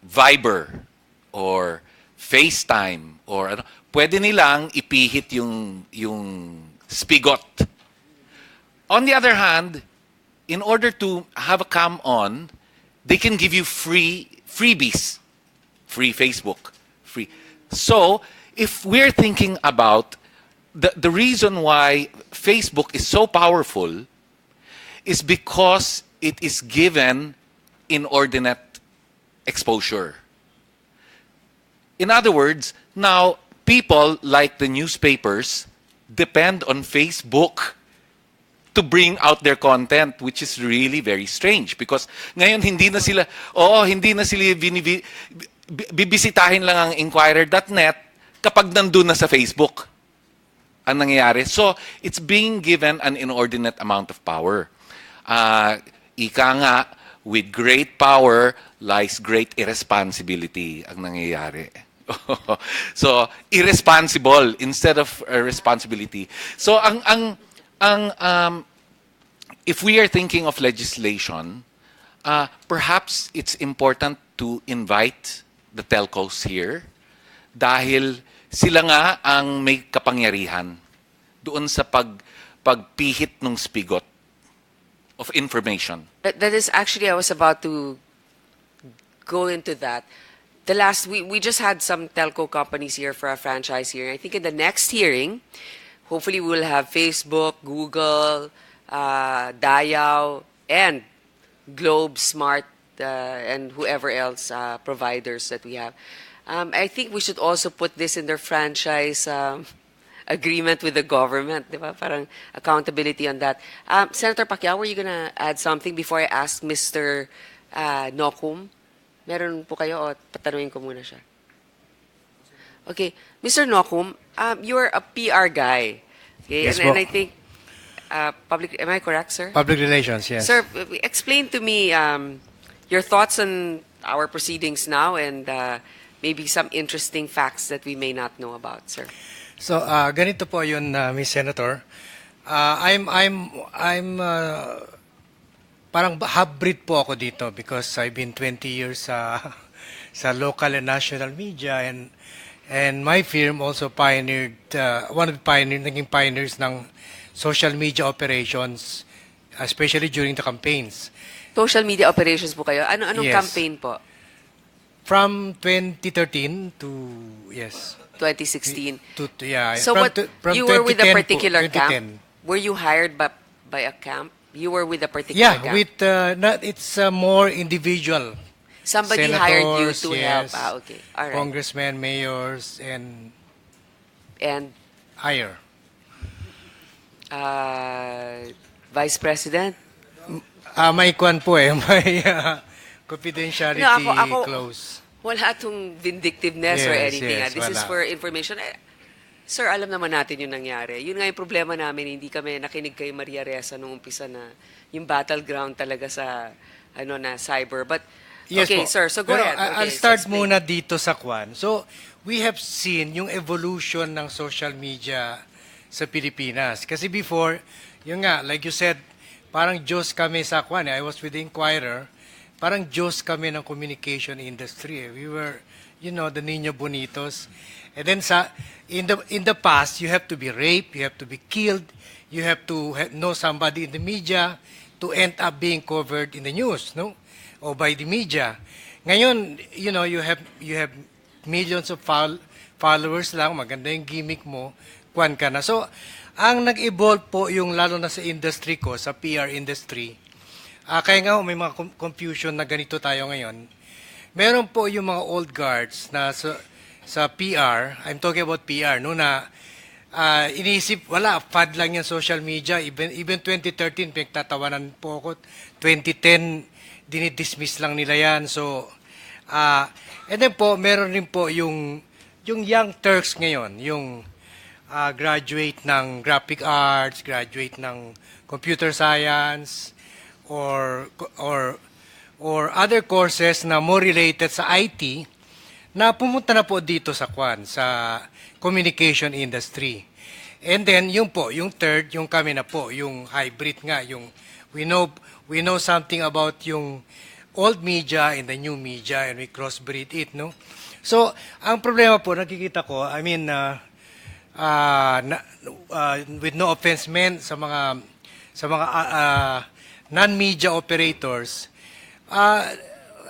Viber or FaceTime or ano, pwede nilang ipihit yung spigot. On the other hand, in order to have a cam on, they can give you freebies, free Facebook, free. So, if we're thinking about the reason why Facebook is so powerful is because it is given inordinate exposure. In other words, now people like the newspapers depend on Facebook to bring out their content, which is really very strange because ngayon hindi na sila bibisitahin lang ang inquirer.net kapag nandun na sa Facebook ang nangyayari. So, it's being given an inordinate amount of power. Ika nga, with great power lies great irresponsibility ang nangyayari. So, irresponsible instead of responsibility. So, if we are thinking of legislation, perhaps it's important to invite the telcos here dahil sila nga ang may kapangyarihan doon sa pagpihit ng spigot of information. That is actually, I was about to go into that. We just had some telco companies here for a franchise hearing. I think in the next hearing, hopefully we'll have Facebook, Google, Dial, and Globe, Smart, and whoever else providers that we have. I think we should also put this in their franchise agreement with the government, di ba? Parang accountability on that. Senator Pacquiao, were you gonna add something before I ask Mr. Nokum? Meron po kayo o patanungin ko muna siya? Okay. Mr. Nokum, you're a PR guy. Okay? Yes, and I think am I correct, sir? Public relations, yes. Sir, explain to me your thoughts on our proceedings now and maybe some interesting facts that we may not know about, sir. So, ganito po yun, Ms. Senator. I'm parang hybrid po ako dito because I've been 20 years sa local and national media, and my firm also pioneered, one of the naging pioneers ng social media operations, especially during the campaigns. Social media operations po kayo. Anong Yes. campaign po? From 2013 to, yes. 2016. Yeah. So from, what, from you were with a 2010 po, particular 2010. camp? Were you hired by a camp? You were with a particular Yeah, camp? with, it's more individual. Somebody Senators, hired you to help. yes, Ah, okay. All right. Congressmen, mayors, and higher. Vice President? May kwan po eh. May confidentiality ako, clause. Wala itong vindictiveness or Yes, anything. yes, This is wala. for information. Sir, alam naman natin yung nangyari. Yun nga yung problema namin. Hindi kami nakinig kay Maria Ressa nung umpisa na yung battleground talaga sa na cyber. But, Yes okay, po. sir. So go Pero ahead. Okay, I'll start explain. muna dito sa kwan. So, we have seen yung evolution ng social media sa Pilipinas. Kasi before, yung nga, like you said, parang Diyos kami sa kwan. I was with the Inquirer. Parang Diyos kami ng communication industry. We were, the Niño Bonitos. And then in the past, you have to be raped, you have to be killed, you have to know somebody in the media to end up being covered in the news, no? O by the media. Ngayon, you have millions of followers lang, maganda yung gimmick mo, kwan ka na. So, ang nag-evolve po yung lalo na sa industry ko, sa PR industry, kaya nga may mga confusion na ganito tayo ngayon. Meron po yung mga old guards na sa PR, I'm talking about PR, no, na iniisip, wala, fad lang yung social media. Even 2013, pinagtatawanan po ako. 2010, dinidismiss lang nila yan. So, and then po, meron rin po yung young Turks ngayon, yung graduate ng graphic arts, graduate ng computer science, or other courses na more related sa IT, na pumunta na po dito sa communication industry. And then, yung third, yung kami na po, yung hybrid nga, yung we know something about yung old media and the new media, and we crossbreed it, no? So, ang problema po, nakikita ko, I mean, with no offense meant sa mga non-media operators,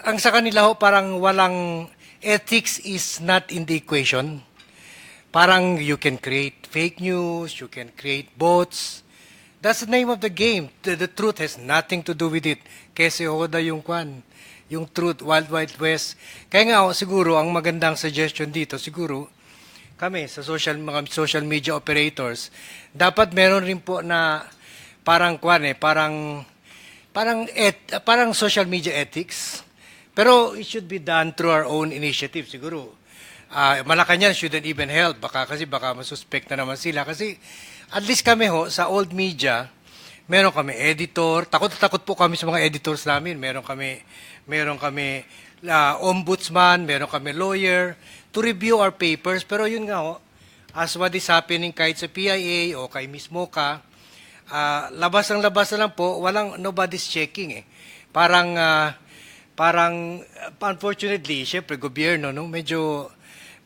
ang sa kanila ho, parang walang ethics is not in the equation. Parang you can create fake news, you can create bots. That's the name of the game. The truth has nothing to do with it. Kasi hoda yung yung truth, Wild Wild West. Kaya nga siguro, ang magandang suggestion dito, siguro, kami sa mga social media operators, dapat meron rin po na parang parang social media ethics. Pero it should be done through our own initiative siguro. Malacanang shouldn't even help baka masuspect na naman sila kasi at least kami sa old media meron kami editor, takot po kami sa mga editors namin, meron kami ombudsman, meron kami lawyer to review our papers. Pero yun nga as what is happening kahit sa PIA o kay Ms. Mocha, labas na lang po, nobody's checking parang unfortunately, syempre gobyerno medyo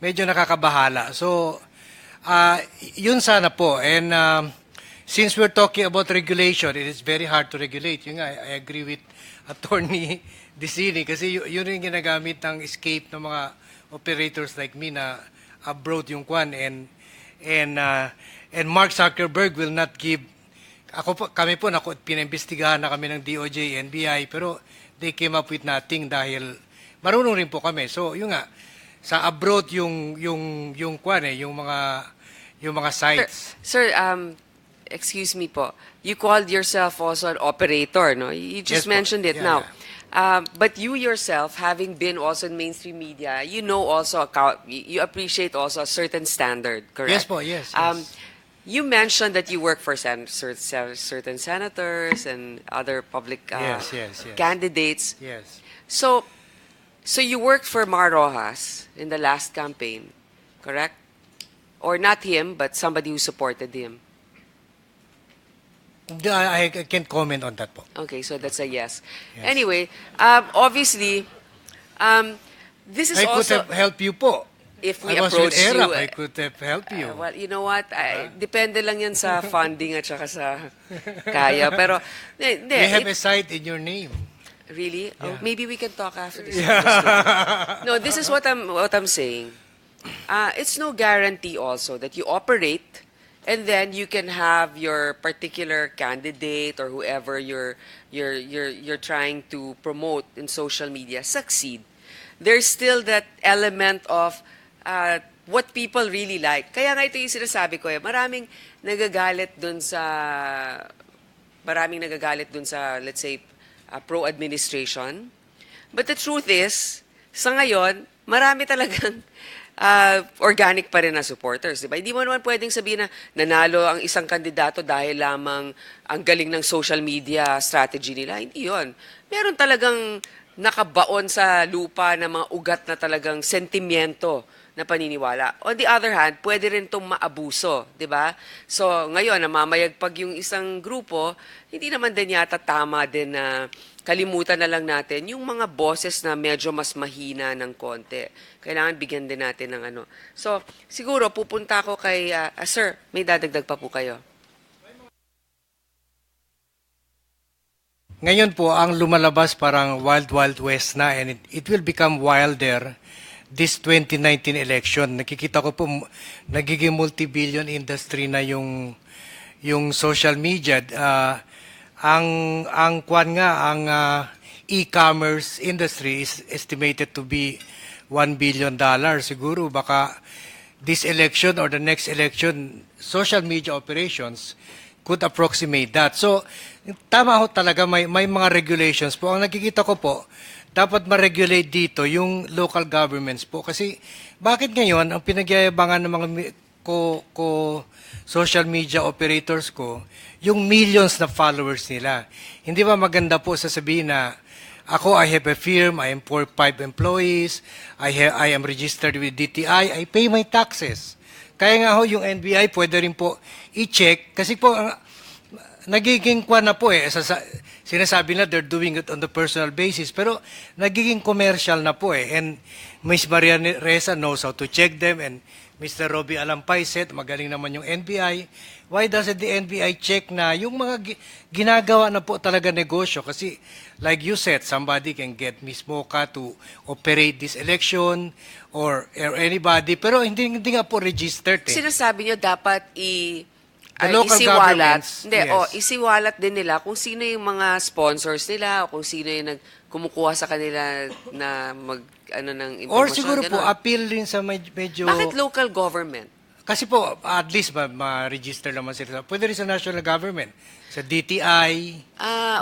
nakakabahala. So yun sana po, and since we're talking about regulation, it is very hard to regulate. Yun nga, I agree with Attorney Disini kasi yun rin ginagamit ng escape ng mga operators like me na abroad yung and Mark Zuckerberg will not give. Kami po pinaimbestigahan na kami ng DOJ, NBI, pero they came up with nothing dahil marunong rin po kami. So, yun nga, sa abroad yung mga sites. Sir, excuse me po. You called yourself also an operator, no? You just Yes po. mentioned it Yeah, now. But you yourself, having been also in mainstream media, you know also you appreciate also a certain standard, correct? Yes po, yes. You mentioned that you work for certain senators and other public Yes. candidates. Yes. So you worked for Mar Rojas in the last campaign, correct? Or not him, but somebody who supported him. I can't comment on that po. Okay, so that's a yes. Yes. Anyway, obviously, this is I could also have helped you po. if we I was with approach you. ERAP, I could have helped you. Well, you know what? Depende lang yan sa funding at saka sa kaya. Pero, hindi. We have a site in your name. Really? Oh, Yeah. maybe we can talk after this. Yeah. No, this is what I'm saying. It's no guarantee also that you operate and then you can have your particular candidate or whoever you're trying to promote in social media succeed. There's still that element of what people really like. Kaya nga ito yung sinasabi ko maraming nagagalit dun sa let's say pro-administration. But the truth is, sa ngayon, marami talagang organic pa rin na supporters, di ba? Hindi mo naman pwedeng sabihin na nanalo ang isang kandidato dahil lamang ang galing ng social media strategy nila. Hindi yun. Meron talagang nakabaon sa lupa na mga ugat na talagang sentimiento na paniniwala. On the other hand, pwede rin itong maabuso, di ba? So, ngayon, namamayagpag yung isang grupo, hindi naman din yata tama din na kalimutan na lang natin yung mga boses na medyo mas mahina ng konti. Kailangan bigyan din natin ng ano. So, siguro, pupunta ako kay, sir, may dadagdag pa po kayo. Ngayon po, ang lumalabas parang Wild Wild West na and it will become wilder this 2019 election. Nakikita ko po, nagiging multi-billion industry na yung social media. Ang e-commerce industry is estimated to be $1 billion. Siguro baka this election or the next election, social media operations could approximate that. So, tama ho talaga, may mga regulations po. Ang nakikita ko po, dapat ma-regulate dito yung local governments po. Kasi bakit ngayon, ang pinagyayabangan ng mga social media operators ko, yung millions na followers nila. Hindi ba maganda po sasabihin na ako, I have a firm, I am 5 employees, I am registered with DTI, I pay my taxes. Kaya nga ho, yung NBI pwede rin po i-check kasi po nagiging na po sinasabi na they're doing it on the personal basis pero nagiging commercial na po and Ms. Maria Reza knows how to check them and Mr. Robbie Alampay said magaling naman yung NBI. Why doesn't the NBI check na yung mga ginagawa na po talaga negosyo? Kasi like you said, somebody can get Ms. Mocha to operate this election or anybody pero hindi nga po registered. Sinasabi nyo dapat The local isiwalat. governments, Hindi, yes. isiwalat din nila kung sino yung mga sponsors nila o kung sino yung kumukuha sa kanila na ng impormasyon. Or siguro po, ganun. appeal rin sa medyo... Bakit local government? Kasi po, at least ma-register naman sila. Pwede rin sa national government. Sa DTI.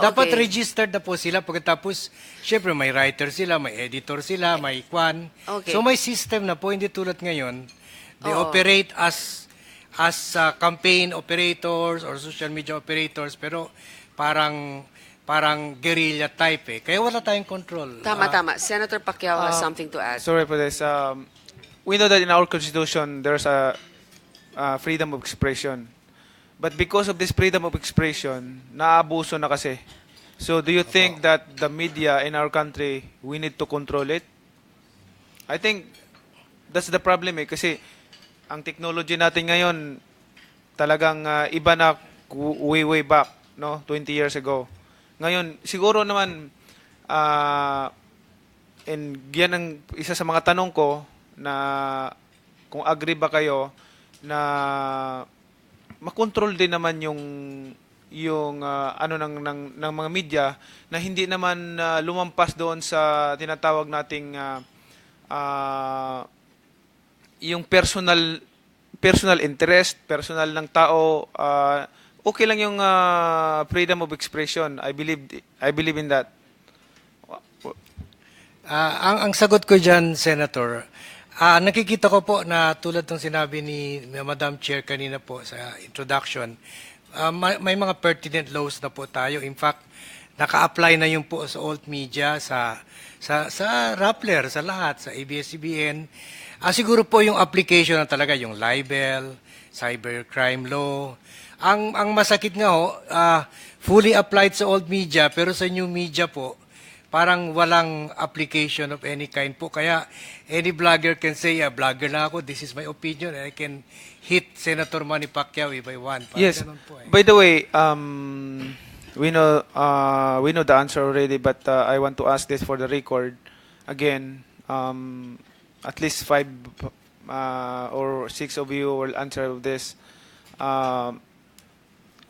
Dapat okay. registered na po sila. Pagkatapos, syempre may writer sila, may editor sila, may kwan. Okay. So may system na po, hindi tulad ngayon. They Oo. operate as campaign operators or social media operators, pero parang guerrilla type Kaya wala tayong control. Tama. Senator Pacquiao has something to add. Sorry for this. We know that in our constitution there's a freedom of expression. But because of this freedom of expression, naabuso na kasi. So do you think that the media in our country, we need to control it? I think that's the problem kasi ang technology natin ngayon talagang iba na way back, no? 20 years ago. Ngayon, siguro naman and yan ang isa sa mga tanong ko na kung agree ba kayo na makontrol din naman yung ano ng mga media na hindi naman lumampas doon sa tinatawag nating yung personal interest, personal ng tao, okay lang yung freedom of expression. I believe in that. Ang sagot ko dyan, Senator, nakikita ko po na tulad ng sinabi ni Madam Chair kanina po sa introduction, may mga pertinent laws na po tayo. In fact, naka-apply na yung po sa old media, sa Rappler, sa lahat, sa ABS-CBN. Siguro po yung application na talaga, yung libel, cybercrime law, Ang masakit nga ho, fully applied sa old media, pero sa new media po, parang walang application of any kind po. Kaya any vlogger can say, vlogger na ako, this is my opinion, and I can hit Senator Manny Pacquiao if I want. Parang Yes. ganun po, eh. By the way, we know the answer already, but I want to ask this for the record again. At least 5 or 6 of you will answer this.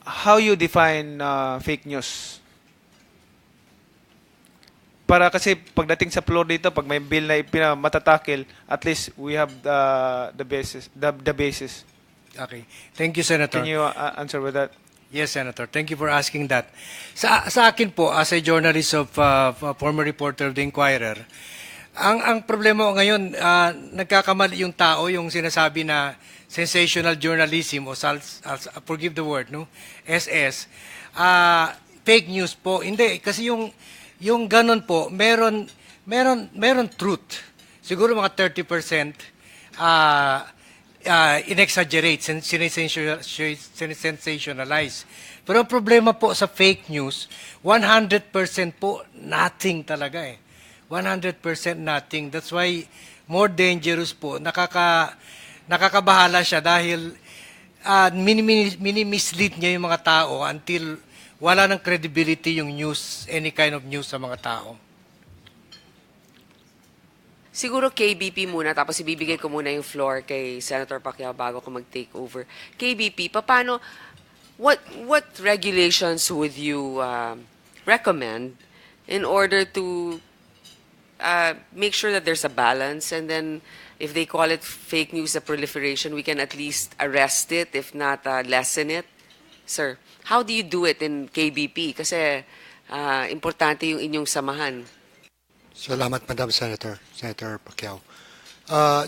How you define fake news? Para kasi pagdating sa floor dito, pag may bill na matatakil, at least we have the basis. The basis. Okay. Thank you, Senator. Can you answer with that? Yes, Senator. Thank you for asking that. Sa akin po, as a journalist of former reporter of the Inquirer, ang problema ko ngayon, nagkakamali yung tao, yung sinasabi na sensational journalism o forgive the word, no? SS. Fake news po. Hindi, kasi yung ganon po, meron truth. Siguro mga 30% in-exaggerate, sensationalize. Pero ang problema po sa fake news, 100% po, nothing talaga eh. 100% nothing. That's why more dangerous po. Nakakabahala siya dahil mini-mislead niya yung mga tao until wala ng credibility yung news, any kind of news sa mga tao. Siguro KBP muna, tapos ibibigay ko muna yung floor kay Senator Pacquiao bago ko mag-take over. KBP, what regulations would you recommend in order to make sure that there's a balance, and then if they call it fake news, a proliferation, we can at least arrest it, if not lessen it? Sir, how do you do it in KBP? Kasi importante yung inyong samahan. Salamat, Madam Senator Pacquiao.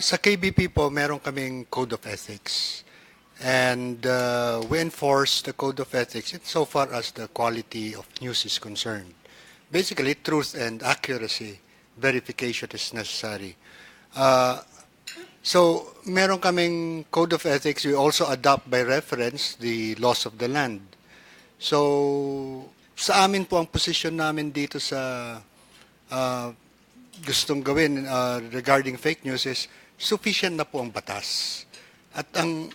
Sa KBP po, meron kaming Code of Ethics. And we enforce the Code of Ethics insofar as the quality of news is concerned. Basically, truth and accuracy verification is necessary. So, meron kaming Code of Ethics. We also adopt by reference the laws of the land. So, sa amin po ang posisyon namin dito sa gustong gawin regarding fake news is sufficient na po ang batas. At ang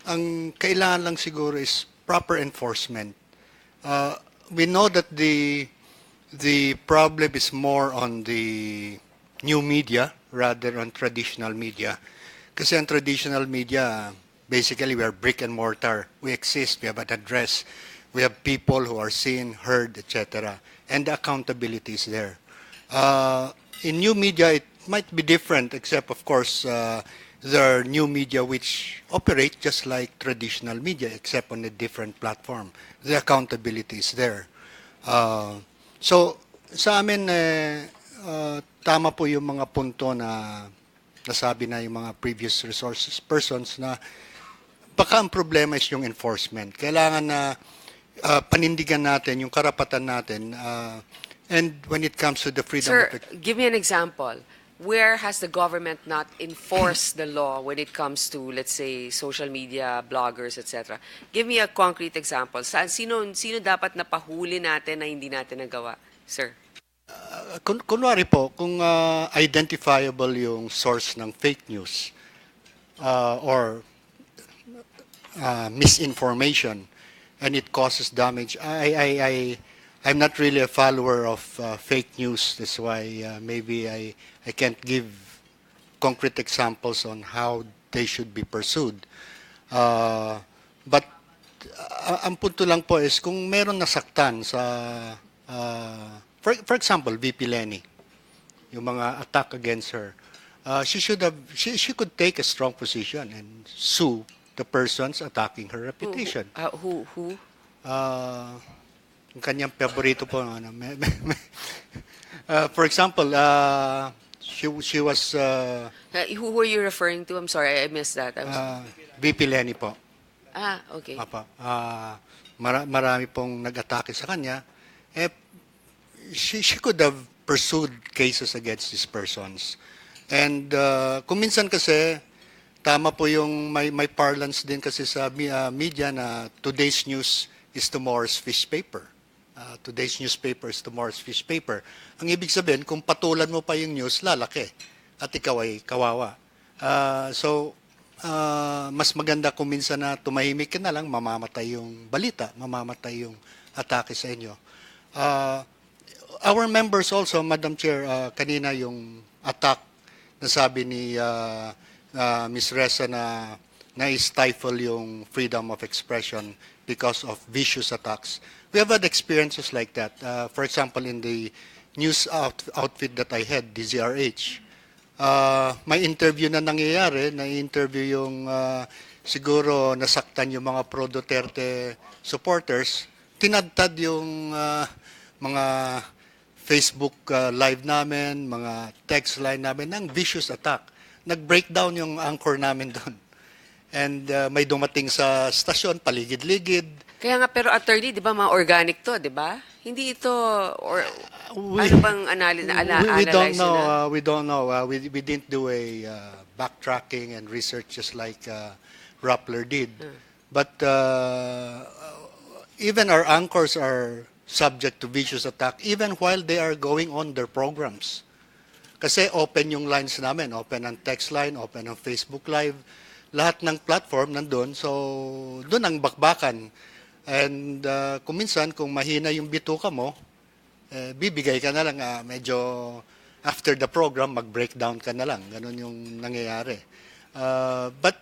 kailangan lang siguro is proper enforcement. We know that the problem is more on the new media rather on traditional media. Kasi ang traditional media, basically we are brick and mortar. We exist, we have an address, we have people who are seen, heard, etc. And the accountability is there. In new media, it might be different, except of course there are new media which operate just like traditional media, except on a different platform. The accountability is there. So, sa amin, tama po yung mga punto na nasabi na yung mga previous resources persons na baka ang problema is yung enforcement. Kailangan na panindigan natin yung karapatan natin. And when it comes to the freedom Sir, of... give me an example. Where has the government not enforced the law when it comes to, let's say, social media, bloggers, etc.? Give me a concrete example. Sino dapat napahuli natin na hindi natin nagawa, sir? Kunwari po, kung identifiable yung source ng fake news or misinformation and it causes damage, I'm not really a follower of fake news. That's why maybe I can't give concrete examples on how they should be pursued. But ang punto lang po is kung meron nasaktan sa for example, VP Lenny, yung mga attack against her, she could take a strong position and sue the persons attacking her reputation. Who? Yung kanyang paborito po. For example, she was... who were you referring to? I'm sorry, I missed that. VP Lenny po. Okay. Marami pong nag-atake sa kanya. She could have pursued cases against these persons. And kung minsan kasi, tama po yung may parlance din kasi sa media na today's news is tomorrow's fish paper. Today's newspaper is tomorrow's fish paper. Ang ibig sabihin, kung patulan mo pa yung news, lalaki. At ikaw ay kawawa. Mas maganda kung minsan na tumahimik ka na lang, mamamatay yung balita, mamamatay yung atake sa inyo. Our members also, Madam Chair, kanina yung attack na sabi ni Ms. Reza na na-stifle yung freedom of expression because of vicious attacks. We have had experiences like that. For example, in the news outfit that I had, DZRH, may interview na nangyayari, na-interview yung siguro nasaktan yung mga pro-Duterte supporters, tinadtad yung mga Facebook live namin, mga text line namin ng vicious attack. Nag-breakdown yung anchor namin doon. And may dumating sa stasyon, paligid-ligid. Kaya nga, pero attorney, di ba, mga organic to, di ba? Hindi ito, or ano bang We don't analyze know. na? We don't know. We didn't do a backtracking and research just like Rappler did. But even our anchors are subject to vicious attack even while they are going on their programs. Kasi open yung lines namin, open ang text line, open ang Facebook Live. Lahat ng platform nandun, so doon ang bakbakan. And kung minsan, kung mahina yung bituka mo, bibigay ka na lang, medyo after the program, mag-breakdown ka na lang. Ganun yung nangyayari. But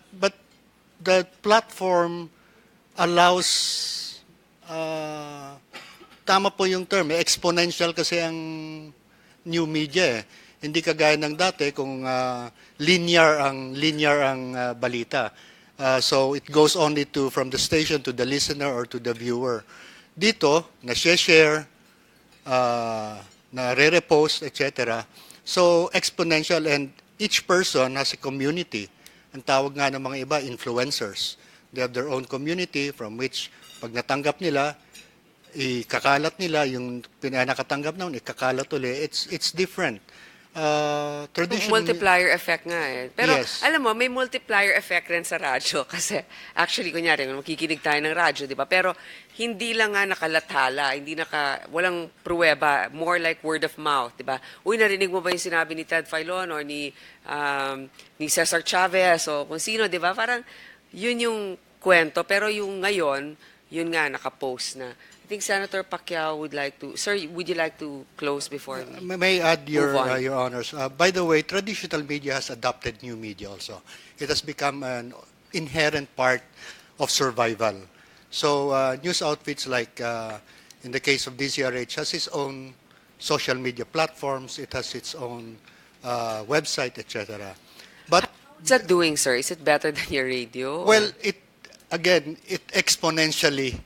the platform allows, tama po yung term, exponential kasi ang new media. Hindi kagaya ng dati kung linear ang balita. So it goes only from the station to the listener or to the viewer. Dito, na-share, na-re-repost, etc. So exponential, and each person has a community. Ang tawag nga ng mga iba, influencers. They have their own community from which pag natanggap nila, ikakalat nila, yung nakatanggap na ikakalat ulit. It's different. Multiplier effect nga eh. Pero yes. alam mo, may multiplier effect rin sa radyo kasi actually, kunyari, makikinig tayo ng radyo, di ba? Pero hindi lang nga nakalathala, walang pruweba, more like word of mouth, di ba? Uy, narinig mo ba yung sinabi ni Ted Filon or ni Cesar Chavez o kung sino, di ba? Parang yun yung kwento, pero yung ngayon, yun nga, nakapost na. I think Senator Pacquiao would like to... Sir, would you like to close before we May I add your move on? your honors. By the way, traditional media has adopted new media also. It has become an inherent part of survival. So news outfits like, in the case of DCRH, has its own social media platforms. It has its own website, etc. But what's that doing, sir? Is it better than your radio? Well, it exponentially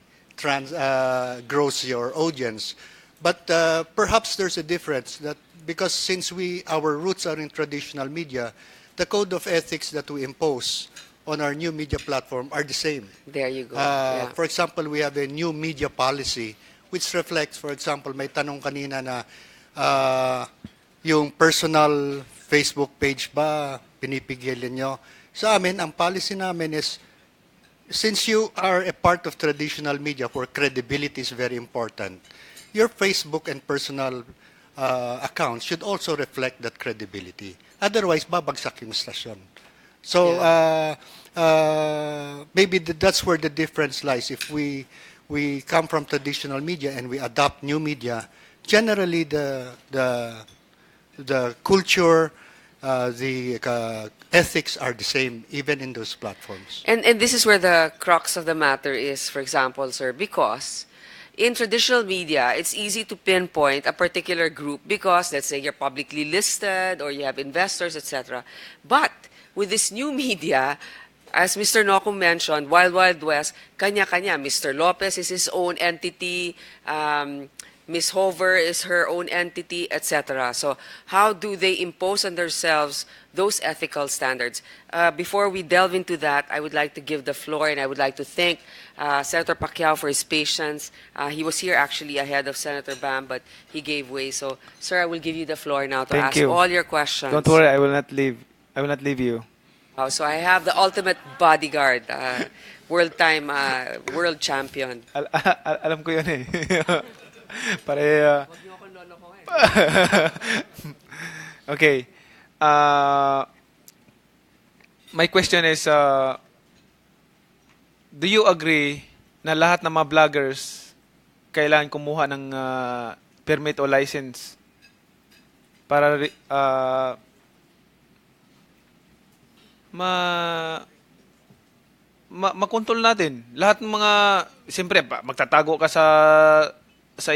grows your audience. But perhaps there's a difference that because since our roots are in traditional media, the code of ethics that we impose on our new media platform are the same. There you go. For example, we have a new media policy which reflects, for example, may tanong kanina na yung personal Facebook page ba pinipigilan nyo? Sa amin, ang policy namin is since you are a part of traditional media where credibility is very important, your Facebook and personal accounts should also reflect that credibility. Otherwise, babagsak yung stasyon. So maybe that's where the difference lies. If we come from traditional media and we adopt new media, generally the culture, the ethics are the same even in those platforms. And this is where the crux of the matter is, for example, sir, because in traditional media, it's easy to pinpoint a particular group because, let's say, you're publicly listed or you have investors, etc. But with this new media, as Mr. Noco mentioned, Wild Wild West, kanya-kanya. Mr. Lopez is his own entity, Ms. Hover is her own entity, etc. So how do they impose on themselves those ethical standards? Before we delve into that, I would like to give the floor, and I would like to thank Senator Pacquiao for his patience. He was here actually ahead of Senator Bam, but he gave way. So, sir, I will give you the floor now to Thank ask you. all your questions. Don't worry, I will not leave. I will not leave you. Oh, so I have the ultimate bodyguard, world champion. Alam ko yun eh. Pare, okay. My question is, do you agree na lahat ng mga vloggers kailangan kumuha ng permit o license para makontrol natin lahat ng mga, siyempre magtatago ka sa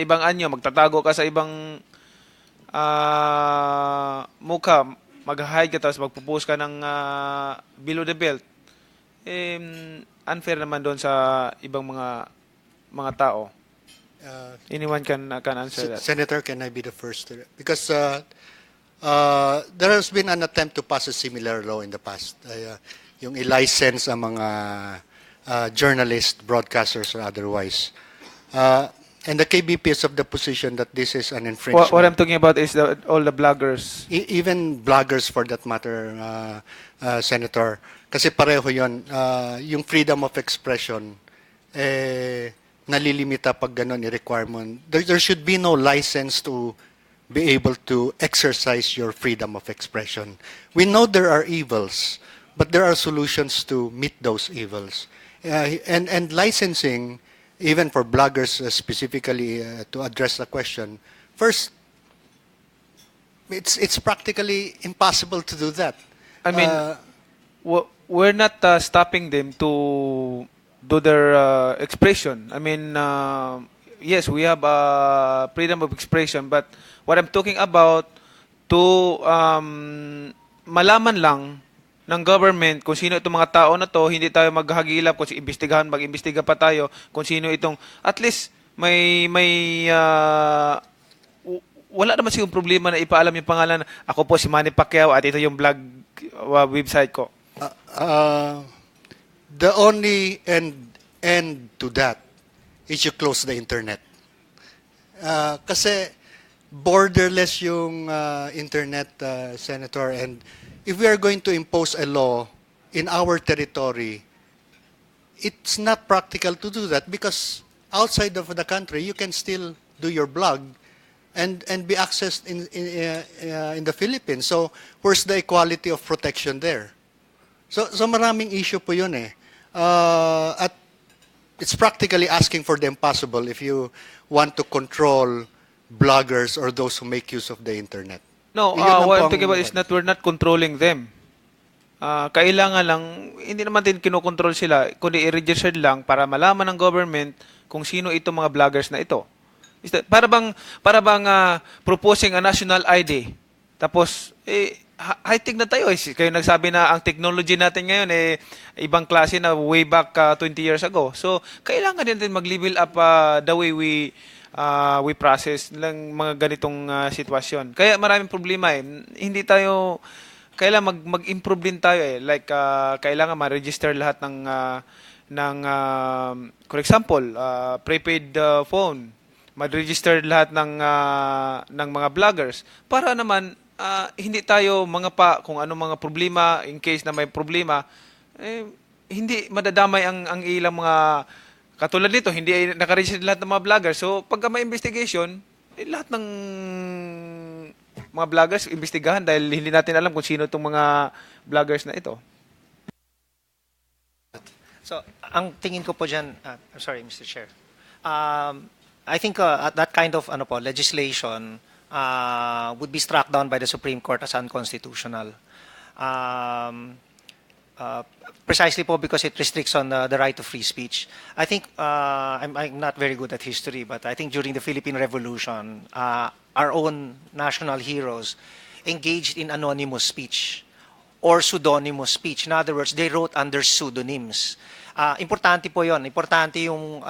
ibang anyo, magtatago ka sa ibang mukha, mag-hide ka tapos magpo-post ka ng below the belt. Unfair naman doon sa ibang mga tao. Anyone can answer that. Senator, can I be the first? Because there has been an attempt to pass a similar law in the past. Yung i-license ang mga journalists, broadcasters, or otherwise. And the KBP is of the position that this is an infringement. What I'm talking about is all the bloggers. Even bloggers for that matter, Senator. Kasi pareho yun. Yung freedom of expression, nalilimita pag ganun i-requirement. There should be no license to be able to exercise your freedom of expression. We know there are evils, but there are solutions to meet those evils. And licensing, even for bloggers specifically to address the question, first, it's practically impossible to do that. I mean, we're not stopping them to do their expression. I mean, yes, we have freedom of expression, but what I'm talking about, to malaman lang ng government kung sino itong mga tao na to, hindi tayo maghagilap kung mag-imbestiga pa tayo kung sino itong, at least wala naman sigong problema na ipaalam yung pangalan, ako po si Manny Pacquiao at ito yung blog website ko. The only end to that is you close the internet. Kasi borderless yung internet, Senator, and if we are going to impose a law in our territory, it's not practical to do that because outside of the country, you can still do your blog and be accessed in the Philippines. So where's the equality of protection there? So maraming issue po yun eh. At it's practically asking for the impossible if you want to control bloggers or those who make use of the internet. No, what I'm talking about is not we're not controlling them. Kailangan lang, hindi naman din kinokontrol sila, kundi i-register lang para malaman ng government kung sino itong mga vloggers na ito. Para bang proposing a national ID. Tapos, high-tech na tayo. Kayo nagsabi na ang technology natin ngayon ibang klase na way back 20 years ago. So, kailangan din mag-level up the way we process lang mga ganitong sitwasyon. Kaya maraming problema Hindi tayo, kailangan mag-improve din tayo Like, kailangan ma-register lahat ng for example, prepaid phone. Mag-register lahat ng mga vloggers para naman hindi tayo kung ano mga problema, in case na may problema, hindi madadamay ang ilang mga, katulad nito, hindi nakaregister lahat ng mga vloggers. So, pagka may investigation, lahat ng mga vloggers imbestigahan dahil hindi natin alam kung sino itong mga vloggers na ito. So, ang tingin ko po dyan, I'm sorry, Mr. Chair. I think that kind of legislation would be struck down by the Supreme Court as unconstitutional. Precisely po because it restricts on the right of free speech. I think, I'm not very good at history, but I think during the Philippine Revolution, our own national heroes engaged in anonymous speech or pseudonymous speech. In other words, they wrote under pseudonyms. Importante po yon. Importante yung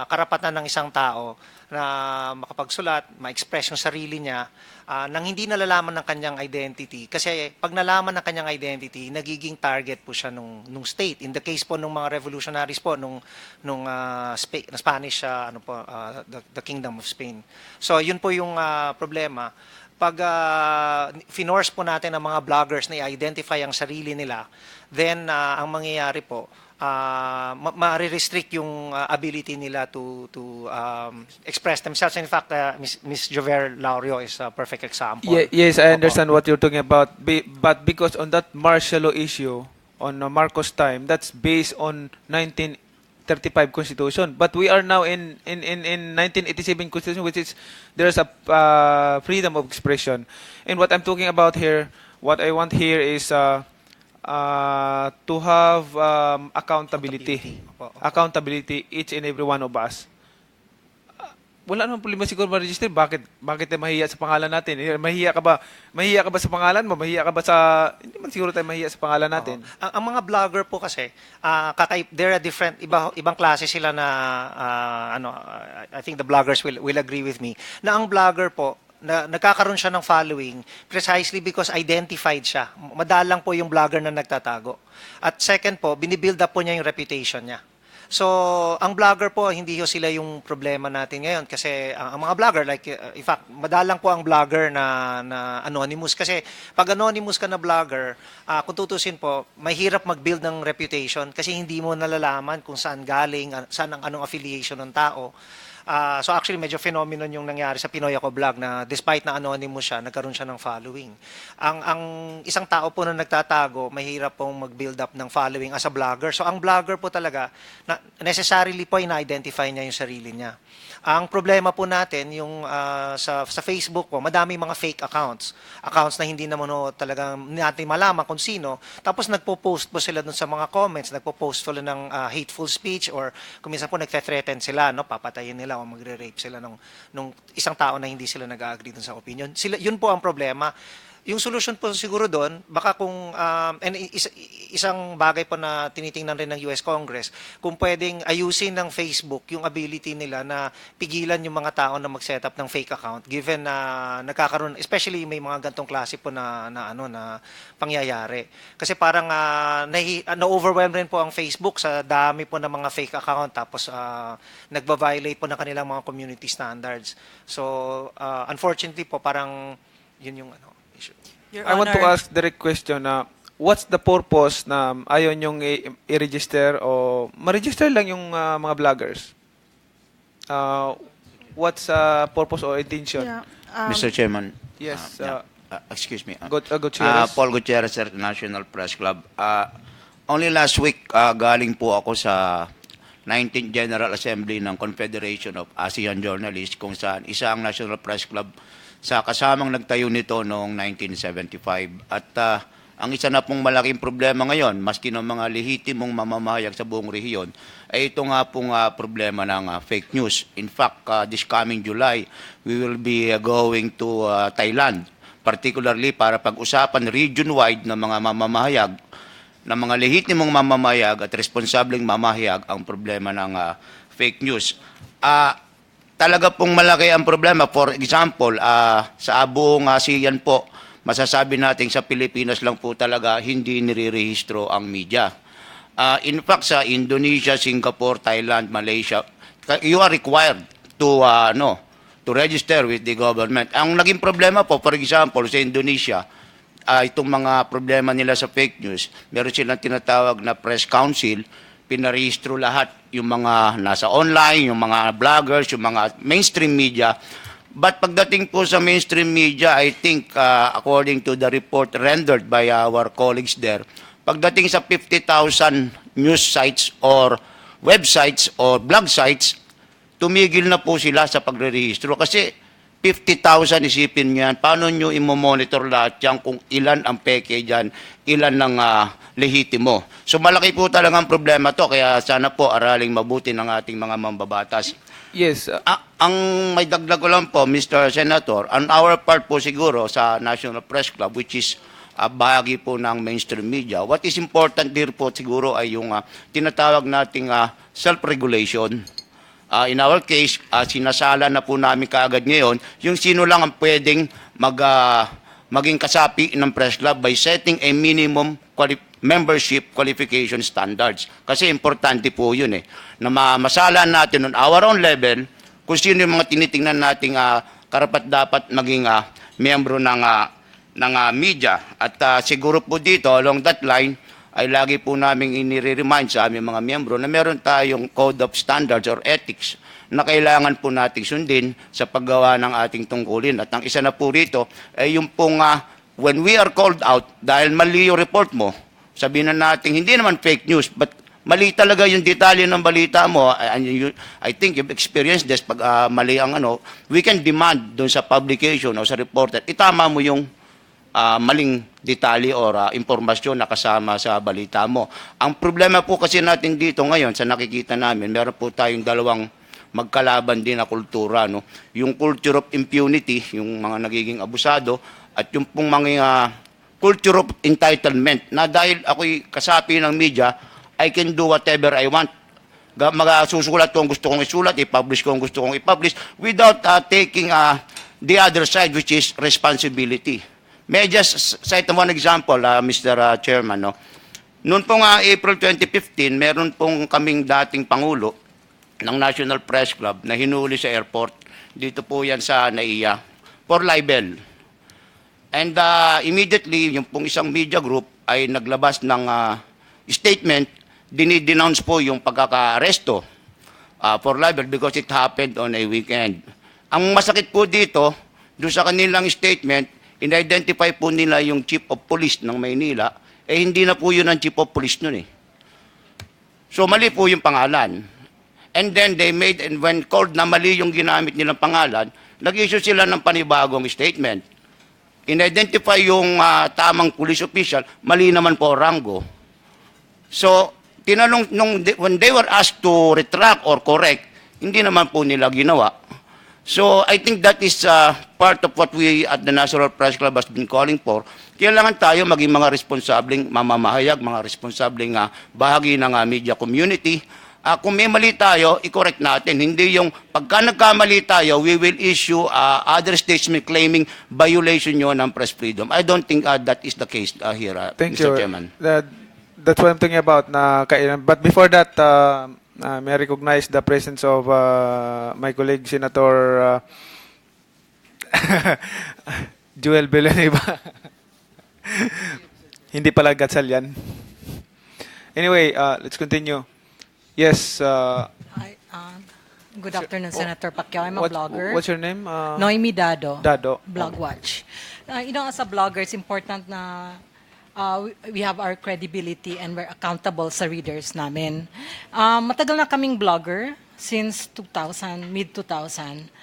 karapatan ng isang tao na makapagsulat, ma-express yung sarili niya nang hindi nalalaman ng kanyang identity. Kasi pag nalaman ng kanyang identity, nagiging target po siya nung state. In the case po ng mga revolutionaries po, nung Spanish, the Kingdom of Spain. So yun po yung problema. pag finorce po natin ang mga bloggers na i-identify ang sarili nila, then ang mangyayari po, ma-restrict yung ability nila to express themselves. In fact, Ms. Jover Laurio is a perfect example. Yes, I understand what you're talking about. But because on that martial law issue, on Marcos time, that's based on 1935 Constitution. But we are now in 1987 Constitution, which is there's a freedom of expression. And what I'm talking about here, what I want here is to have accountability. Accountability, each and every one of us. Wala namang problema siguro ma-register. Bakit tayo mahiya sa pangalan natin? Mahiya ka ba? Mahiya ka ba sa pangalan mo? Mahiya ka ba sa... Hindi man siguro tayo mahiya sa pangalan natin. Ang mga vlogger po kasi, there are different, ibang klase sila na, I think the bloggers will agree with me, na ang vlogger po, na nagkakaroon siya ng following precisely because identified siya. Madalang po yung vlogger na nagtatago. At second po, binibuild up po niya yung reputation niya. So, ang vlogger po, hindi ho sila yung problema natin ngayon kasi ang mga vlogger, like, in fact, madalang po ang vlogger na anonymous kasi pag anonymous ka na vlogger, kung tutusin po, mahirap mag-build ng reputation kasi hindi mo nalalaman kung saan galing, saan anong affiliation ng tao. So actually, medyo phenomenon yung nangyari sa Pinoy Ako Vlog na despite na anonymous siya, nagkaroon siya ng following. Ang isang tao po na nagtatago, mahirap pong mag-build up ng following as a vlogger. So ang vlogger po talaga, necessarily po na-identify niya yung sarili niya. Ang problema po natin, yung sa Facebook po, madami mga fake accounts. Accounts na hindi naman talagang natin malaman kung sino. Tapos nagpo-post po sila dun sa mga comments, nagpo-post sila ng hateful speech or kung minsan po nagte-threaten sila, no, papatayin nila o magre-rape sila nung isang tao na hindi sila nag-agree dun sa opinion. Yun po ang problema. Yung solution po siguro doon, baka kung, isang bagay po na tinitingnan rin ng US Congress, kung pwedeng ayusin ng Facebook yung ability nila na pigilan yung mga tao na mag-set up ng fake account, given na nagkakaroon, especially may mga gantong klase po na pangyayari. Kasi parang na-overwhelm rin po ang Facebook sa dami po ng mga fake account, tapos nagba-violate po ng kanilang mga community standards. So, unfortunately po, parang yun yung I want to ask direct question na what's the purpose na ayaw nyong i-register o ma-register lang yung mga vloggers? What's purpose or intention? Yeah, Mr. Chairman. Yes. Excuse me. Gutierrez. Paul Gutierrez, Sir, National Press Club. Only last week, galing po ako sa 19th General Assembly ng Confederation of ASEAN Journalists kung saan isang National Press Club sa kasamang nagtayo nito noong 1975. At ang isa na pong malaking problema ngayon, maski ng mga lehitimong mamamahayag sa buong rehiyon, ay ito nga pong problema ng fake news. In fact, this coming July, we will be going to Thailand, particularly para pag-usapan region-wide ng mga mamamahayag, ng mga lehitimong mamamahayag at responsableng mamahayag ang problema ng fake news. Talaga pong malaki ang problema. For example, sa buong ASEAN po, masasabi natin sa Pilipinas lang po talaga hindi nire-rehistro ang media. In fact, sa Indonesia, Singapore, Thailand, Malaysia, you are required to register with the government. Ang naging problema po, for example, sa Indonesia, itong mga problema nila sa fake news, meron silang tinatawag na press council, pinarehistro lahat yung mga nasa online, yung mga vloggers, yung mga mainstream media. But pagdating po sa mainstream media, I think according to the report rendered by our colleagues there, pagdating sa 50,000 news sites or websites or blog sites, tumigil na po sila sa pagre-rehistro kasi 50,000 isipin nyo yan. Paano nyo imomonitor lahat yan kung ilan ang peke dyan, ilan ng lehitimo. So malaki po talagang problema to, kaya sana po araling mabuti ng ating mga mambabatas. Yes. Ang may dagdag ko lang po, Mr. Senator, on our part po siguro sa National Press Club, which is bahagi po ng mainstream media, what is important here po siguro ay yung tinatawag nating self-regulation. In our case, sinasala na po namin kaagad ngayon yung sino lang ang pwedeng maging kasapi ng press club by setting a minimum membership qualification standards. Kasi importante po yun na masala natin on our own level kung sino yung mga tinitingnan nating karapat dapat maging miyembro ng media. At siguro po dito, along that line, ay lagi po namin inire-remind sa aming mga miyembro na meron tayong code of standards or ethics na kailangan po nating sundin sa paggawa ng ating tungkulin. At ang isa na po rito ay yung pong when we are called out dahil mali yung report mo, sabihin na natin hindi naman fake news but mali talaga yung detalye ng balita mo, and I think you've experienced this pag mali ang we can demand doon sa publication o sa reporter, itama mo yung maling detalye or impormasyon na kasama sa balita mo. Ang problema po kasi natin dito ngayon sa nakikita namin, meron po tayong dalawang magkalaban din na kultura. No? Yung culture of impunity, yung mga nagiging abusado, at yung pong mga culture of entitlement na dahil ako'y kasapi ng media, I can do whatever I want. Magsusulat ko ang gusto kong isulat, i-publish ko ang gusto kong i-publish without taking the other side which is responsibility. May I just cite one example, Mr. Chairman. No? Noon pong April 2015, meron pong kaming dating Pangulo ng National Press Club na hinuli sa airport. Dito po yan sa NAIA for libel. And immediately, yung pong isang media group ay naglabas ng statement, dinidenounce po yung pagkaka-aresto for libel because it happened on a weekend. Ang masakit po dito, doon sa kanilang statement, in-identify po nila yung Chief of Police ng Maynila, hindi na po yun ang Chief of Police nun eh. So mali po yung pangalan. And then they made, and when called na mali yung ginamit nilang pangalan, nag-issue sila ng panibagong statement. In-identify yung tamang police official, mali naman po rango. So, tinanong, when they were asked to retract or correct, hindi naman po nila ginawa. So, I think that is part of what we at the National Press Club has been calling for. Kailangan tayo maging mga responsableng mamamahayag, mga responsableng bahagi ng media community. Kung may mali tayo, i-correct natin. Hindi yung pagka nagkamali tayo, we will issue other statement claiming violation nyo ng press freedom. I don't think that is the case here, Mr. Chairman. That's what I'm thinking about. But before that, may I recognize the presence of my colleague, Senator Joel Villanueva. Hindi pala Gatsal yan. Anyway, let's continue. Yes. Good afternoon, Senator Pacquiao. I'm a blogger. What's your name? Noemi Dado. Dado. Blogwatch. As a blogger, it's important na we have our credibility and we're accountable sa readers namin. Matagal na kaming blogger since 2000, mid-2000.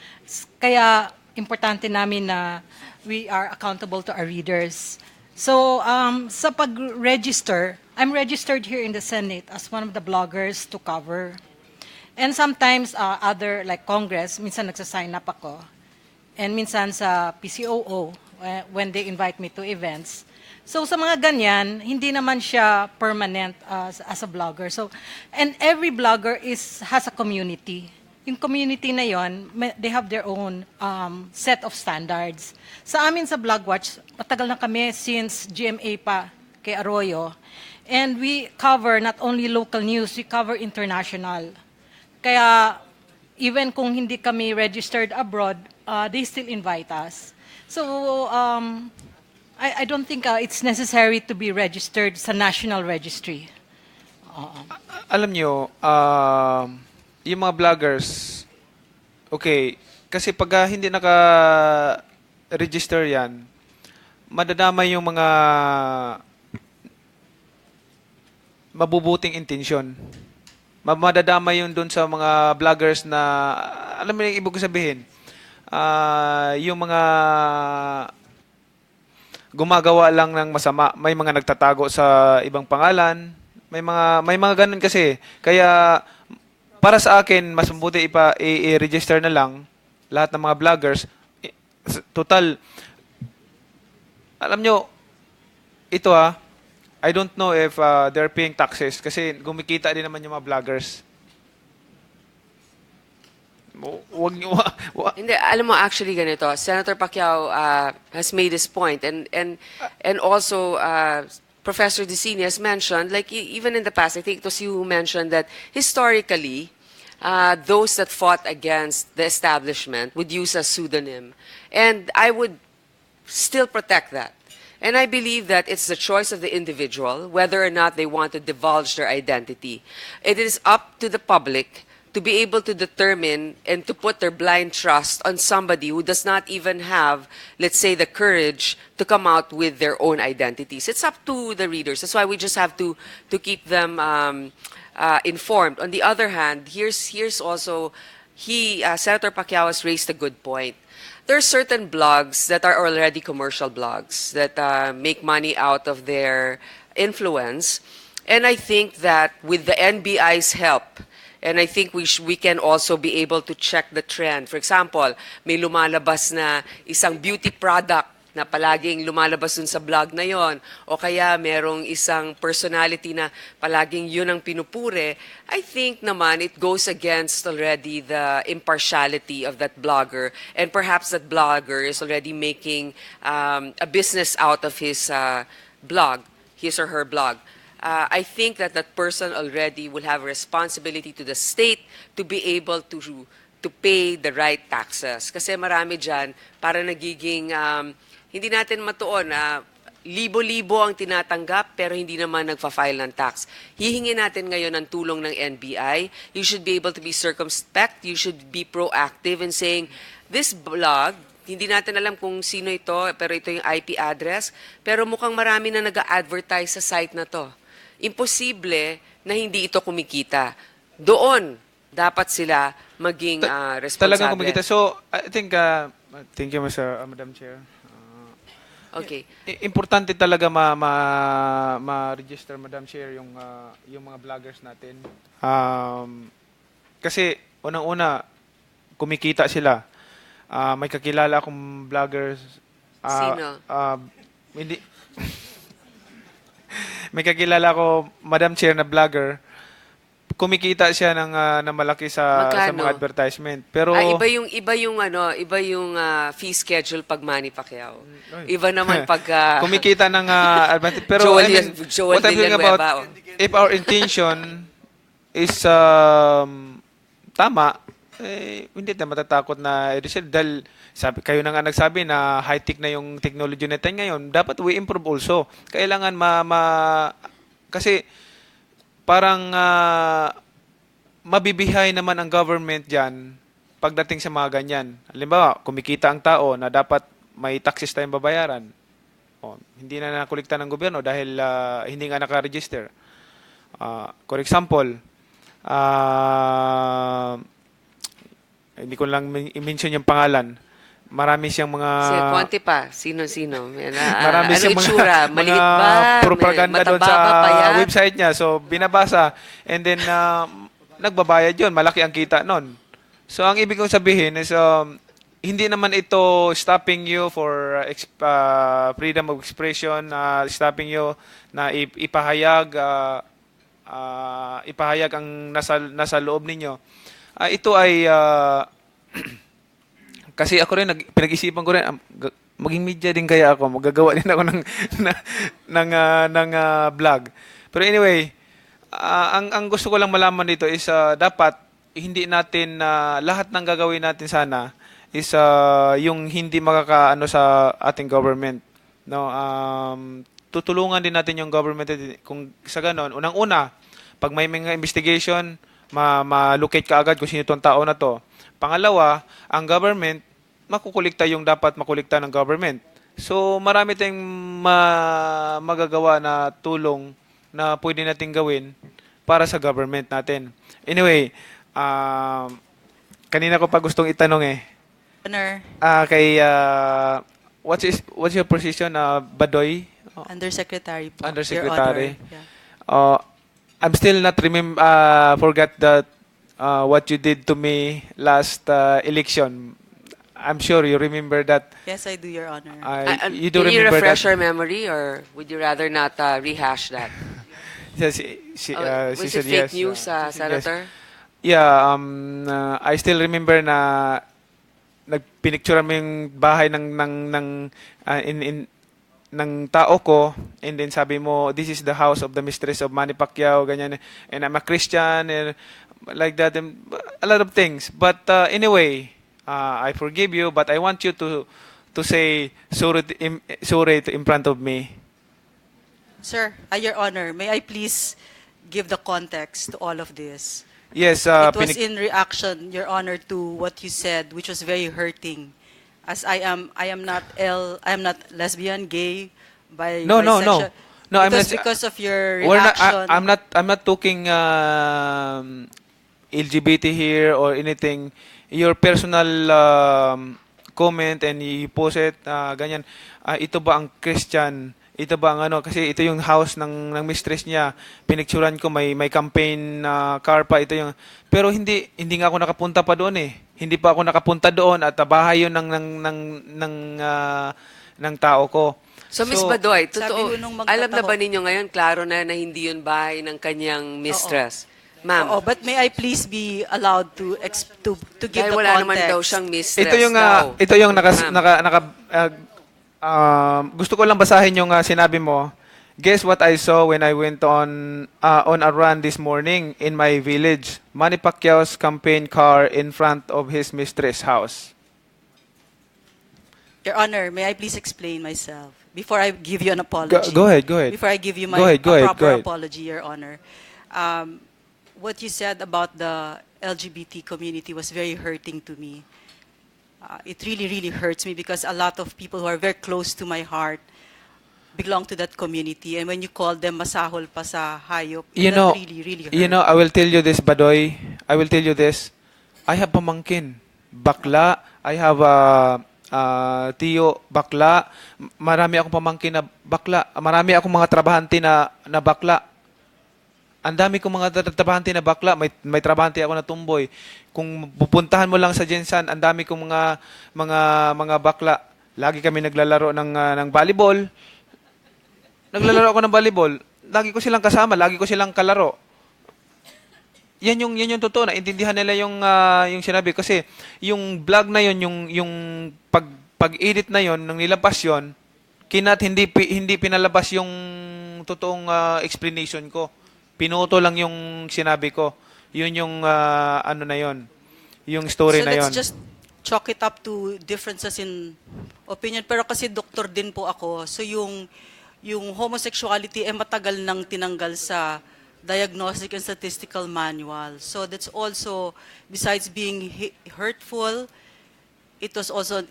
Kaya importante namin na we are accountable to our readers. So sa pag-register, I'm registered here in the Senate as one of the bloggers to cover. And sometimes other, like Congress, minsan nagsasign up ako. And minsan sa PCOO, when they invite me to events. So sa mga ganyan, hindi naman siya permanent as a blogger. So, and every blogger has a community. Yung community na yon, they have their own set of standards. Sa amin sa Blogwatch, matagal na kami since GMA pa kay Arroyo. And we cover not only local news, we cover international. Kaya even kung hindi kami registered abroad, they still invite us. So, I don't think it's necessary to be registered sa national registry. Alam nyo, yung mga vloggers, okay, kasi pag hindi naka-register yan, madadamay yung mga mabubuting intensyon. Madadamay yun doon sa mga vloggers na, alam mo yung ibig sabihin, yung mga gumagawa lang ng masama. May mga nagtatago sa ibang pangalan. May mga ganun kasi. Kaya para sa akin, mas mabuti i-register na lang lahat ng mga vloggers. Total, alam nyo, ito I don't know if they're paying taxes kasi gumikita din naman yung mga vloggers. Hindi, alam mo, actually ganito, Senator Pacquiao has made his point, and also Professor Dicini has mentioned, like even in the past, I think it was you who mentioned that historically, those that fought against the establishment would use a pseudonym. And I would still protect that. And I believe that it's the choice of the individual whether or not they want to divulge their identity. It is up to the public to be able to determine and to put their blind trust on somebody who does not even have, let's say, the courage to come out with their own identities. It's up to the readers. That's why we just have to keep them informed. On the other hand, here's also, Senator Pacquiao has raised a good point. There are certain blogs that are already commercial blogs that make money out of their influence. And I think that with the NBI's help, and I think we can also be able to check the trend. For example, may lumalabas na isang beauty product na palaging lumalabas dun sa blog na yon, o kaya merong isang personality na palaging yun ang pinupure. I think naman it goes against already the impartiality of that blogger, and perhaps that blogger is already making a business out of his blog, his or her blog. I think that that person already will have a responsibility to the state to be able to pay the right taxes. Kasi marami dyan, para nagiging, hindi natin matuon na libo-libo ang tinatanggap pero hindi naman nagfa-file ng tax. Hihingi natin ngayon ng tulong ng NBI. You should be able to be circumspect. You should be proactive in saying, this blog, hindi natin alam kung sino ito, pero ito yung IP address, pero mukhang marami na nag-advertise sa site na to. Imposible na hindi ito kumikita. Doon, dapat sila maging responsable. Talagang kumikita. So, I think, thank you, Madam Chair. Okay. Importante talaga ma-register, Madam Chair, yung mga vloggers natin. Kasi, unang-una, kumikita sila. May kakilala akong vloggers. Sino? Hindi. May kakilala ko, Madam Chair, na vlogger. Kumikita siya ng malaki sa mga advertisement. Pero iba yung fee schedule pag Manny Pacquiao. Iba naman pag kumikita ng advertisement. Pero Joel what I'm thinking about, if our intention is tama, hindi tayo matatakot na i-resell. Dahil kayo na nga nagsabi na high-tech na yung technology natin ngayon, dapat we improve also. Kailangan kasi parang mabibihay naman ang government dyan pagdating sa mga ganyan. Halimbawa, kumikita ang tao na dapat may taxes tayong babayaran. Hindi na nakulikta ng gobyerno dahil hindi nga naka-register. For example, hindi ko lang i-mention yung pangalan. Marami siyang mga... Konti pa. Sino-sino? Marami siyang itsura? Maliit ba? Propaganda doon sa website niya. So, binabasa. And then, nagbabayad yun. Malaki ang kita nun. So, ang ibig kong sabihin is, hindi naman ito stopping you for freedom of expression, stopping you na ipahayag ang nasa loob ninyo. Ito ay... kasi ako rin, pinag-isipan ko rin, maging media din kaya ako, magagawa din ako ng vlog. Pero anyway, ang gusto ko lang malaman dito is dapat hindi natin, lahat ng gagawin natin sana is yung hindi makakaano sa ating government. No, tutulungan din natin yung government kung sa ganon. Unang-una, pag may mga investigation, ma-locate ka agad kung sino itong tao na to. Pangalawa, ang government, makukulikta yung dapat makulikta ng government. So, marami tayong magagawa na tulong na pwede natin gawin para sa government natin. Anyway, kanina ko pa gustong itanong Honor. What's your position, Badoy? Undersecretary po. Undersecretary. Yeah. I'm still not forgot that what you did to me last election. I'm sure you remember that. Yes, I do, Your Honor. You do Can you remember refresh that? our memory, or would you rather not rehash that? Yes, Was it fake news, Senator? Yeah, I still remember na nagpinicture mo yung bahay ng tao ko, and then sabi mo, this is the house of the mistress of Manny Pacquiao, ganyan, and I'm a Christian, and like that, and a lot of things. But anyway, I forgive you, but I want you to say sorry in front of me. Sir, Your Honor, may I please give the context to all of this? Yes, It was in reaction, Your Honor, to what you said, which was very hurting. As I am not lesbian, gay, No, bisexual. no. It I'm was not. because of your We're not. reaction. I'm not talking LGBT here or anything. Your personal comment and you post it, ganyan. Ito ba ang Christian? Ito ba ang ano? Kasi ito yung house ng mistress niya. Pinicturan ko may campaign car pa. Ito yung. Pero hindi nga ako nakapunta pa doon eh. Hindi pa ako nakapunta doon at bahay yun ng tao ko. So, Ms. Badoy, sabi totoo, ho nung alam na magtataho- ba ninyo ngayon, klaro na hindi yun bahay ng kanyang mistress? Ma'am, Oo, but may I please be allowed to give dahil the wala context? naman daw siyang mistress Ito yung daw. ito yung Ma'am. gusto ko lang basahin yung sinabi mo. Guess what I saw when I went on a run this morning in my village. Manny Pacquiao's campaign car in front of his mistress' house. Your Honor, may I please explain myself before I give you an apology? Go ahead. Before I give you my Go ahead. proper apology, Your Honor. What you said about the LGBT community was very hurting to me. It really, really hurts me because a lot of people who are very close to my heart belong to that community. And when you call them masahol pa sa hayop, that really, really hurts. You know, I will tell you this, Badoy. I will tell you this. I have pamangkin. Bakla. I have tiyo, bakla. Marami akong pamangkin na bakla. Marami akong mga trabahante na bakla. Ang dami kong mga trabahante na bakla. May trabahante ako na tumboy. Kung pupuntahan mo lang sa Jensan, ang dami kong mga bakla. Lagi kami naglalaro ng volleyball. Naglalaro ako ng volleyball. Lagi ko silang kasama, lagi ko silang kalaro. Yan yung totoo, naintindihan nila yung sinabi kasi yung vlog na yung pag-edit na yon nang nilabas yon, hindi pinalabas yung totoong explanation ko. Pinuto lang yung sinabi ko. Yun yung ano na yon, yung story So na yon. let's just chalk it up to differences in opinion. Pero kasi doktor din po ako, so yung homosexuality matagal nang tinanggal sa Diagnostic and Statistical Manual. So that's also, besides being hurtful, it was also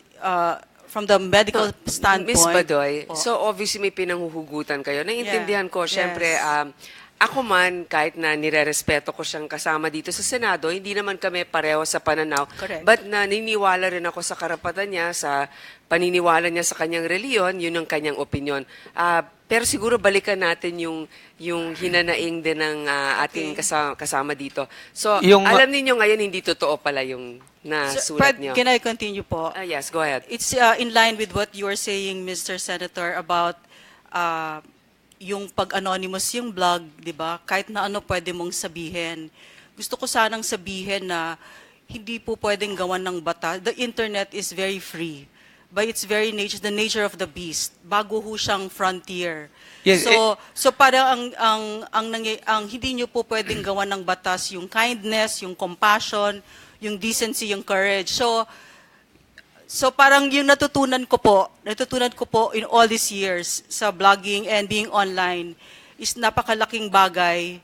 from the medical standpoint. Ms. Badoy, po. so obviously may pinanghuhugutan kayo. Naiintindihan ko, Yes. syempre, ako man, kahit na nirerespeto ko siyang kasama dito sa Senado, hindi naman kami pareho sa pananaw. Correct. But naniniwala rin ako sa karapatan niya, sa paniniwala niya sa kanyang reliyon, yun ang kanyang opinion. Pero siguro balikan natin yung hinanaing din ng ating kasama dito. So, alam ninyo ngayon, hindi totoo pala yung nasulat niyo. Can I continue po? Yes, go ahead. It's in line with what you were saying, Mr. Senator, about yung pag-anonymous yung blog, di ba? Kahit na ano pwede mong sabihin. Gusto ko sanang sabihin na hindi po pwedeng gawan ng batas. The internet is very free. By its very nature, the nature of the beast. Bago ho siyang frontier. Yes, so parang ang hindi niyo po pwedeng gawan ng batas yung kindness, yung compassion, yung decency, yung courage. So parang yung natutunan ko po in all these years sa blogging and being online is napakalaking bagay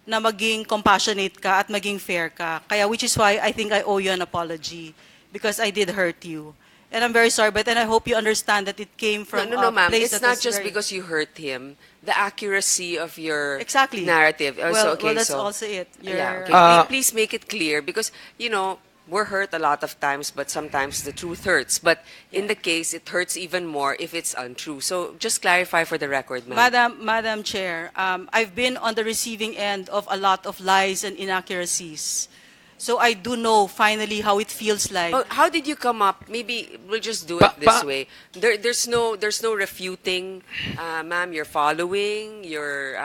na maging compassionate ka at maging fair ka. Kaya which is why I think I owe you an apology because I did hurt you. And I'm very sorry, but then I hope you understand that it came from No, a ma'am. place It's that not was just very- because you hurt him. The accuracy of your Exactly. narrative. Well, Okay, that's so, also it. Yeah, okay. Please make it clear because, we're hurt a lot of times, but sometimes the truth hurts. But in the case, it hurts even more if it's untrue. So just clarify for the record, ma'am. Madam Chair, I've been on the receiving end of a lot of lies and inaccuracies. So I do know finally how it feels like. Oh, how did you come up? Maybe we'll just do it this way. There's no refuting, ma'am. You're following your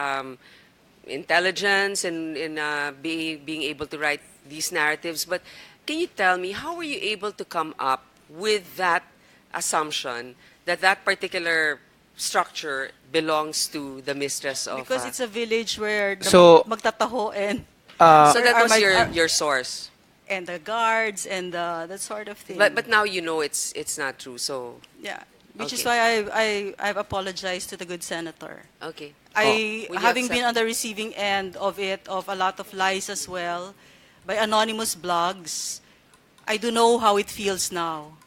intelligence and being able to write these narratives. But can you tell me how were you able to come up with that assumption that that particular structure belongs to the mistress of? Because it's a village where the So, magtataho and so that are was my- your source. and the guards and that sort of thing. But now you know it's not true. So Yeah, which is okay. why I've apologized to the good senator. Okay. I, Will you having been accept- on the receiving end of it, of a lot of lies as well, by anonymous blogs, I do know how it feels now.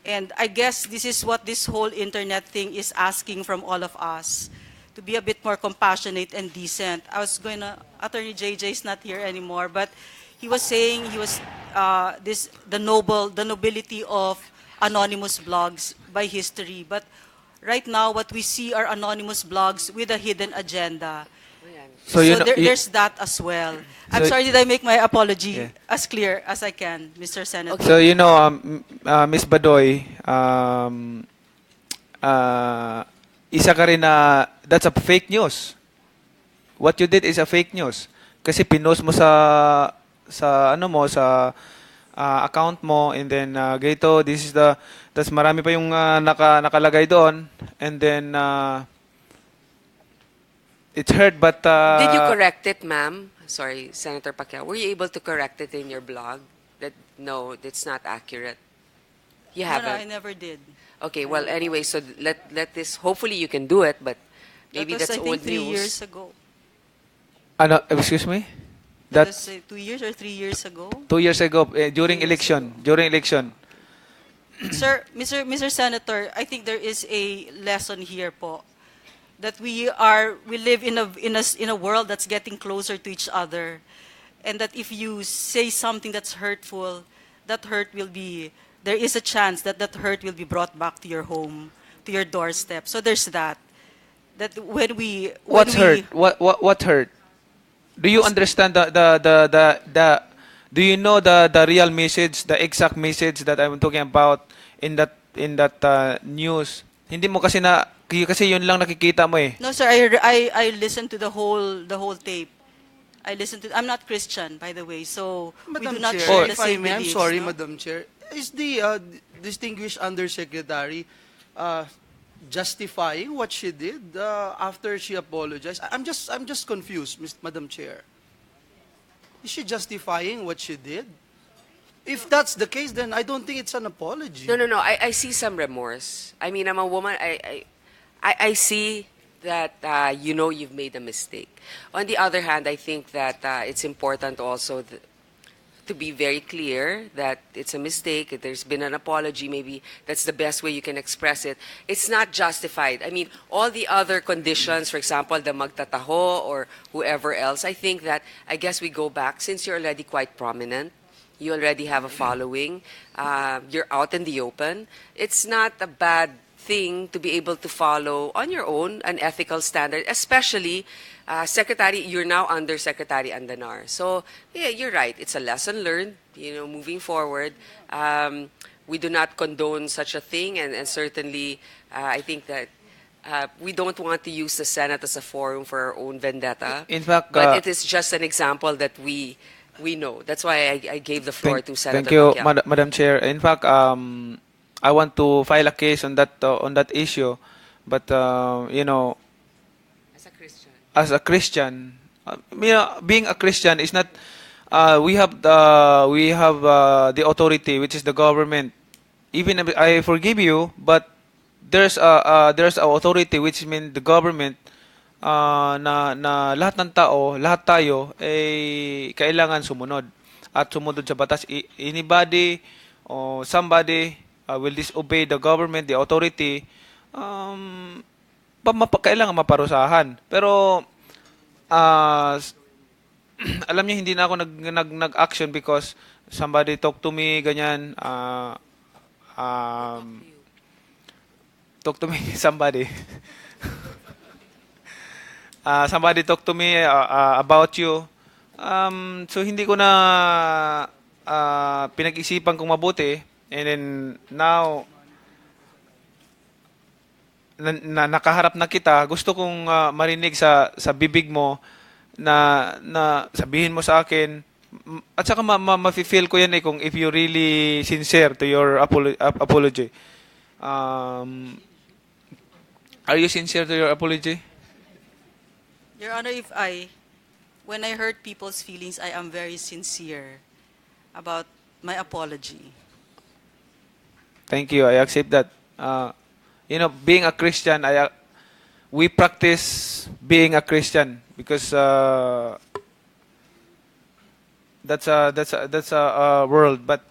And I guess this is what this whole internet thing is asking from all of us, to be a bit more compassionate and decent. I was going to, Attorney JJ is not here anymore, but he was saying he was the nobility of anonymous blogs by history. But right now, what we see are anonymous blogs with a hidden agenda. So you know, there's that as well. I'm So- sorry, did I make my apology Yeah. as clear as I can, Mr. Senator? So you know, Miss Badoy, isa ka rin na that's a fake news. What you did is a fake news. Kasi pinost mo sa ano mo sa account mo, and then gito, this is the tas marami pa yung nakalagay doon, and then it's hurt, but Did you correct it, ma'am? Sorry, Senator Pacquiao. Were you able to correct it in your blog? That no, it's not accurate. You No, haven't. I never did. Okay. Well, anyway, so let this. Hopefully, you can do it, but maybe That was, that's I think, old 3 news. years ago. ano, excuse me? That That's was 2 years or 3 years ago. 2 years ago, during election. During election. Sir, Mr. Senator, I think there is a lesson here po, that we live in a world that's getting closer to each other, and that if you say something that's hurtful, that hurt will be, there is a chance that that hurt will be brought back to your home, to your doorstep. So there's that. That when we What's hurt? What hurt? Do you understand the do you know the real message, the exact message that I'm talking about in that news? Hindi mo kasi kasi yun lang nakikita mo eh. No, sir. I listened to the whole tape. I listened to. I'm not Christian, by the way, so we do Madam not Chair, share the if I same may, I'm beliefs. sorry, no? Madam Chair. Is the distinguished undersecretary justifying what she did after she apologized? I'm just confused, Madam Chair. Is she justifying what she did? If that's the case, then I don't think it's an apology. No. I see some remorse. I mean, I'm a woman. I see that you know you've made a mistake. On the other hand, I think that it's important also to be very clear that it's a mistake. If there's been an apology, maybe that's the best way you can express it. It's not justified. I mean, all the other conditions, for example, the magtataho or whoever else, I think that, I guess we go back, since you're already quite prominent, you already have a following, you're out in the open, it's not a bad thing to be able to follow on your own an ethical standard, especially Secretary, you're now under Secretary Andanar. So, yeah, you're right. It's a lesson learned, moving forward. We do not condone such a thing, and certainly I think that we don't want to use the Senate as a forum for our own vendetta. In fact, but it is just an example that we know. That's why I gave the floor to Senator Thank you, Pacquiao. Madam Chair. In fact, I want to file a case on that issue, but as a Christian, being a Christian is not. We have the authority, which is the government. Even if I forgive you, but there's a authority, which means the government. Na lahat ng tao, lahat tayo ay kailangan sumunod at sumunod sa batas. Anybody or somebody will disobey the government, the authority, kailangan maparusahan. Pero alam niyo, hindi na ako nag-action because somebody talk to me ganyan, talk to me somebody somebody talk to me about you. So hindi ko na pinag-isipan kung mabuti, and then now na nakaharap na kita, gusto kong marinig sa bibig mo na sabihin mo sa akin, at saka ma-feel ko yan kung if you really sincere to your apology. Are you sincere to your apology? Your Honor, when I hurt people's feelings, I am very sincere. about my apology. Thank you. I accept that. Being a Christian, we practice being a Christian because that's a world. But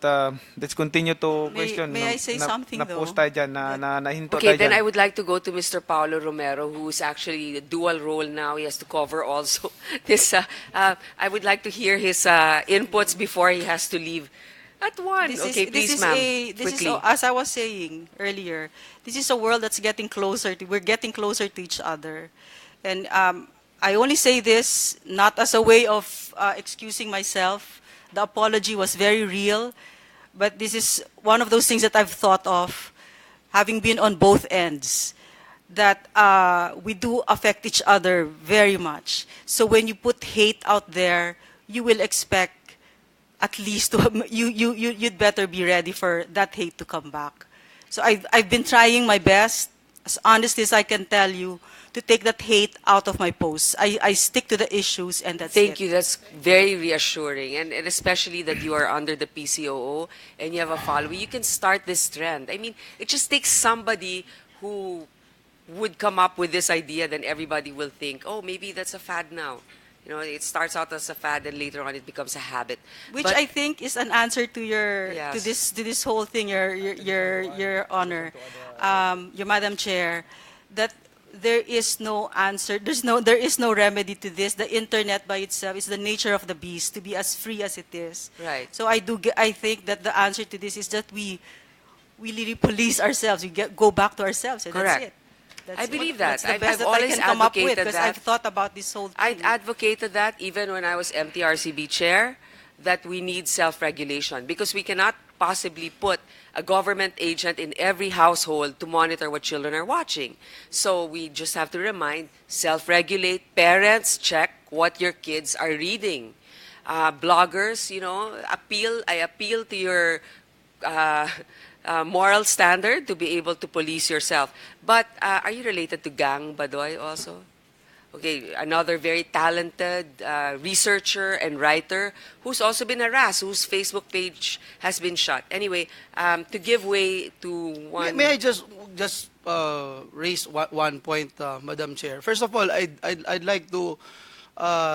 let's continue to question. May I say something, na-post though? tayo dyan, nahinto Okay, tayo then dyan. I would like to go to Mr. Paulo Romero, who is actually a dual role now. He has to cover also this. I would like to hear his inputs before he has to leave at 1. Okay, please, ma'am, quickly. As I was saying earlier, this is a world that's getting closer. We're getting closer to each other. And I only say this not as a way of excusing myself. The apology was very real. But this is one of those things that I've thought of, having been on both ends, that we do affect each other very much. So when you put hate out there, you will expect at least you'd better be ready for that hate to come back. So I've been trying my best, as honest as I can tell you, to take that hate out of my posts. I stick to the issues, and that's it. Thank you. That's very reassuring. And especially that you are under the PCOO and you have a following. You can start this trend. I mean, it just takes somebody who would come up with this idea, then everybody will think, oh, maybe that's a fad now. It starts out as a fad and later on it becomes a habit. Which But I think is an answer to your Yes. to this whole thing, your honor, your Madam Chair, that there is no answer. There is no remedy to this. The internet by itself is the nature of the beast, to be as free as it is. Right. So I think that the answer to this is that we really police ourselves. We go back to ourselves, and Correct. that's it. I believe that. That's the I've best that I always can come up with, advocated because that. I've thought about this whole thing. I advocated that even when I was MTRCB chair, that we need self-regulation because we cannot possibly put a government agent in every household to monitor what children are watching. So we just have to remind, self-regulate, parents, check what your kids are reading. Bloggers, I appeal to your moral standard to be able to police yourself. But are you related to Gang Badoy also? Okay, another very talented researcher and writer who's also been harassed, whose Facebook page has been shut. Anyway, to give way to one... May I just raise one point, Madam Chair? First of all, I'd like to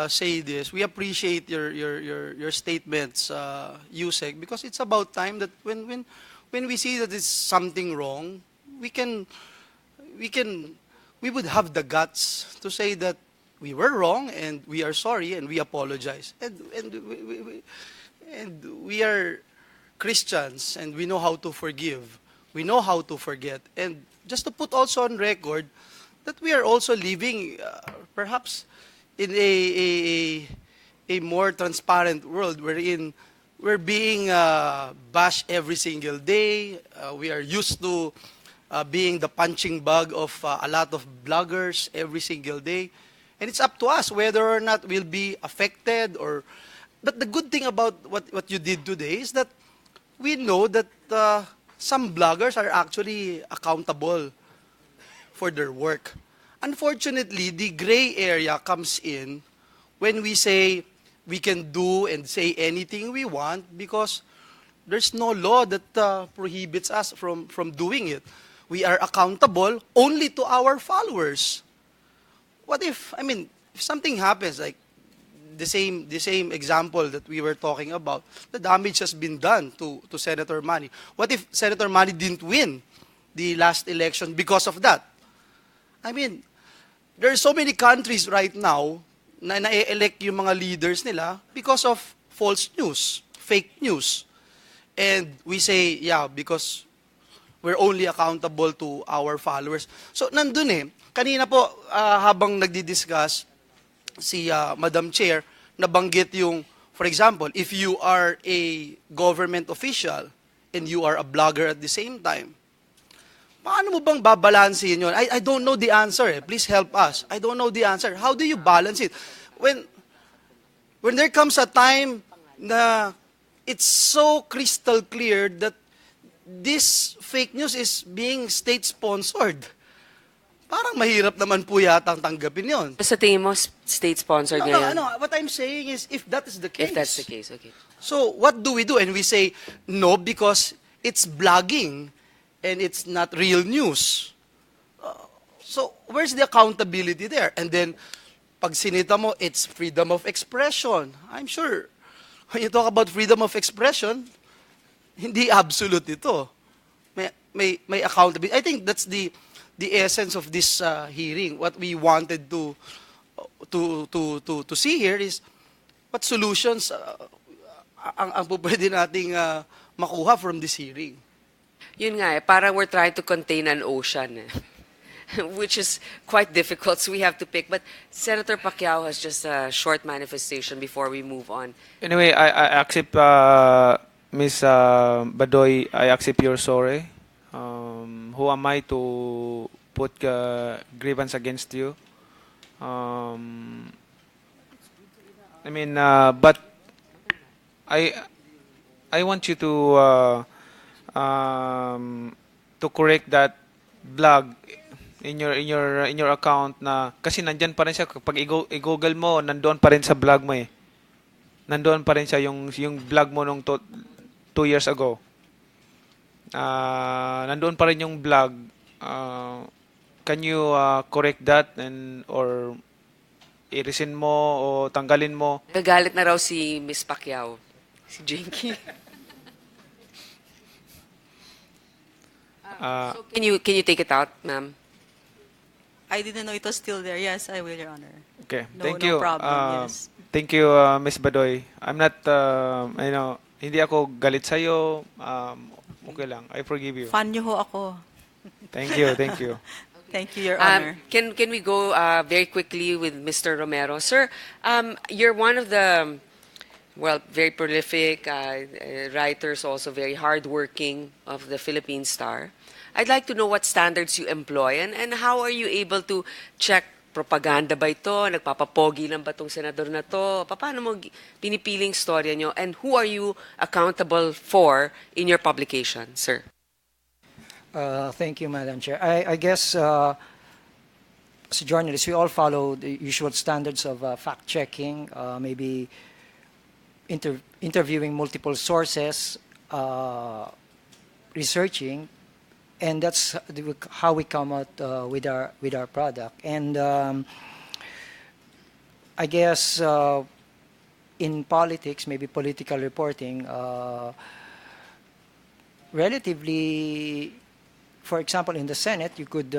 say this. We appreciate your statements, Yusek, because it's about time that when we see that there's something wrong, we would have the guts to say that we were wrong and we are sorry and we apologize. And we are Christians and we know how to forgive. We know how to forget. And just to put also on record that we are also living perhaps in a more transparent world wherein we're being bashed every single day. We are used to being the punching bag of a lot of bloggers every single day. And it's up to us whether or not we'll be affected or... But the good thing about what you did today is that we know that some bloggers are actually accountable for their work. Unfortunately, the gray area comes in when we say we can do and say anything we want because there's no law that prohibits us from doing it. We are accountable only to our followers. What if something happens, like the same example that we were talking about, the damage has been done to Senator Manny. What if Senator Manny didn't win the last election because of that? There are so many countries right now na na-elect yung mga leaders nila because of false news, fake news. And we say, yeah, because we're only accountable to our followers. So, nandun eh. Kanina po, habang nagdi-discuss, si Madam Chair, nabanggit yung, for example, if you are a government official and you are a blogger at the same time, paano mo bang babalansin yun? I don't know the answer eh. Please help us. I don't know the answer. How do you balance it? When there comes a time na it's so crystal clear that this fake news is being state-sponsored, parang mahirap naman po yata tanggapin yun. Sa tingin mo, state-sponsored ngayon? No, what I'm saying is, if that is the case. If that's the case, okay. So what do? And we say no because it's blogging and it's not real news. So where's the accountability there? And then pag sinita mo, it's freedom of expression. I'm sure when you talk about freedom of expression, hindi absolute ito. May accountability. I think that's the essence of this hearing. What we wanted to see here is what solutions ang pwede nating makuha from this hearing. Yun nga parang we're trying to contain an ocean which is quite difficult, so we have to pick. But Senator Pacquiao has just a short manifestation before we move on. Anyway, I accept, Miss Badoy, I accept your sorry. Who am I to put grievance against you? I mean, but I want you to correct that blog in your account na kasi nandiyan pa rin siya kapag i-google mo, nandoon pa rin sa blog mo eh. Nandoon pa rin siya yung blog mo nung 2 years ago. Nandoon pa rin yung blog. Can you correct that or i-resign mo o tanggalin mo? Nagalit na raw si Miss Pacquiao, si Jinky. So can you take it out, ma'am? I didn't know it was still there. Yes, I will, Your Honor. Okay, No, thank no you. problem, yes. Thank you, Miss Badoy. I'm not, hindi ako galit sa'yo. Okay lang. I forgive you. Fan niyo ho ako. Thank you, thank you. Thank you, Your Honor. Can we go very quickly with Mr. Romero? Sir, you're one of the, very prolific writers, also very hardworking of the Philippine Star. I'd like to know what standards you employ and how are you able to check propaganda ba ito? Nagpapapogi lang ba itong senador na to? Paano mo pinipiling storya nyo? And who are you accountable for in your publication, sir? Thank you, Madam Chair. I guess as a journalist, we all follow the usual standards of fact-checking, maybe interviewing multiple sources, researching, and that's how we come out with our product. And I guess in politics, maybe political reporting, relatively, for example, in the Senate, you could,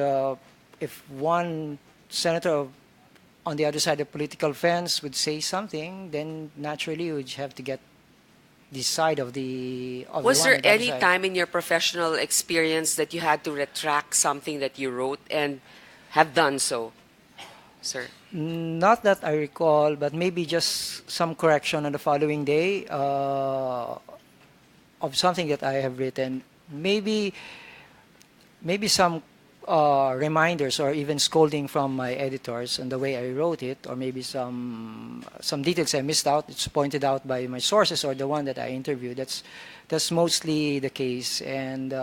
if one senator on the other side of the political fence would say something, then naturally you would have to get the side of the Was one there on the other any side. time in your professional experience that you had to retract something that you wrote and have done so, sir? Not that I recall, but maybe just some correction on the following day of something that I have written. Maybe some reminders or even scolding from my editors on the way I wrote it, or maybe some details I missed out. It's pointed out by my sources or the one that I interviewed. That's mostly the case. And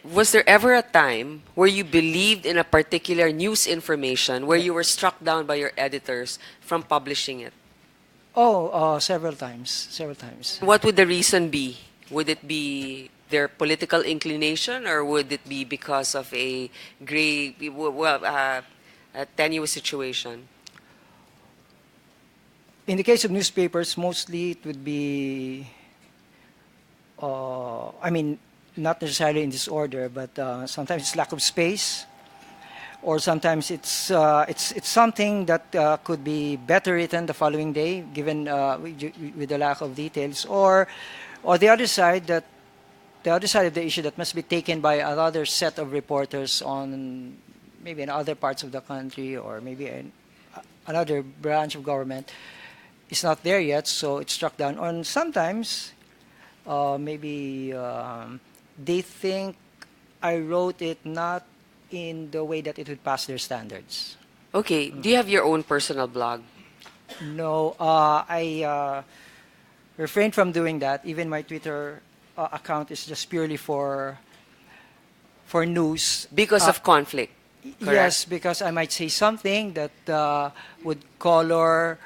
was there ever a time where you believed in a particular news information where you were struck down by your editors from publishing it? Several times. What would the reason be? Would it be their political inclination, or would it be because of a tenuous situation? In the case of newspapers, mostly it would be, not necessarily in this order, but sometimes it's lack of space, or sometimes it's something that could be better written the following day, given with the lack of details, or the other side of the issue that must be taken by another set of reporters on maybe in other parts of the country, or maybe another branch of government is not there yet, so it's struck down. And sometimes maybe they think I wrote it not in the way that it would pass their standards. Okay. Do you have your own personal blog? No, I refrained from doing that. Even my Twitter account is just purely for news. Because of conflict, correct? Yes, because I might say something that would color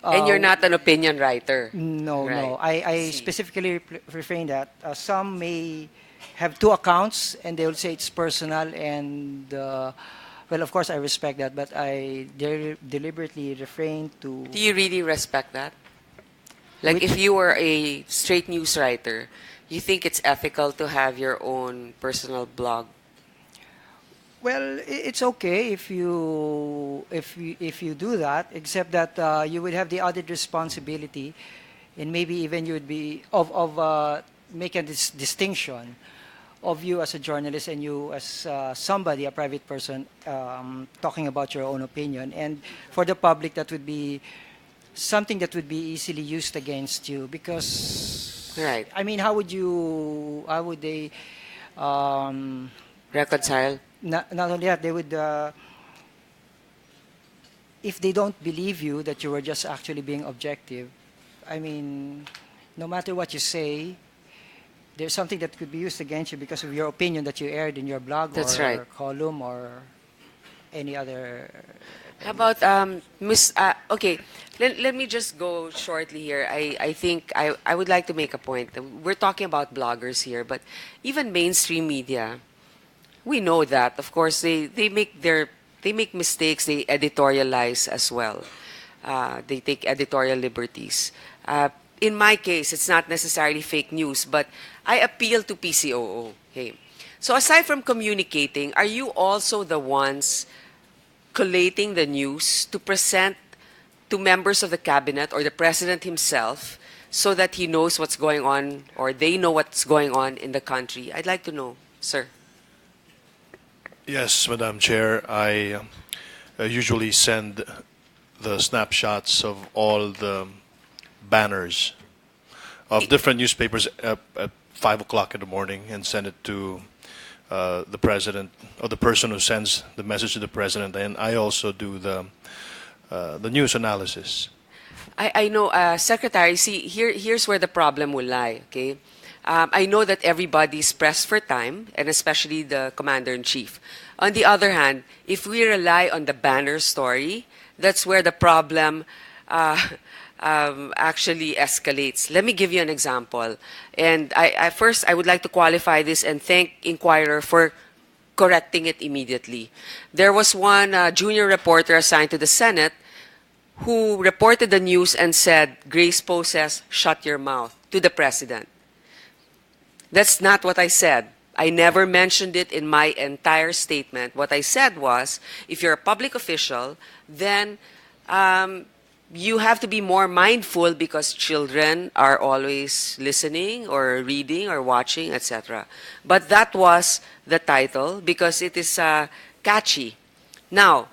And you're not an opinion writer. No, Right. no. I See. specifically refrain that. Some may have two accounts and they will say it's personal and well, of course I respect that, but I deliberately refrain to. Do you really respect that? Like Which- if you were a straight news writer, you think it's ethical to have your own personal blog? Well, it's okay if you do that, except that you would have the added responsibility, and maybe even you would be of making this distinction of you as a journalist and you as somebody, a private person, talking about your own opinion, and for the public that would be something that would be easily used against you because. Right. I mean, how would they? Reconcile? Not only that, they would, if they don't believe you that you were just actually being objective, I mean, no matter what you say, there's something that could be used against you because of your opinion that you aired in your blog That's or right. column or any other. How about Miss? Okay, let me just go shortly here. I think I would like to make a point. We're talking about bloggers here, but even mainstream media, we know that. Of course, they make mistakes. They editorialize as well. They take editorial liberties. In my case, it's not necessarily fake news, but I appeal to PCOO. Okay, so aside from communicating, are you also the ones collating the news to present to members of the cabinet or the president himself so that he knows what's going on or they know what's going on in the country? I'd like to know, sir. Yes, Madam Chair. I usually send the snapshots of all the banners of different newspapers at 5 o'clock in the morning and send it to the president or the person who sends the message to the president, and I also do the news analysis. I know, Secretary, see, here's where the problem will lie, okay? I know that everybody's pressed for time, and especially the Commander-in-Chief. On the other hand, if we rely on the banner story, that's where the problem actually escalates. Let me give you an example. And first, I would like to qualify this and thank Inquirer for correcting it immediately. There was one junior reporter assigned to the Senate who reported the news and said, Grace Poe says, shut your mouth, to the president. That's not what I said. I never mentioned it in my entire statement. What I said was, if you're a public official, then you have to be more mindful because children are always listening or reading or watching, etc. But that was the title because it is catchy. Now,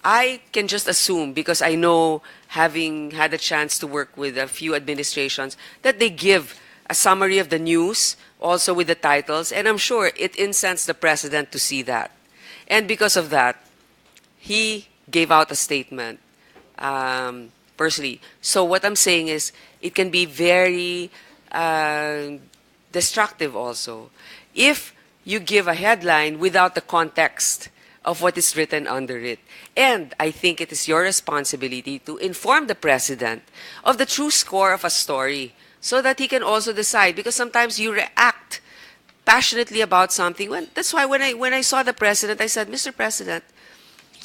I can just assume, because I know, having had a chance to work with a few administrations, that they give a summary of the news, also with the titles, and I'm sure it incensed the president to see that. And because of that, he gave out a statement personally. So what I'm saying is, it can be very destructive also. If you give a headline without the context of what is written under it. And I think it is your responsibility to inform the president of the true score of a story so that he can also decide, because sometimes you react passionately about something. That's why when I saw the president, I said, Mr. President,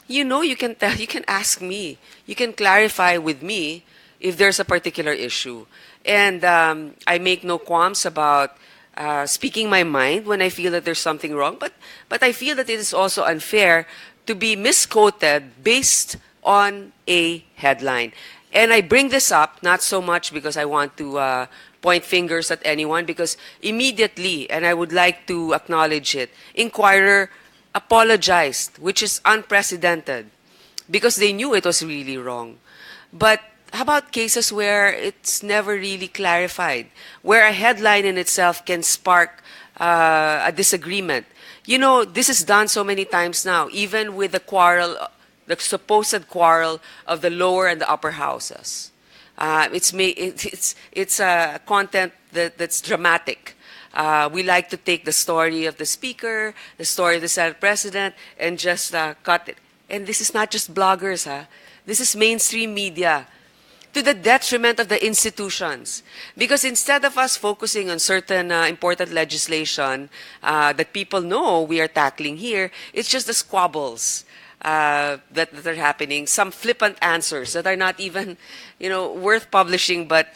you know, you can ask me, you can clarify with me if there's a particular issue. And I make no qualms about speaking my mind when I feel that there's something wrong, but I feel that it is also unfair to be misquoted based on a headline. And I bring this up not so much because I want to point fingers at anyone, because immediately, and I would like to acknowledge it, Inquirer apologized, which is unprecedented, because they knew it was really wrong. But how about cases where it's never really clarified, where a headline in itself can spark a disagreement? You know, this is done so many times now, even with the quarrel, the supposed quarrel of the lower and the upper houses. It's content that's dramatic. We like to take the story of the speaker, the story of the Senate president, and just cut it. And this is not just bloggers, this is mainstream media. to the detriment of the institutions. Because instead of us focusing on certain important legislation that people know we are tackling here, it's just the squabbles that are happening, some flippant answers that are not even, worth publishing, but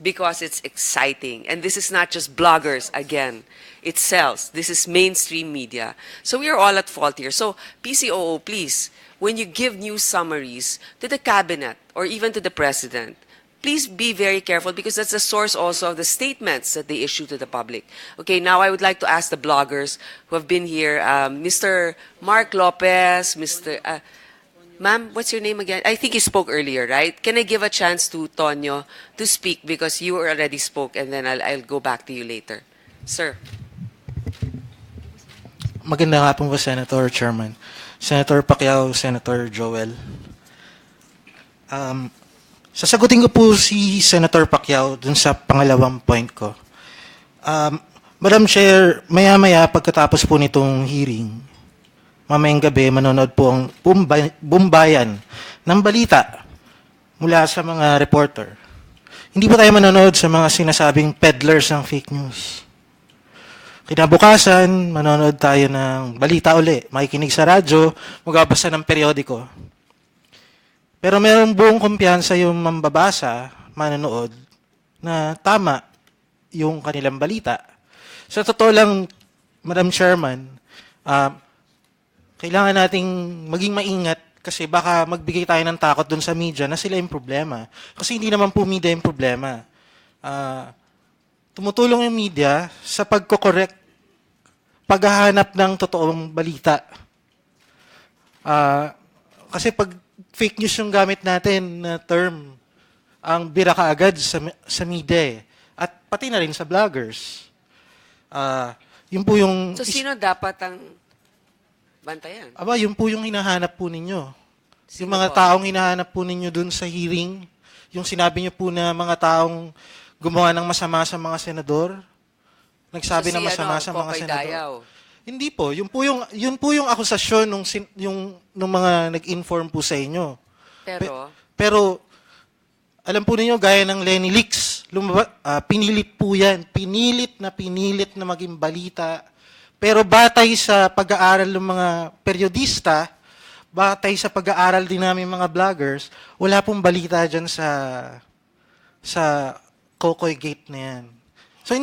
because it's exciting. And this is not just bloggers, again. It sells. This is mainstream media. So we are all at fault here. So PCOO, please, when you give news summaries to the cabinet or even to the president, please be very careful because that's the source also of the statements that they issue to the public. Okay, now I would like to ask the bloggers who have been here, Mr. Mark Lopez, Mr. Ma'am, what's your name again? I think you spoke earlier, right? Can I give a chance to Tonyo to speak because you already spoke and then I'll go back to you later. Sir. Magandang hapon po, Senator Chairman. Senator Pacquiao, Senator Joel. Sasagutin ko po si Senator Pacquiao dun sa pangalawang point ko. Madam Chair, maya-maya pagkatapos po nitong hearing, mamayang gabi manonood po ang bumbayan ng balita mula sa mga reporter. Hindi po tayo manonood sa mga sinasabing peddlers ng fake news. Kinabukasan, manonood tayo ng balita uli, makikinig sa radyo, magbabasa ng periodiko. Pero mayroong buong kumpiyansa yung mambabasa, manonood, na tama yung kanilang balita. Sa totoo lang, Madam Chairman, kailangan nating maging maingat kasi baka magbigay tayo ng takot dun sa media na sila yung problema. Kasi hindi naman po media yung problema. Tumutulong yung media sa pagko-correct, paghahanap ng totoong balita. Kasi pag fake news yung gamit natin na term, ang bira kaagad sa media at pati na rin sa vloggers. Yun po yung... So sino dapat ang bantayan? Aba, yun po yung hinahanap po ninyo. Sino yung mga po? taong hinahanap po ninyo dun sa hearing, yung sinabi niyo po na mga taong gumawa ng masama sa mga senador, nagsabi na masama sa mga Kokoy senador. Dayaw. Hindi po, yun po yung akusasyon nung mga nag-inform po sa inyo. Pero, Pero alam po ninyo, gaya ng Lenny Leaks, pinilit po yan. Pinilit na maging balita. Pero batay sa pag-aaral ng mga periodista, batay sa pag-aaral din namin mga vloggers, wala pong balita dyan sa Kokoy Gate na yan. So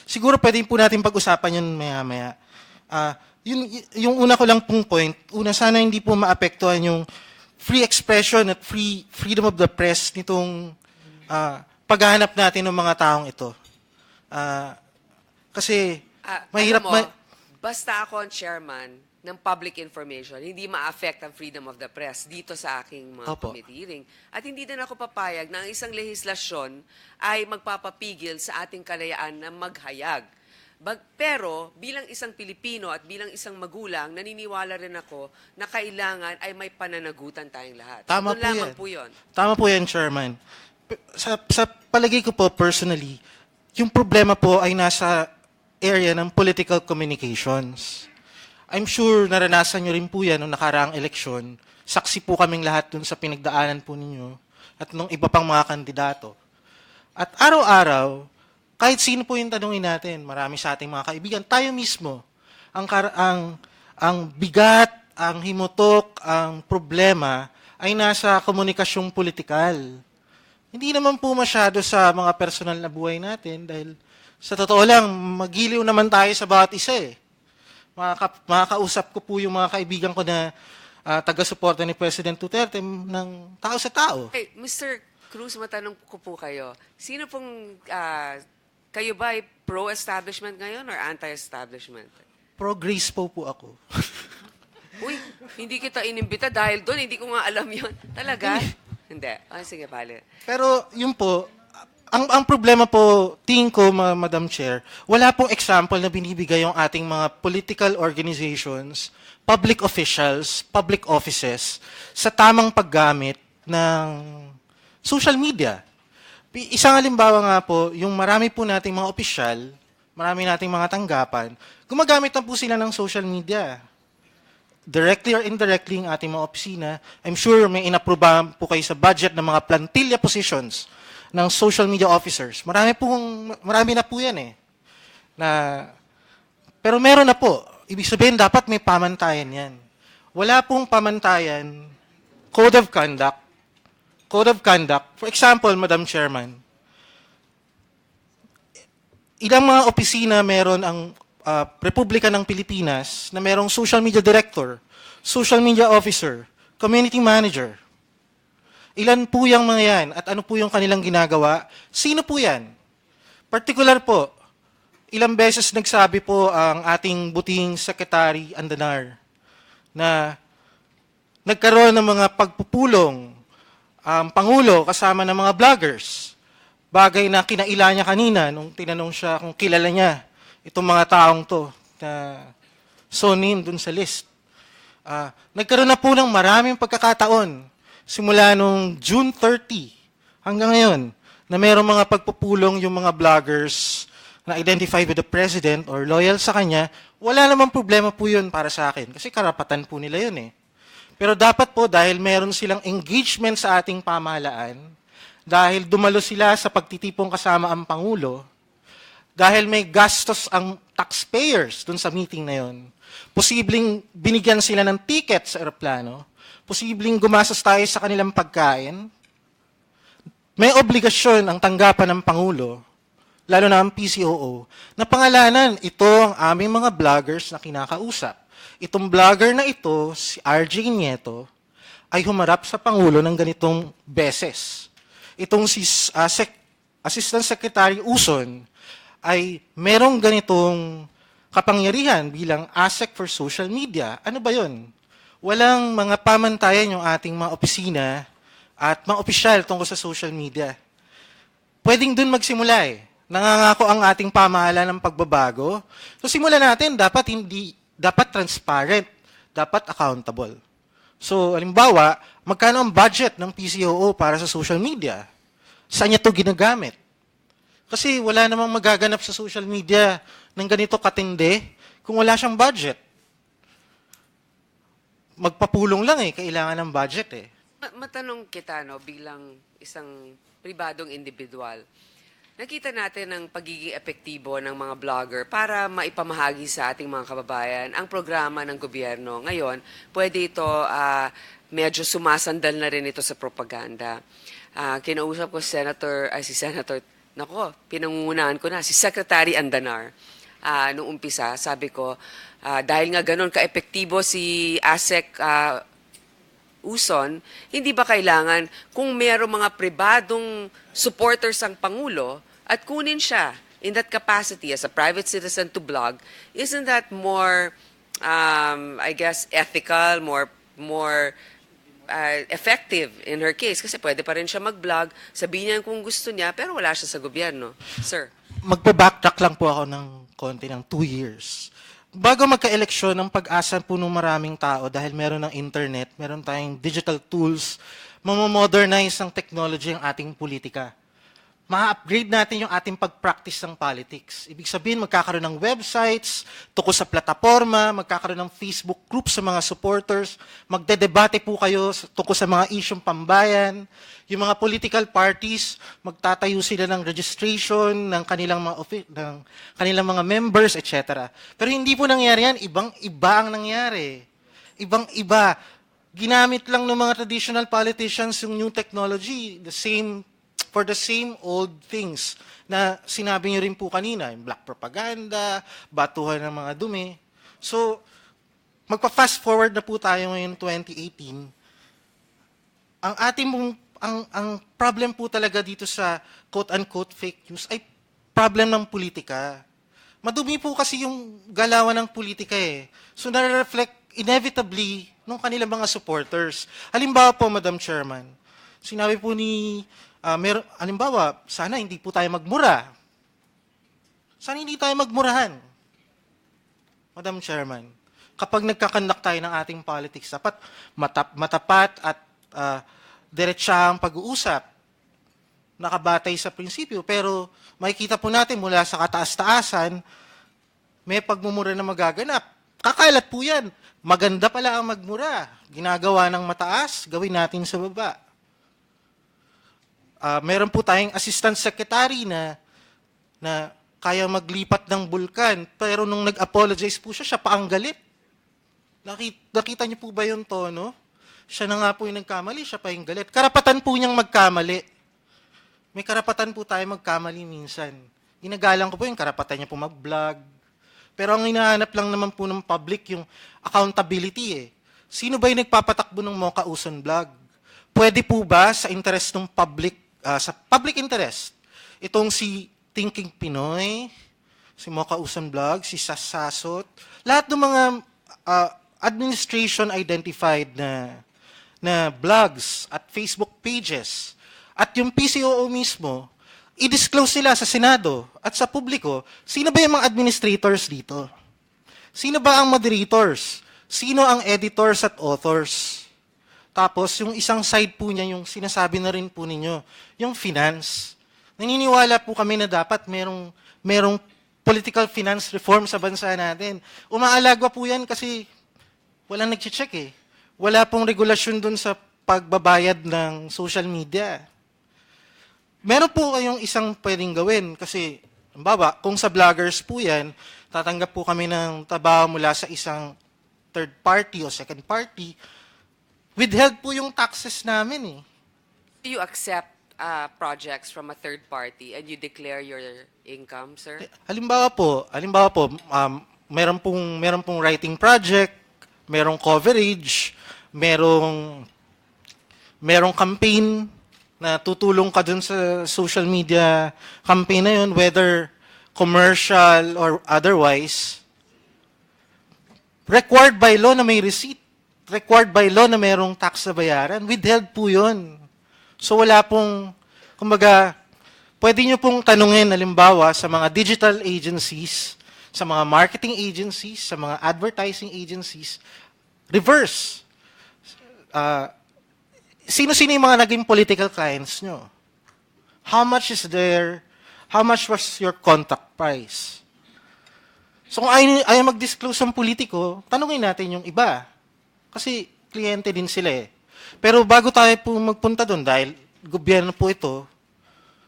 siguro pwede po natin pag-usapan yun maya-maya. Yung una ko lang pong point, sana hindi po maapektuhan yung free expression at freedom of the press nitong paghahanap natin ng mga taong ito. Kasi mahirap... alam mo, basta ako ang chairman ng public information, hindi ma-affect ang freedom of the press dito sa aking mga Opo. committee hearing. At hindi din ako papayag na ang isang legislasyon ay magpapapigil sa ating kalayaan na maghayag. Pero bilang isang Pilipino at bilang isang magulang, naniniwala rin ako na kailangan ay may pananagutan tayong lahat. Tama Doon po lamang yan. po yun. Tama po yan, Chairman. Sa palagay ko po, personally, yung problema po ay nasa area ng political communications. I'm sure naranasan nyo rin po yan noong nakaraang eleksyon. Saksi po kaming lahat dun sa pinagdaanan po ninyo at nung iba pang mga kandidato. At araw-araw, kahit sino po yung tanungin natin, marami sa ating mga kaibigan, tayo mismo, ang bigat, ang himutok, ang problema ay nasa komunikasyong politikal. Hindi naman po masyado sa mga personal na buhay natin dahil sa totoo lang, magiliw naman tayo sa bawat isa eh. Makakausap ko po yung mga kaibigan ko na taga-suporta ni President Duterte ng tao sa tao. Hey, Mr. Cruz, matanong ko po kayo. Sino pong, kayo ba ay pro-establishment ngayon or anti-establishment? Pro-grace po ako. Uy, hindi kita inimbita dahil doon, hindi ko nga alam yun. Talaga? Hindi. Sige, bale. Pero yun po, ang problema po, tingin ko, Madam Chair, wala pong example na binibigay yung ating mga political organizations, public officials, public offices, sa tamang paggamit ng social media. Isang halimbawa nga po, yung marami po nating mga opisyal, marami nating mga tanggapan, gumagamit na po sila ng social media. directly or indirectly ang ating mga opisina. I'm sure may inaprubahan po kayo sa budget ng mga plantilla positions ng social media officers. Marami na po yan eh. Pero meron na po. Ibig sabihin, dapat may pamantayan yan. Wala pong pamantayan, code of conduct. For example, Madam Chairman, ilang mga opisina meron ang Republika ng Pilipinas na merong social media director, social media officer, community manager. Ilan po yung mga yan at ano po yung kanilang ginagawa? Sino po yan? Particular po, ilang beses nagsabi po ang ating buting Secretary Andanar na nagkaroon ng mga pagpupulong ang Pangulo kasama ng mga vloggers. Bagay na kinaila niya kanina nung tinanong siya kung kilala niya itong mga taong to na so named dun sa list. Nagkaroon na po ng maraming pagkakataon simula nung June 30 hanggang ngayon na mayroong mga pagpupulong yung mga vloggers na identified with the President or loyal sa kanya. Wala namang problema po yun para sa akin kasi karapatan po nila yun eh. Pero dapat po dahil meron silang engagement sa ating pamahalaan, dahil dumalo sila sa pagtitipong kasama ang Pangulo, dahil may gastos ang taxpayers dun sa meeting na yon, posibleng binigyan sila ng ticket sa eroplano, posibleng gumastos tayo sa kanilang pagkain, may obligasyon ang tanggapan ng Pangulo, lalo na ang PCOO, na pangalanan ito ang aming mga vloggers na kinakausap. Itong vlogger na ito, si RJ Nieto, ay humarap sa Pangulo ng ganitong beses. Itong si Assistant Secretary Uson ay merong ganitong kapangyarihan bilang ASEC for social media. Ano ba yun? Walang mga pamantayan yung ating mga opisina at mga opisyal tungkol sa social media. Pwedeng dun magsimula eh. Nangangako ang ating pamahalaan ng pagbabago. So simulan natin, dapat transparent, dapat accountable. So, halimbawa, magkano ang budget ng PCOO para sa social media? Saan niya ito ginagamit? Kasi wala namang magaganap sa social media ng ganito katindi kung wala siyang budget. Magpapulong lang eh, kailangan ng budget eh. Matanong kita, no, bilang isang pribadong individual, nakita natin ang pagiging epektibo ng mga vlogger para maipamahagi sa ating mga kababayan ang programa ng gobyerno. Ngayon, pwede ito, medyo sumasandal na rin ito sa propaganda. Kinausap ko si Senator, pinangungunahan ko na, si Secretary Andanar. Noong umpisa, sabi ko, dahil nga ganun ka-epektibo si ASEC Uson, hindi ba kailangan kung mayroong mga pribadong supporters ang Pangulo at kunin siya in that capacity as a private citizen to blog, isn't that more, I guess, ethical, more effective in her case? Kasi pwede pa rin siya mag-blog, sabihin niya kung gusto niya, pero wala siya sa gobyerno. Sir? Magpa-backtrack lang po ako ng konti ng 2 years. Bago magka-eleksyon, ang pag-asa po ng maraming tao dahil meron ng internet, meron tayong digital tools, mamodernize ang technology ang ating politika. Ma-upgrade natin yung ating pag-practice ng politics. Ibig sabihin, magkakaroon ng websites, tungkol sa plataforma, magkakaroon ng Facebook groups sa mga supporters, magdedebate po kayo tungkol sa mga isyong pambayan, yung mga political parties, magtatayo sila ng registration ng kanilang mga members, etc. Pero hindi po nangyari yan, ibang-iba ang nangyari. Ibang-iba. Ginamit lang ng mga traditional politicians yung new technology, for the same old things na sinabi niyo rin po kanina, yung black propaganda, batuhan ng mga dumi. So, magpa-fast forward na po tayo ngayon 2018. Ang problem po talaga dito sa quote-unquote fake news ay problem ng politika. Madumi po kasi yung galawan ng politika eh. So, nare-reflect inevitably nung kanilang mga supporters. Halimbawa po, Madam Chairman, sinabi po ni halimbawa, sana hindi po tayo magmura. Sana hindi tayo magmurahan. Madam Chairman, kapag nagkakandak tayo ng ating politics, dapat matapat at diretsahang pag-uusap, nakabatay sa prinsipyo, pero makikita po natin mula sa kataas-taasan, may pagmumura na magaganap. Kakalat po yan. Maganda pala ang magmura. Ginagawa ng mataas, gawin natin sa baba. Meron po tayong assistant secretary na kaya maglipat ng bulkan, pero nung nag-apologize po siya pa ang galit. Nakita niyo po ba yung tono? Siya na nga po yung nagkamali, siya pa yung galit. Karapatan po niyang magkamali. May karapatan po tayo magkamali minsan. Ginagalang ko po yung karapatan niya po mag-vlog. Pero ang hinahanap lang naman po ng public yung accountability eh. Sino ba yung nagpapatakbo ng Mocha Uson Vlog? Pwede po ba sa interest ng public, sa public interest, itong si Thinking Pinoy, si Mocha Uson Vlog, si Sasasot, lahat ng mga administration identified na blogs at Facebook pages at yung PCOO mismo, i-disclose sila sa Senado at sa publiko, sino ba yung mga administrators dito? Sino ba ang moderators? Sino ang editors at authors? Tapos, yung isang side po niya, yung sinasabi na rin po ninyo, yung finance. Naniniwala po kami na dapat merong political finance reform sa bansa natin. Umaalagwa po yan kasi walang nag-check eh. Wala pong regulasyon dun sa pagbabayad ng social media. Meron po kayong isang pwedeng gawin kasi, halimbawa, kung sa vloggers po yan, tatanggap po kami ng trabaho mula sa isang third party o second party, withheld po yung taxes namin eh. Do you accept projects from a third party and you declare your income, sir? Halimbawa po, meron pong writing project, merong coverage, merong campaign na tutulong ka dun sa social media campaign na yun, whether commercial or otherwise, required by law na may receipt, required by law na mayroong tax na bayaran, withheld po yun. So wala pong, kumbaga, pwede nyo pong tanungin, halimbawa, sa mga digital agencies, sa mga marketing agencies, sa mga advertising agencies, reverse. Sino-sino yung mga naging political clients nyo? How much was your contract price? So kung ayaw mag-disclose ang politiko, tanungin natin yung iba. Kasi kliyente din sila eh. Pero bago tayo po magpunta doon, dahil gobyerno po ito,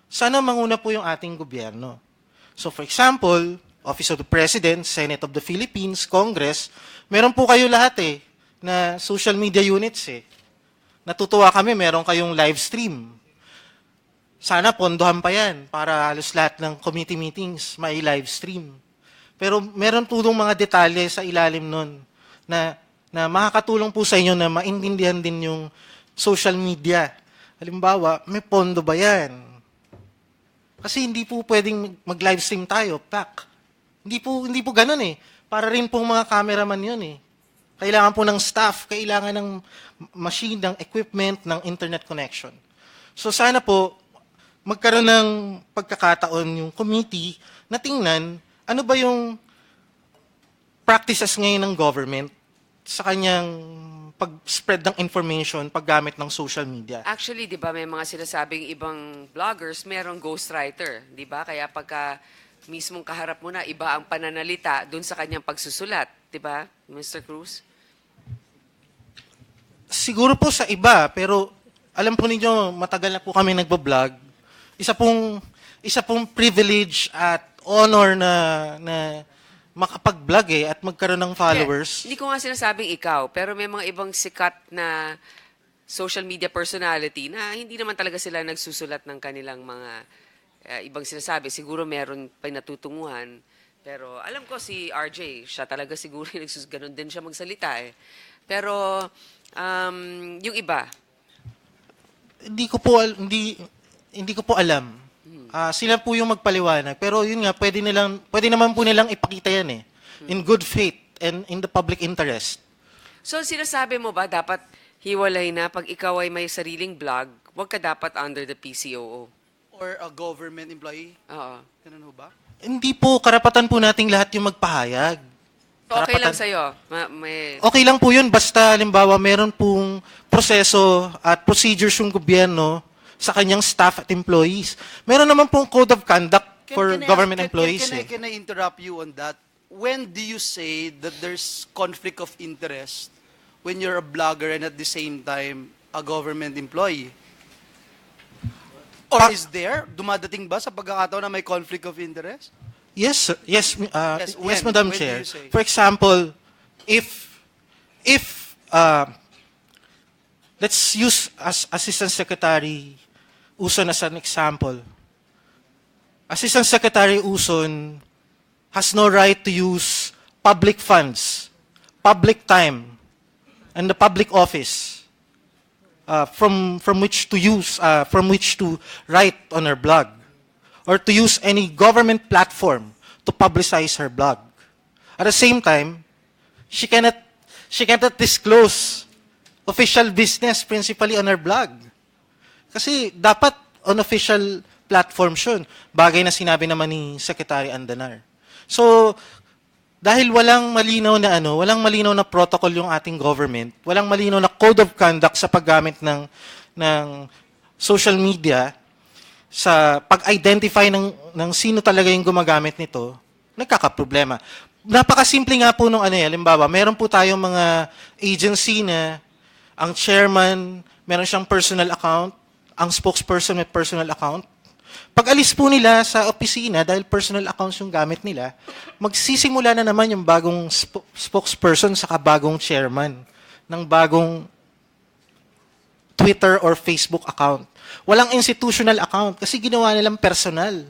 sana manguna po yung ating gobyerno. So for example, Office of the President, Senate of the Philippines, Congress, meron po kayo lahat eh, na social media units eh. Natutuwa kami, meron kayong live stream. Sana pondohan pa yan para halos lahat ng committee meetings may live stream. Pero meron po dong mga detalye sa ilalim nun na makakatulong po sa inyo na maintindihan din yung social media. Halimbawa, may pondo ba yan? Kasi hindi po pwedeng mag-live stream tayo, pak. Hindi po ganun eh. Para rin pong mga cameraman yun eh. Kailangan po ng staff, kailangan ng machine, ng equipment, ng internet connection. So sana po, magkaroon ng pagkakataon yung committee na tingnan ano ba yung practices ngayon ng government sa kanyang pag-spread ng information, paggamit ng social media. Actually, di ba, may mga sinasabing ibang vloggers, merong ghostwriter, di ba? Kaya pagka mismong kaharap mo na, iba ang pananalita dun sa kanyang pagsusulat, di ba, Mr. Cruz? Siguro po sa iba, pero alam po ninyo, matagal na po kami nagbablog. Isa pong privilege at honor na makapag-vlog eh, at magkaroon ng followers. Hindi ko nga sinasabing ikaw, pero may mga ibang sikat na social media personality na hindi naman talaga sila nagsusulat ng kanilang mga ibang sinasabi. Siguro meron pa natutunguhan. Pero alam ko si RJ, siya talaga siguro ganun din siya magsalita eh. Pero yung iba, hindi ko po alam. Sila po yung magpaliwanag. Pero yun nga, pwede naman po nilang ipakita yan eh. In good faith and in the public interest. so sinasabi mo ba dapat hiwalay na pag ikaw ay may sariling blog, wag ka dapat under the PCOO? Or a government employee? Oo. Ganun ho ba? Hindi po, karapatan po nating lahat yung magpahayag. Okay lang sa'yo. Okay lang po yun, basta halimbawa meron pong proseso at procedures yung gobyerno sa kanyang staff at employees. Meron naman pong code of conduct for government employees. Can I interrupt you on that? when do you say that there's conflict of interest when you're a blogger and at the same time a government employee? Or is there? Dumadating ba sa pagkakataon na may conflict of interest? Yes, sir. Yes, Yes, yes, when? Madam When do Chair. you say? For example, if let's use as Assistant Secretary Uson as an example. Assistant Secretary Uson has no right to use public funds, public time, and the public office from which to write on her blog, or to use any government platform to publicize her blog. At the same time, she cannot disclose official business principally on her blog. Kasi dapat on official platforms yun. Bagay na sinabi naman ni Secretary Andanar. So, dahil walang malinaw na protocol yung ating government, walang malinaw na code of conduct sa paggamit ng social media, sa pag-identify ng sino talaga yung gumagamit nito, nagkakaproblema. Napakasimple nga po nung halimbawa, meron po tayong mga agency na ang chairman, meron siyang personal account, ang spokesperson may personal account. Pag alis po nila sa opisina, dahil personal accounts yung gamit nila, magsisimula na naman yung bagong spokesperson sa bagong chairman ng bagong Twitter or Facebook account. Walang institutional account kasi ginawa nilang personal.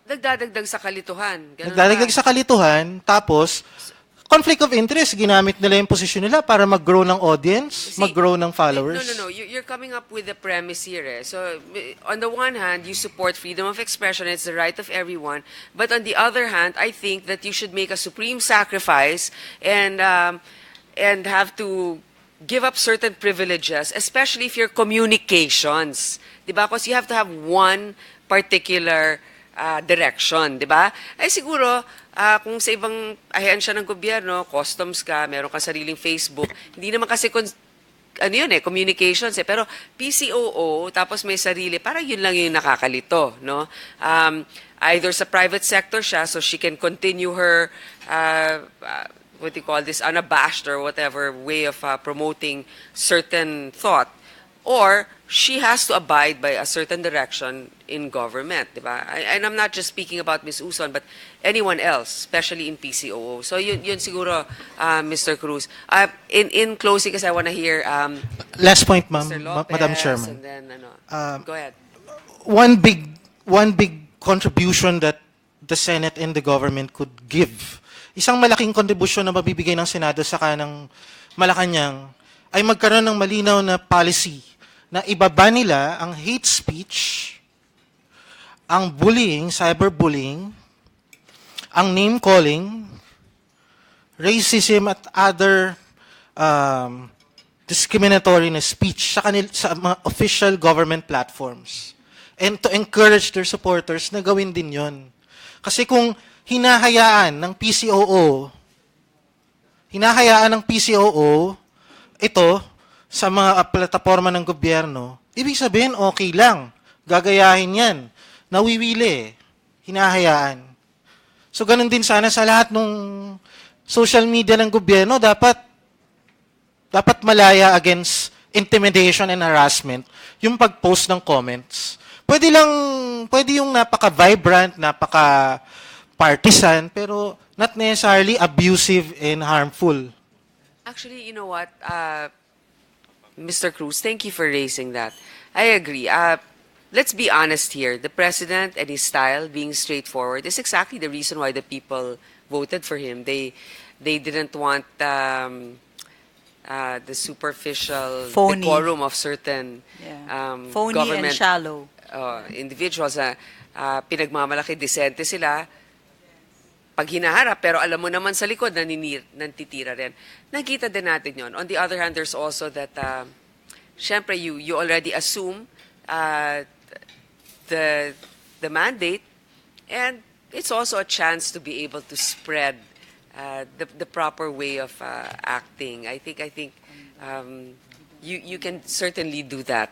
Nagdadagdag sa kalituhan. Ganun Nagdadagdag ba? sa kalituhan, tapos conflict of interest, ginamit nila yung posisyon nila para mag-grow ng audience, mag-grow ng followers. No. You're coming up with the premise here. So, on the one hand, you support freedom of expression. It's the right of everyone. But on the other hand, I think that you should make a supreme sacrifice and have to give up certain privileges, especially if your communications. Diba? Because you have to have one particular direction, di ba? Ay siguro, kung sa ibang ahensya ng gobyerno, customs ka, meron ka sariling Facebook, hindi naman kasi communications pero PCOO, tapos may sarili, parang yun lang yung nakakalito, no? Either sa private sector siya, so she can continue her, what do you call this, unabashed or whatever way of promoting certain thought, or she has to abide by a certain direction in government, di ba? And I'm not just speaking about Ms. Uson, but anyone else, especially in PCOO. So yun siguro, Mr. Cruz. In closing, kasi I want to hear Last point, ma'am, Mr. Lopez, Madam Chairman. and then, go ahead. One big contribution that the Senate and the government could give, isang malaking kontribusyon na mabibigay ng Senado sa kanang Malacanang, ay magkaroon ng malinaw na policy na ibaba nila ang hate speech, ang bullying, cyberbullying, ang name-calling, racism at other discriminatory na speech sa mga official government platforms. And to encourage their supporters na gawin din yon. Kasi kung hinahayaan ng PCOO, ito, sa mga plataforma ng gobyerno, ibig sabihin, okay lang. Gagayahin yan. Nawiwili. Hinahayaan. So, ganun din sana sa lahat ng social media ng gobyerno, dapat malaya against intimidation and harassment yung pag-post ng comments. Pwede yung napaka-vibrant, napaka-partisan, pero not necessarily abusive and harmful. Actually, you know what, Mr. Cruz, thank you for raising that. I agree. Let's be honest here. The president and his style, being straightforward, is exactly the reason why the people voted for him. They didn't want the superficial Phony. decorum of certain Phony government and shallow. individuals. Pinagmamalaki, disente sila. Pag hinaharap, pero alam mo naman sa likod, nantitira rin. Nakita din natin yon. On the other hand, there's also that, syempre, you already assume the mandate, and it's also a chance to be able to spread the proper way of acting. I think you can certainly do that.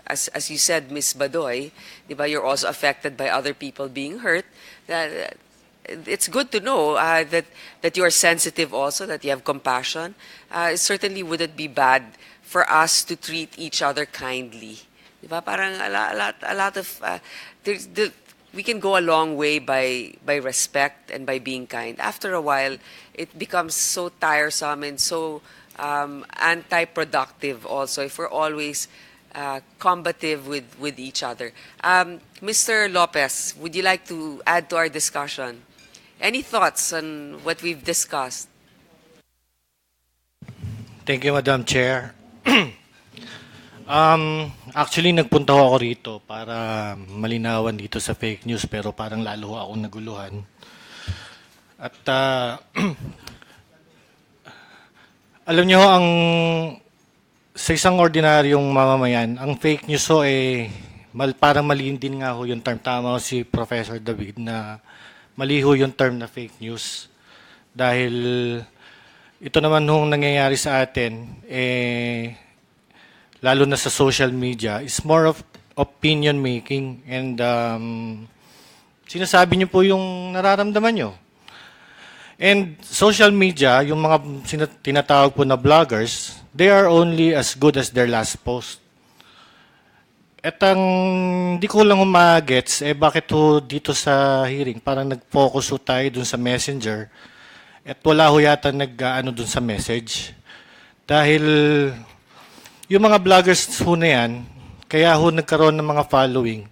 As you said, Ms. Badoy, diba, you're also affected by other people being hurt. it's good to know that you are sensitive also, that you have compassion. It certainly wouldn't be bad for us to treat each other kindly. Diba? Parang a lot of we can go a long way by respect and by being kind. After a while, it becomes so tiresome and so anti-productive also if we're always combative with each other. Mr. Lopez, would you like to add to our discussion? Any thoughts on what we've discussed? Thank you, Madam Chair. Actually, nagpunta ako rito para malinawan dito sa fake news pero parang lalo akong naguluhan. At alam niyo, sa isang ordinaryong mamamayan, ang fake news ho parang mali din nga ho yung term. Tama ho si Professor David na mali ho yung term na fake news. Dahil ito naman hong nangyayari sa atin, lalo na sa social media, is more of opinion making and sinasabi niyo po yung nararamdaman niyo. And social media, yung mga tinatawag po na vloggers, they are only as good as their last post. At di ko lang umagets, bakit ho dito sa hearing, parang nag-focus ho tayo dun sa messenger at wala ho yata dun sa message. Dahil yung mga vloggers ho na yan, kaya ho nagkaroon ng mga following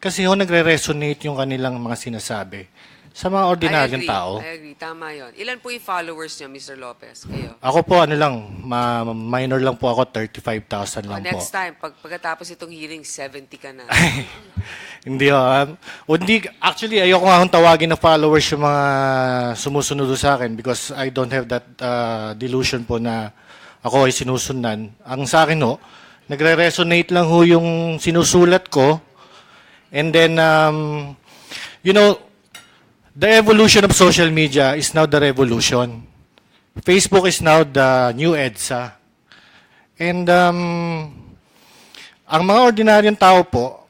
kasi ho nagre-resonate yung kanilang mga sinasabi sa mga ordinaryong tao. I agree. Tama yun. Ilan po yung followers niyo, Mr. Lopez? Kayo? Ako po, minor lang po ako, 35,000 lang po. Next time, pagkatapos itong hearing, 70 ka na. Hindi actually, ayoko nga akong tawagin na followers yung mga sumusunod sa akin because I don't have that delusion po na ako ay sinusundan. Ang sa akin ho, nagre-resonate lang ho yung sinusulat ko. And then, the evolution of social media is now the revolution. Facebook is now the new EDSA. And ang mga ordinaryong tao po,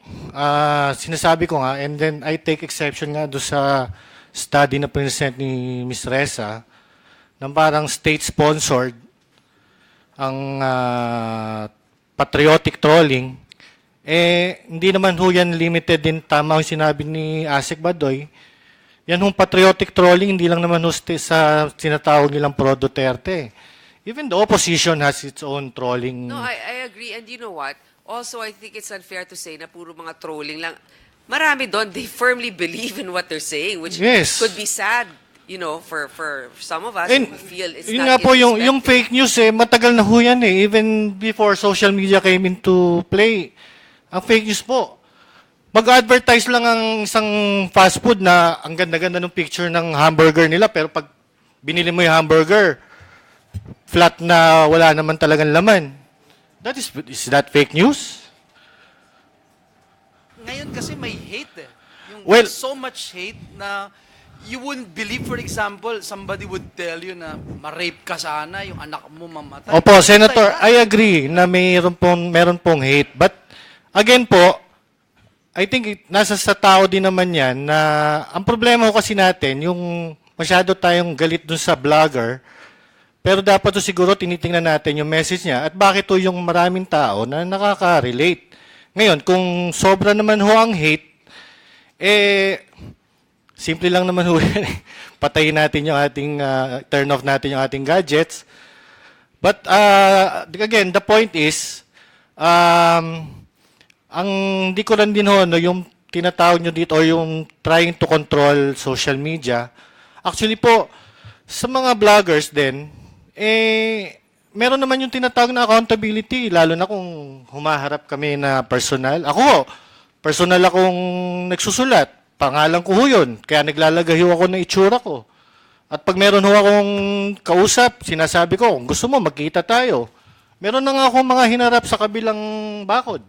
sinasabi ko nga, and then I take exception nga do sa study na present ni Ms. Reza, na parang state-sponsored ang patriotic trolling, hindi naman ho yan limited din, tama yung sinabi ni Asik Badoy, yan hong patriotic trolling, hindi lang naman sa sinatawag nilang Pro Duterte. Even the opposition has its own trolling. No, I agree. And you know what? Also, I think it's unfair to say na puro mga trolling lang. Marami doon, they firmly believe in what they're saying, which could be sad, for some of us who feel it's yun not nga po, yung fake news, matagal na ho yan even before social media came into play. Ang fake news po, mag-advertise lang ang isang fast food na ang ganda-ganda ng picture ng hamburger nila pero pag binili mo yung hamburger, flat na wala naman talagang laman. Is that fake news? Ngayon kasi may hate Well, so much hate na you wouldn't believe, for example, somebody would tell you na ma-rape ka sana, yung anak mo mamatay. Opo, Senator, I agree na meron pong hate. But again po, I think nasa sa tao din naman yan na ang problema ko kasi natin, yung masyado tayong galit dun sa vlogger, pero dapat to siguro tinitingnan natin yung message niya at bakit to yung maraming tao na nakaka-relate. Ngayon, kung sobra naman ho ang hate, simple lang naman ho yan. Patayin natin yung ating, turn off natin yung ating gadgets. But again, the point is, ang di ko lang din ho, yung tinatawag nyo dito or yung trying to control social media, actually po, sa mga vloggers din, meron naman yung tinatawag na accountability, lalo na kung humaharap kami na personal. Ako, personal akong nagsusulat. Pangalan ko ho yun. Kaya naglalagay ho ako ng itsura ko. At pag meron ho akong kausap, sinasabi ko, kung gusto mo, magkita tayo. Meron na nga akong mga hinarap sa kabilang bakod.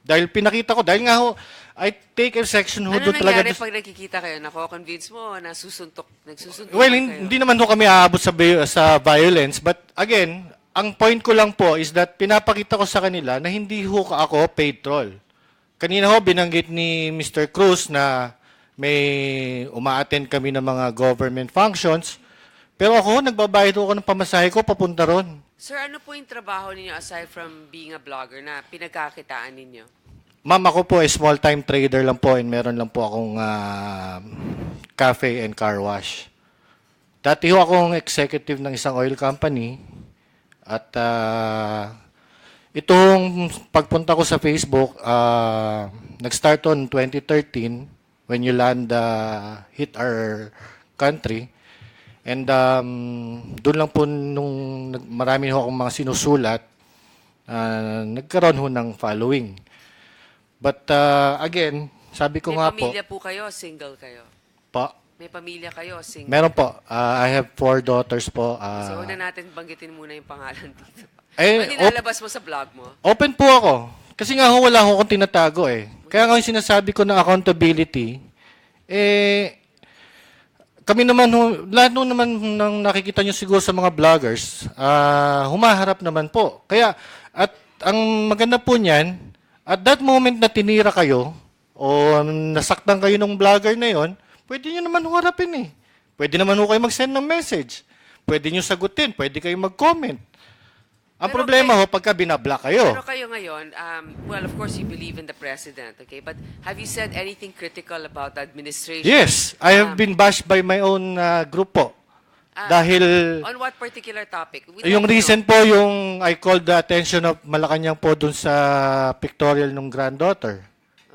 Dahil pinakita ko, dahil nga ho, I take a section ho doon talaga. Ano nangyari pag nakikita kayo? Nako-convince mo, nagsusuntok well, kayo? hindi naman ho kami aabot sa violence. But again, ang point ko lang po is that pinapakita ko sa kanila na hindi ho ako paid troll. Kanina ho, binanggit ni Mr. Cruz na may uma-attend kami ng mga government functions. Pero ako, nagbabayad ako ng pamasahe ko papunta ron. Sir, ano po yung trabaho ninyo aside from being a blogger na pinagkakitaan ninyo? Ma'am, ako po ay small-time trader lang po and meron lang po akong cafe and car wash. Dati ho akong executive ng isang oil company at itong pagpunta ko sa Facebook, nag-start on 2013 when Yolanda hit our country. And doon lang po nung marami ho akong mga sinusulat, nagkaroon ho ng following. But again, sabi ko nga po, May pamilya po kayo, single kayo? pa, May pamilya kayo, single? meron po. I have 4 daughters po. So, huwag na natin banggitin muna yung pangalan dito. Eh, Ano nilalabas mo sa blog mo? Open po ako. Kasi nga ho, wala akong tinatago eh. Kaya nga yung sinasabi ko na accountability, kami naman, lahat naman nang nakikita nyo siguro sa mga vloggers, humaharap naman po. Kaya, at ang maganda po niyan, at that moment na tinira kayo, o nasaktan kayo ng vlogger na yon, pwede nyo naman humarapin eh. Pwede naman ho kayo mag-send ng message. Pwede nyo sagutin, pwede kayo mag-comment. Ang problema ho, pagka binablock kayo. Pero kayo ngayon, well, of course, you believe in the president, okay? But have you said anything critical about the administration? Yes, I have been bashed by my own group po. Dahil On what particular topic? yung recent po, yung I called the attention of Malacanang po dun sa pictorial ng granddaughter.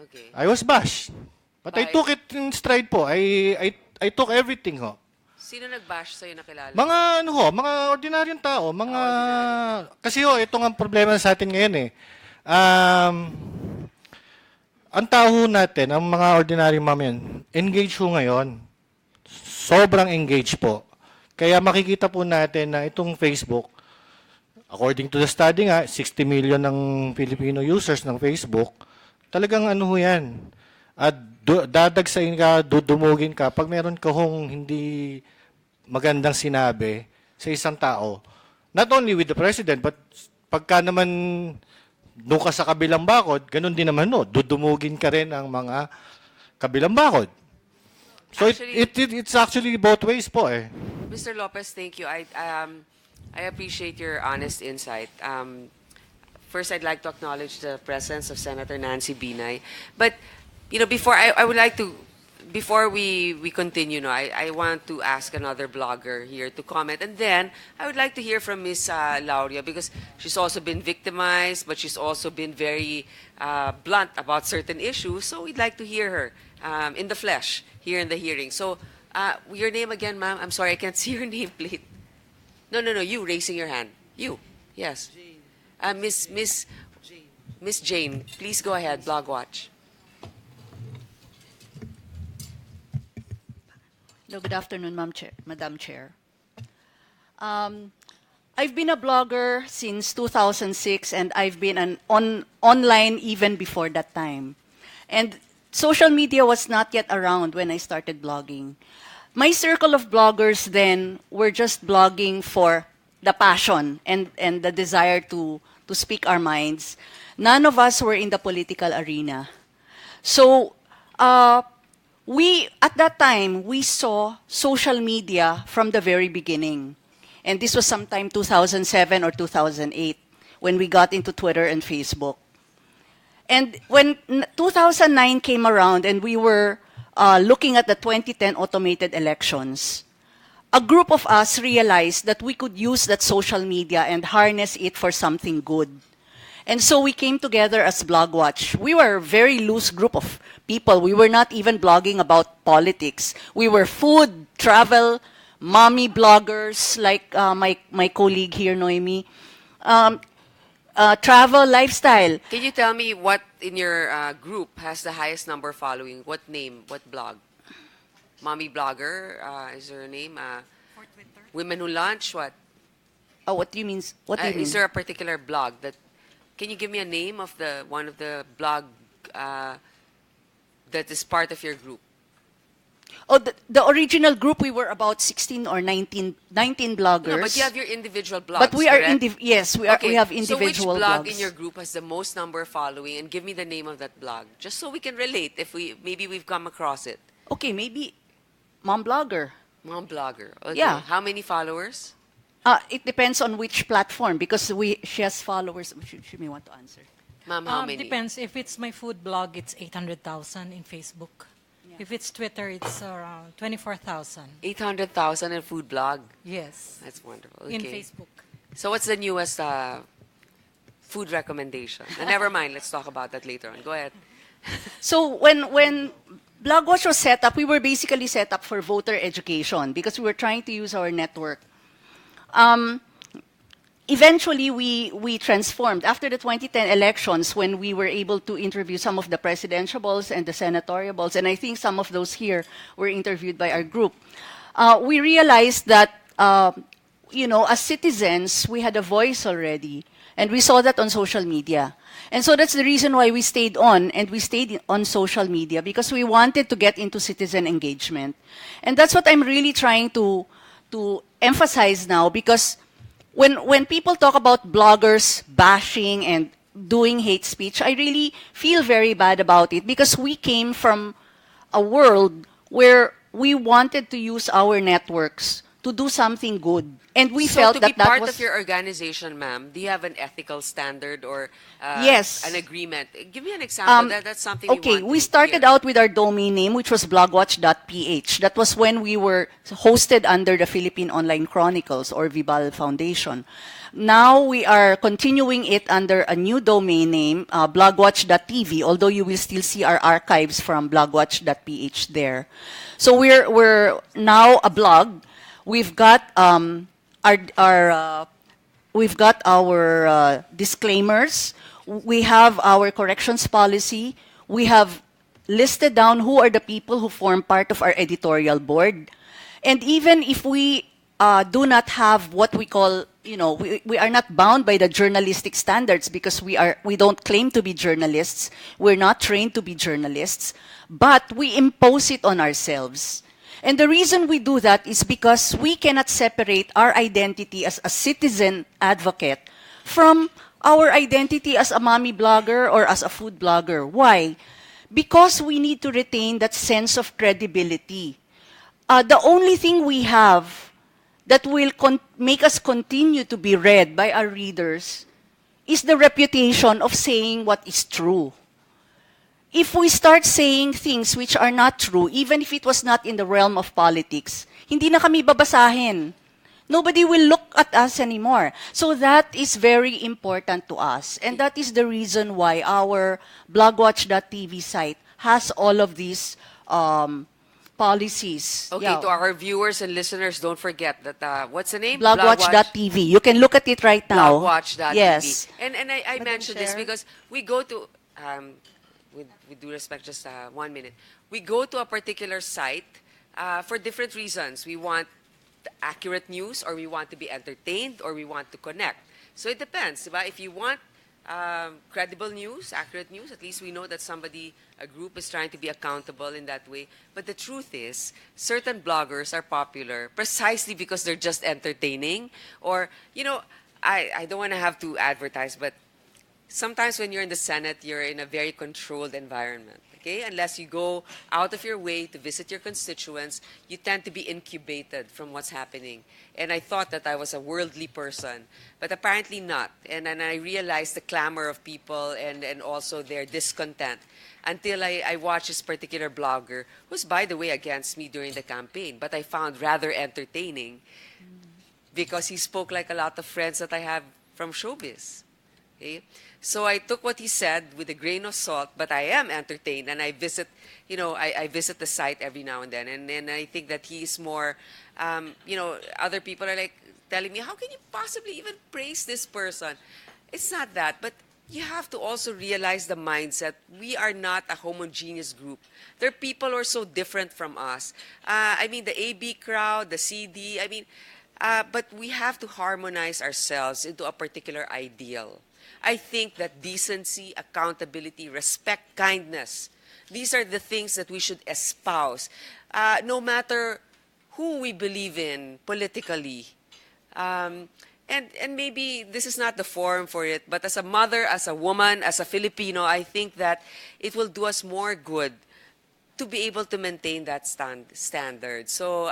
Okay. I was bashed. But I took it in stride po. I took everything ho. Sino nag-bash sa'yo nakilala? Mga ano ho, mga ordinaryong tao, mga kasi ho ito nga ang problema sa atin ngayon eh. Ang tao ho natin, ang mga ordinaryong mamayan, engage ho ngayon. Sobrang engage po. Kaya makikita po natin na itong Facebook, according to the study nga, 60 million ng Filipino users ng Facebook, talagang ano ho yan. At dadagsain ka, dudumugin ka, pag meron ka hong hindi magandang sinabi sa isang tao, not only with the president, but pagka naman doon ka sa kabilang bakod, ganun din naman no, dudumugin ka rin ang mga kabilang bakod. So it's actually both ways po eh. Mr. Lopez, thank you. I appreciate your honest insight. First, I'd like to acknowledge the presence of Senator Nancy Binay. But, you know, before we continue, no, I want to ask another blogger here to comment. And then, I would like to hear from Ms. Lauria because she's also been victimized, but she's also been very blunt about certain issues. So we'd like to hear her in the flesh here in the hearing. So, your name again, ma'am? I'm sorry, I can't see your nameplate. No, you raising your hand. You, yes. Miss Jane, please go ahead, Blog Watch. No, good afternoon, Madam Chair. I've been a blogger since 2006, and I've been online even before that time. And social media was not yet around when I started blogging. My circle of bloggers then were just blogging for the passion and the desire to speak our minds. None of us were in the political arena. So, at that time, we saw social media from the very beginning. And this was sometime 2007 or 2008 when we got into Twitter and Facebook. And when 2009 came around and we were looking at the 2010 automated elections, a group of us realized that we could use that social media and harness it for something good. And so we came together as Blogwatch. We were a very loose group of people. We were not even blogging about politics. We were food, travel, mommy bloggers like my colleague here, Noemi. Travel, lifestyle. Can you tell me what in your group has the highest number following? What name? What blog? Mommy Blogger is there a name? Women Who Lunch? What? Oh, what do you mean? What do you mean? Is there a particular blog that? Can you give me a name of one of the blog that is part of your group? Oh, the original group, we were about 16 or 19 bloggers. No, but you have your individual blogs. But we are correct? yes, we have individual So which blog blogs. in your group has the most number following, and give me the name of that blog, just so we can relate if maybe we've come across it. Okay, maybe mom blogger. Mom blogger. Okay. Yeah. How many followers? It depends on which platform because she has followers. She may want to answer. Ma'am, how many? Depends. If it's my food blog, it's 800,000 in Facebook. Yeah. If it's Twitter, it's around 24,000. 800,000 in food blog. Yes. That's wonderful. In Okay. Facebook. So what's the newest food recommendation? Never mind. Let's talk about that later on. Go ahead. So when Blogwatch was set up, we were basically set up for voter education because we were trying to use our network. Eventually, we transformed. After the 2010 elections, when we were able to interview some of the presidentiables and the senatoriables, and I think some of those here were interviewed by our group, we realized that, as citizens, we had a voice already, and we saw that on social media. And so that's the reason why we stayed on, and we stayed on social media, because we wanted to get into citizen engagement. And that's what I'm really trying to emphasize now, because when people talk about bloggers bashing and doing hate speech, I really feel very bad about it, because we came from a world where we wanted to use our networks to do something good. And we So felt to that be part was... of your organization, ma'am, do you have an ethical standard or Yes. an agreement? Give me an example. That's something Okay, we want we to started hear. out with our domain name, which was blogwatch.ph. That was when we were hosted under the Philippine Online Chronicles or Vibal Foundation. Now we are continuing it under a new domain name, blogwatch.tv, although you will still see our archives from blogwatch.ph there. So we're now a blog. We've got we've got our disclaimers. We have our corrections policy. We have listed down who are the people who form part of our editorial board. And even if we do not have what we call, we are not bound by the journalistic standards, because we don't claim to be journalists. We're not trained to be journalists, but we impose it on ourselves. And the reason we do that is because we cannot separate our identity as a citizen advocate from our identity as a mommy blogger or as a food blogger. Why? Because we need to retain that sense of credibility. The only thing we have that will make us continue to be read by our readers is the reputation of saying what is true. If we start saying things which are not true, even if it was not in the realm of politics, hindi na kami babasahin. Nobody will look at us anymore. So that is very important to us. And that is the reason why our blogwatch.tv site has all of these policies. Okay, Yeah. to our viewers and listeners, don't forget that, what's the name? Blogwatch.tv. You can look at it right now. Blogwatch.tv. Yes. And I mentioned this Chair? because we go to, with due respect, just 1 minute. We go to a particular site for different reasons. We want the accurate news, or we want to be entertained, or we want to connect. So it depends. Diba? If you want credible news, accurate news, at least we know that a group is trying to be accountable in that way. But the truth is, certain bloggers are popular precisely because they're just entertaining. Or, I don't want to have to advertise, but sometimes when you're in the Senate, you're in a very controlled environment. Okay? Unless you go out of your way to visit your constituents, you tend to be incubated from what's happening. And I thought that I was a worldly person, but apparently not. And I realized the clamor of people and also their discontent until I watched this particular blogger, who's, by the way, against me during the campaign, but I found rather entertaining because he spoke like a lot of friends that I have from showbiz. Okay? So I took what he said with a grain of salt, but I am entertained, and I visit, I visit the site every now and then, and I think that he's more, other people are like telling me, how can you possibly even praise this person? It's not that, but you have to also realize the mindset. We are not a homogeneous group. There are people who are so different from us. The AB crowd, the CD, but we have to harmonize ourselves into a particular ideal. I think that decency, accountability, respect, kindness, these are the things that we should espouse, no matter who we believe in politically. And maybe this is not the forum for it, but as a mother, as a woman, as a Filipino, I think that it will do us more good to be able to maintain that standard. So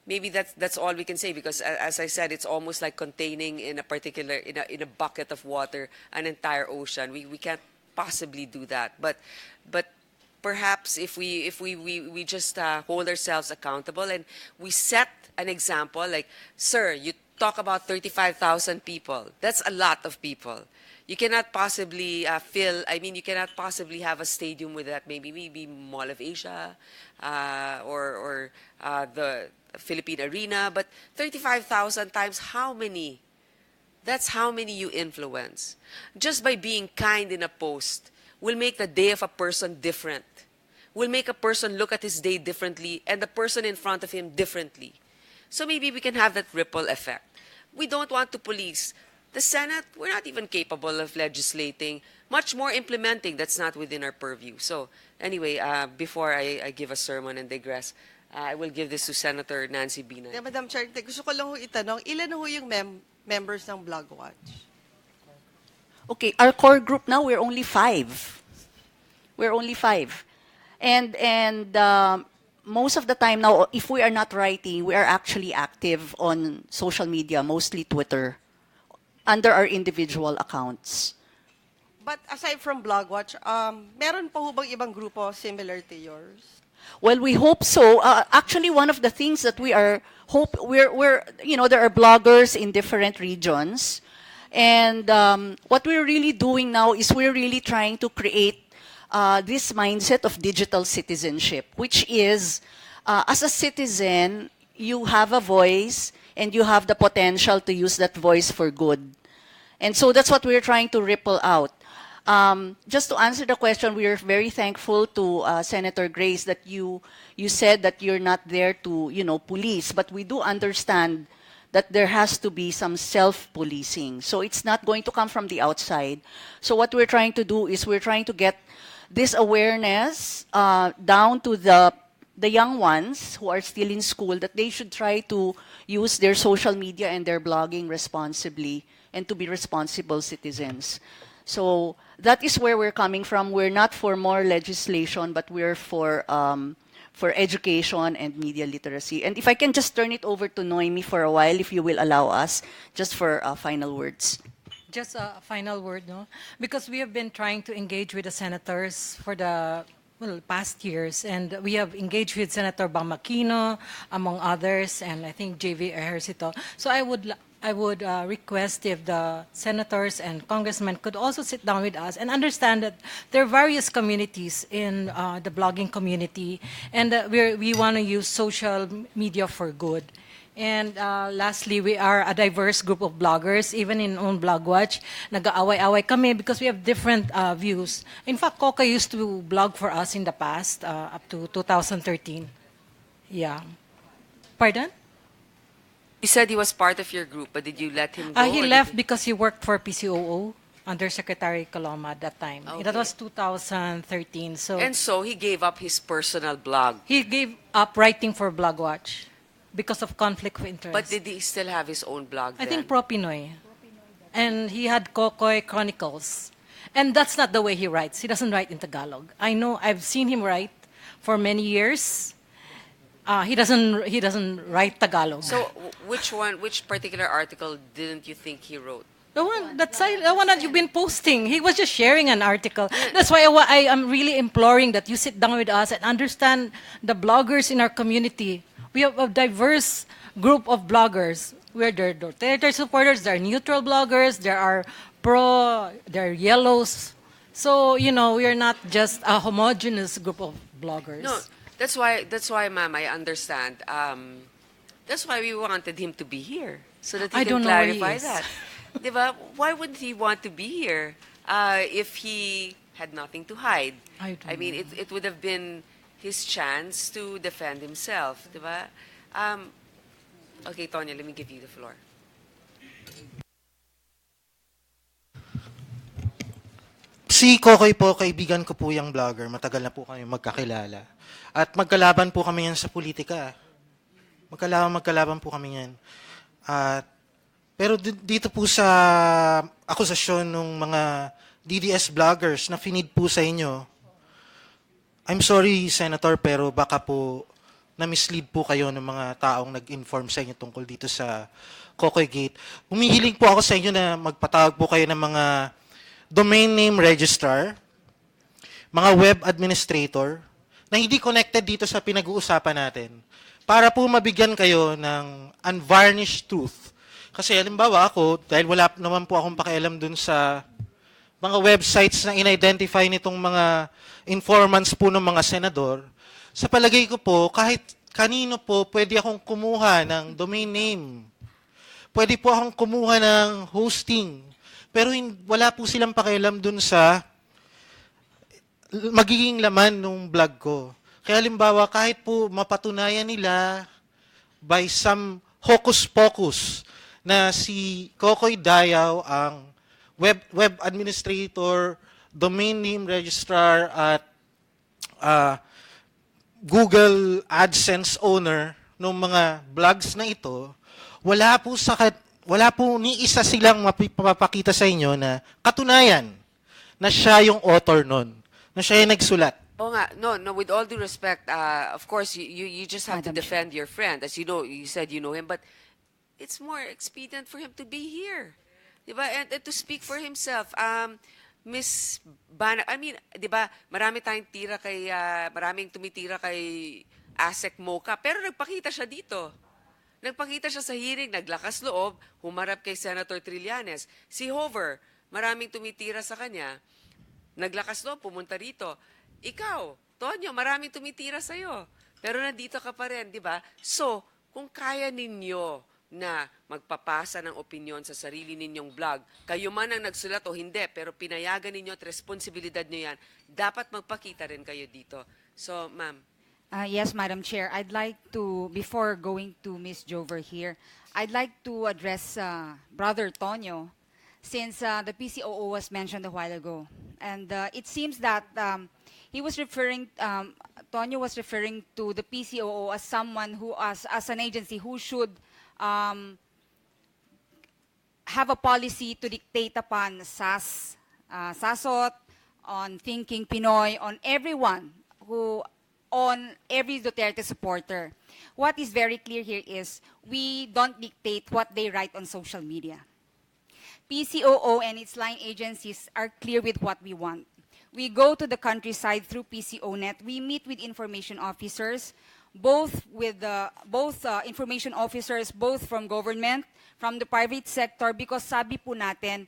maybe that's all we can say, because as I said, it's almost like containing in a particular in a bucket of water an entire ocean. We can't possibly do that. But perhaps if we just hold ourselves accountable and we set an example, like, sir, you talk about 35,000 people. That's a lot of people. You cannot possibly you cannot possibly have a stadium with that. Maybe Mall of Asia or the Philippine Arena. But 35,000 times how many? That's how many you influence. Just by being kind in a post will make the day of a person different. Will make a person look at his day differently and the person in front of him differently. So maybe we can have that ripple effect. We don't want to police. The Senate, we're not even capable of legislating, much more implementing. That's not within our purview. So anyway, before I give a sermon and digress, I will give this to Senator Nancy Binay. Yeah, Madam Chair, gusto ko lang ho itanong, ilan ho yung members ng Blogwatch? Okay, our core group now, we're only 5. We're only 5. And most of the time now, if we are not writing, we are actually active on social media, mostly Twitter, under our individual accounts. But aside from Blogwatch, meron pa ho bang ibang grupo similar to yours? Well, we hope so. Actually, one of the things that we're there are bloggers in different regions, and what we're really doing now is we're really trying to create this mindset of digital citizenship, which is, as a citizen, you have a voice and you have the potential to use that voice for good. And so that's what we're trying to ripple out. Just to answer the question, we are very thankful to Senator Grace that you said that you're not there to, police, but we do understand that there has to be some self-policing. So it's not going to come from the outside. So what we're trying to do is we're trying to get this awareness down to the young ones who are still in school, that they should try to use their social media and their blogging responsibly and to be responsible citizens. So that is where we're coming from. We're not for more legislation, but we're for education and media literacy. And if I can just turn it over to Noemi for a while, if you will allow us, just for final words. Just a final word, no? Because we have been trying to engage with the senators for the past years, and we have engaged with Senator Bamakino, among others, and I think JV Ejercito. So I would request if the senators and congressmen could also sit down with us and understand that there are various communities in the blogging community, and we want to use social media for good. And lastly, we are a diverse group of bloggers, even in own Blogwatch. Nag-aaway-away kami because we have different views. In fact, Coca used to blog for us in the past, up to 2013. Yeah. Pardon? You said he was part of your group, but did you let him go? He left because he worked for PCOO under Secretary Coloma at that time. Okay. That was 2013. And so he gave up his personal blog. He gave up writing for Blogwatch because of conflict of interest. But did he still have his own blog I then? think Pro Pinoy. And he had Kokoy Chronicles. And that's not the way he writes. He doesn't write in Tagalog. I know, I've seen him write for many years. He doesn't write Tagalog. So which particular article didn't you think he wrote? The one that you've been posting. He was just sharing an article. That's why I am really imploring that you sit down with us and understand the bloggers in our community. We have a diverse group of bloggers. There are Duterte supporters, there are neutral bloggers, there are there are yellows. So, we are not just a homogeneous group of bloggers. No, that's why, ma'am, I understand. That's why we wanted him to be here, so that he can clarify that. Diba? Why would he want to be here if he had nothing to hide? I mean, it would have been his chance to defend himself, diba? Okay, Tonya, let me give you the floor. Si Kokoy po, kaibigan ko po yung vlogger. Matagal na po kami magkakilala. At magkalaban po kami yan sa politika. Magkalaban po kami yan. Pero dito po sa akusasyon ng mga DDS vloggers na finid po sa inyo, I'm sorry, Senator, pero baka po na-mislead po kayo ng mga taong nag-inform sa inyo tungkol dito sa Kokoy Gate. Humihiling po ako sa inyo na magpatawag po kayo ng mga domain name registrar, mga web administrator, na hindi connected dito sa pinag-uusapan natin para po mabigyan kayo ng unvarnished truth. Kasi halimbawa ako, dahil wala naman po akong pakialam dun sa mga websites na in-identify nitong mga informants po ng mga senador, sa palagay ko po, kahit kanino po, pwede akong kumuha ng domain name. Pwede po akong kumuha ng hosting. Pero wala po silang pakialam dun sa magiging laman ng blog ko. Kaya halimbawa, kahit po mapatunayan nila by some hocus-pocus na si Kokoy Dayaw ang web administrator, domain name registrar, at Google AdSense owner ng mga blogs na ito, wala po ni isa silang mapapakita sa inyo na katunayan na siya yung author nun, na siya yung nagsulat. Oo nga, no, with all due respect, of course, you just have to defend your friend. As you know, you said you know him, but it's more expedient for him to be here. Diba? And to speak for himself. Miss Bana, I mean, diba, maraming tumitira kay Asek Mocha, pero nagpakita siya dito. Nagpakita siya sa hearing, naglakas loob, humarap kay Senator Trillanes. Si Hover, maraming tumitira sa kanya, naglakas loob, pumunta rito. Ikaw, Tonyo, maraming tumitira sa'yo. Pero nandito ka pa rin, di ba? So, kung kaya ninyo na magpapasa ng opinyon sa sarili ninyong blog, kayo man ang nagsulat o hindi, pero pinayagan ninyo at responsibilidad nyo yan, dapat magpakita rin kayo dito. So, ma'am. Yes, Madam Chair. I'd like to, before going to Ms. Jover here, I'd like to address Brother Tonyo, since the PCOO was mentioned a while ago. And it seems that Tonyo was referring to the PCOO as someone who, as an agency who should have a policy to dictate upon SASOT, on Thinking Pinoy, on everyone on every Duterte supporter. What is very clear here is we don't dictate what they write on social media. PCOO and its line agencies are clear with what we want. We go to the countryside through PCONet. We meet with information officers, both information officers, both from government, from the private sector, because sabi po natin,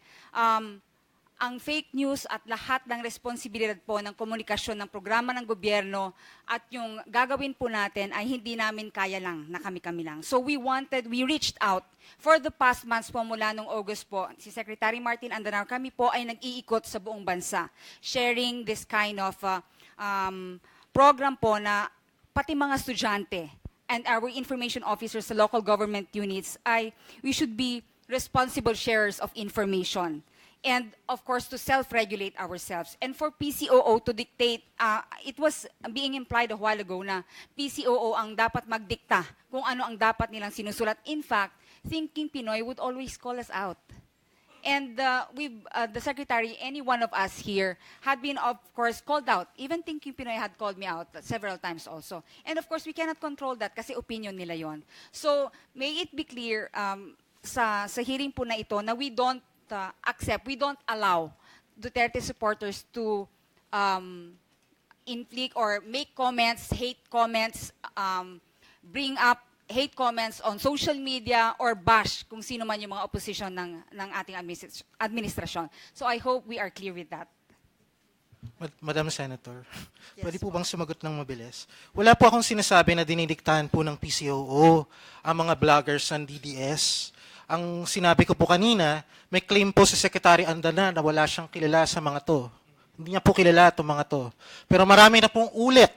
ang fake news at lahat ng responsibilidad po ng komunikasyon ng programa ng gobyerno at yung gagawin po natin ay hindi namin kaya lang na kami-kami lang. So we reached out for the past months po mula nung August po. Si Secretary Martin Andanar, kami po ay nag-iikot sa buong bansa, sharing this kind of program po na pati mga estudyante and our information officers sa local government units we should be responsible sharers of information. And of course, to self-regulate ourselves. And for PCOO to dictate, it was being implied a while ago na PCOO ang dapat magdikta kung ano ang dapat nilang sinusulat. In fact, Thinking Pinoy would always call us out. And the Secretary, any one of us here, had been, of course, called out. Even Thinking Pinoy had called me out several times also. And of course, we cannot control that kasi opinion nila yon. So, may it be clear sa hearing po na ito na we don't allow Duterte supporters to inflict or make comments, hate comments, bring up hate comments on social media or bash kung sino man yung mga opposition ng ating administrasyon. So I hope we are clear with that. Madam Senator, pwede po bang sumagot ng mabilis? Wala po akong sinasabi na dinidiktahan po ng PCOO ang mga vloggers ng DDS. Ang sinabi ko po kanina, may claim po sa Secretary Andana na wala siyang kilala sa mga to. Hindi niya po kilala itong mga to. Pero marami na pong ulit.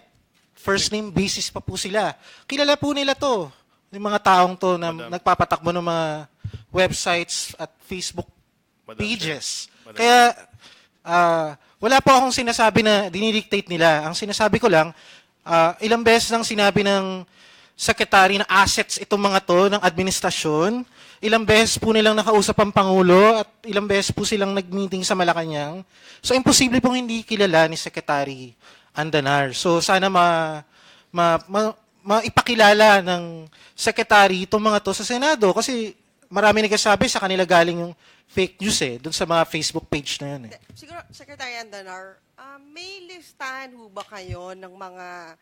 First name basis pa po sila. Kilala po nila to. Yung mga taong to na nagpapatakbo ng mga websites at Facebook pages. Kaya wala po akong sinasabi na dinidictate nila. Ang sinasabi ko lang, ilang beses nang sinabi ng Secretary na assets itong mga to ng administrasyon. Ilang beses po nilang nakausap ang Pangulo at ilang beses po silang nag-meeting sa Malacanang. So, imposible pong hindi kilala ni Secretary Andanar. So sana maipakilala ng secretary itong mga to sa Senado kasi marami nagsasabi sa kanila galing yung fake news dun sa mga Facebook page na yun Siguro, Secretary Andanar, may listahan ho ba kayo ng mga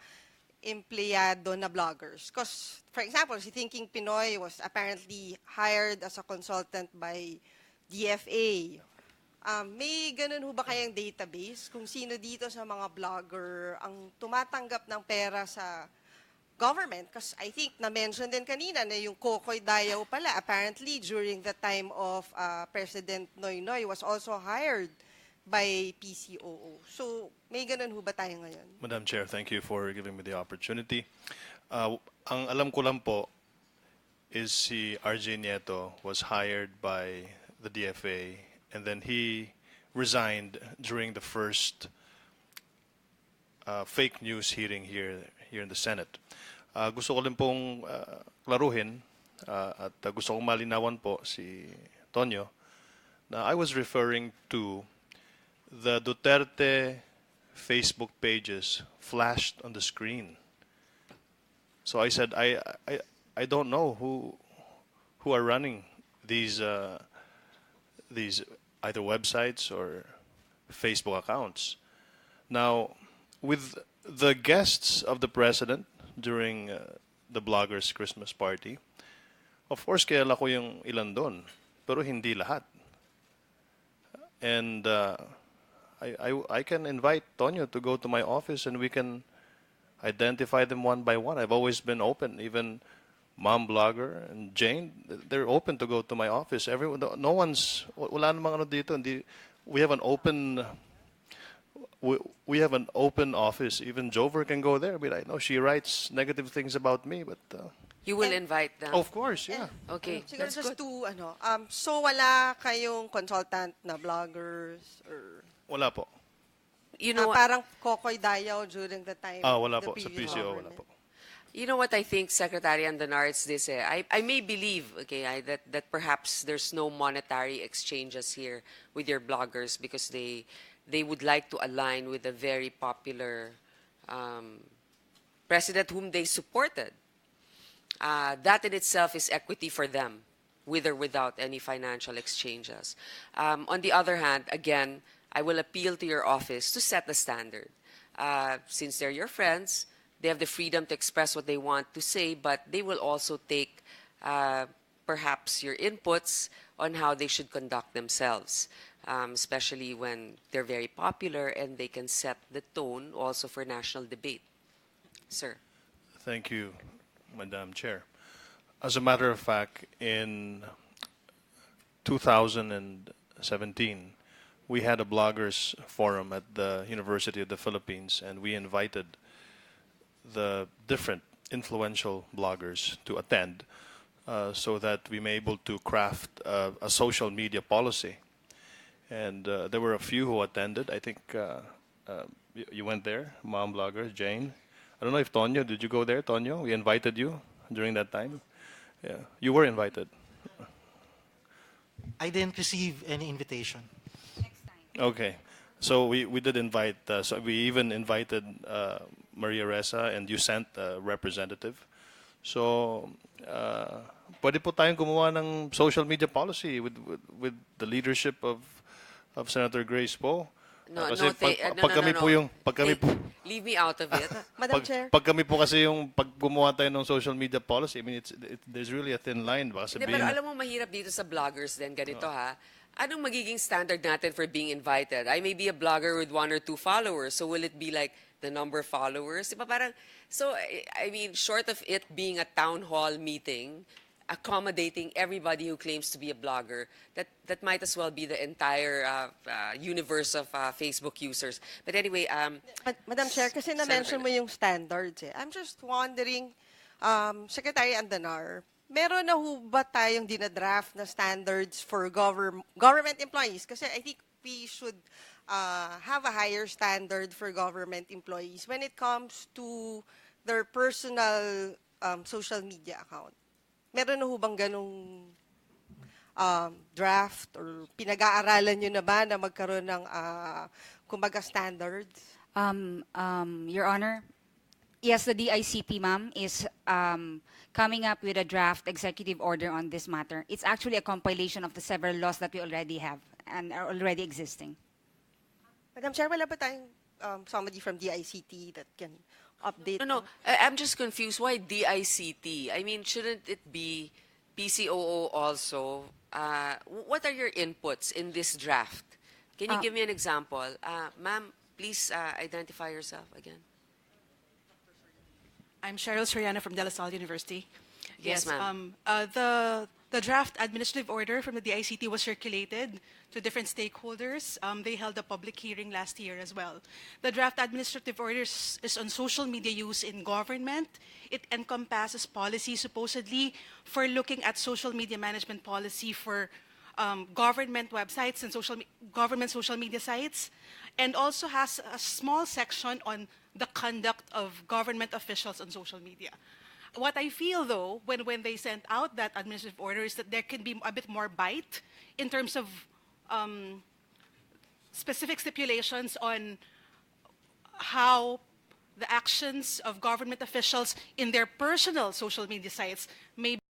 empleyado na bloggers? Because, for example, si Thinking Pinoy was apparently hired as a consultant by DFA. May ganun ho ba kayang database kung sino dito sa mga blogger ang tumatanggap ng pera sa government? Because I think na-mention din kanina na yung Kokoy Dayaw pala, apparently during the time of President Noynoy was also hired by PCOO. So, may ganun ho ba tayo ngayon? Madam Chair, thank you for giving me the opportunity. Ang alam ko lang po is si RJ Nieto was hired by the DFA and then he resigned during the first fake news hearing here in the Senate. Gusto ko rin pong klaruhin at gusto kong malinawan po si Tonyo na I was referring to the Duterte Facebook pages flashed on the screen. So I said I don't know who are running these either websites or Facebook accounts. Now, with the guests of the president during the bloggers' Christmas party, of course, kilala ko yung ilan doon, pero hindi lahat. And I can invite Tonyo to go to my office and we can identify them one by one. I've always been open, even Mom Blogger and Jane, they're open to go to my office. Everyone, no one's, wala namang ano dito. We have an open, we have an open office. Even Jover can go there. But I know she writes negative things about me, but You will invite them? of course, yeah. Okay, Siguro that's just good. to, so wala kayong consultant na bloggers or Wala po. You know what? parang Kokoy Dayaw during the time Wala of the po. Sa previous PCO, wala government? po. You know what I think, Secretary Andanar, it's this. I may believe, that perhaps there's no monetary exchanges here with your bloggers because they would like to align with a very popular president whom they supported. That in itself is equity for them, with or without any financial exchanges. On the other hand, again, I will appeal to your office to set the standard. Since they're your friends, they have the freedom to express what they want to say, but they will also take perhaps your inputs on how they should conduct themselves, especially when they're very popular and they can set the tone also for national debate. Sir. Thank you, Madam Chair. As a matter of fact, in 2017, we had a bloggers forum at the University of the Philippines, and we invited the different influential bloggers to attend so that we may able to craft a social media policy. And there were a few who attended. I think you went there, Mom Blogger, Jane. I don't know if Tonyo, did you go there, Tonyo? We invited you during that time. Yeah, you were invited. I didn't receive any invitation. Okay. So we did invite, so we even invited Maria Ressa and you sent a representative. So, pwede po tayong gumawa ng social media policy with the leadership of Senator Grace Poe. No, Kasi no, pag kami po yung, pag kami po, Leave me out of it. Madam Chair. pag kami po kasi yung pag gumawa tayo ng social media policy, I mean, there's really a thin line. Baka Hindi, sabihin, pero alam mo, mahirap dito sa bloggers din. Ganito ha. Anong magiging standard natin for being invited? I may be a blogger with 1 or 2 followers. So will it be like the number of followers? Diba parang, so, I mean, short of it being a town hall meeting, accommodating everybody who claims to be a blogger, that might as well be the entire universe of Facebook users. But anyway, Madam Chair, kasi na-mention mo yung standards I'm just wondering, Secretary Andanar, meron na ho ba tayong dinadraft na standards for government employees? Kasi I think we should have a higher standard for government employees when it comes to their personal social media account. Meron na ho bang ganong draft or pinag-aaralan nyo na ba na magkaroon ng kumbaga standards? Your Honor, yes, the DICT, ma'am, is coming up with a draft executive order on this matter. It's actually a compilation of the several laws that we already have and are already existing. Madam Chair, wala ba tayong somebody from DICT that can update? No, I'm just confused. Why DICT? I mean, shouldn't it be PCOO also? What are your inputs in this draft? Can you give me an example? Ma'am, please identify yourself again. I'm Cheryl Soriano from De La Salle University. Yes, ma'am. The draft administrative order from the DICT was circulated to different stakeholders. They held a public hearing last year as well. The draft administrative order is on social media use in government. It encompasses policy supposedly for looking at social media management policy for government websites and government social media sites, and also has a small section on the conduct of government officials on social media. What I feel, though, when they sent out that administrative order is that there can be a bit more bite in terms of specific stipulations on how the actions of government officials in their personal social media sites may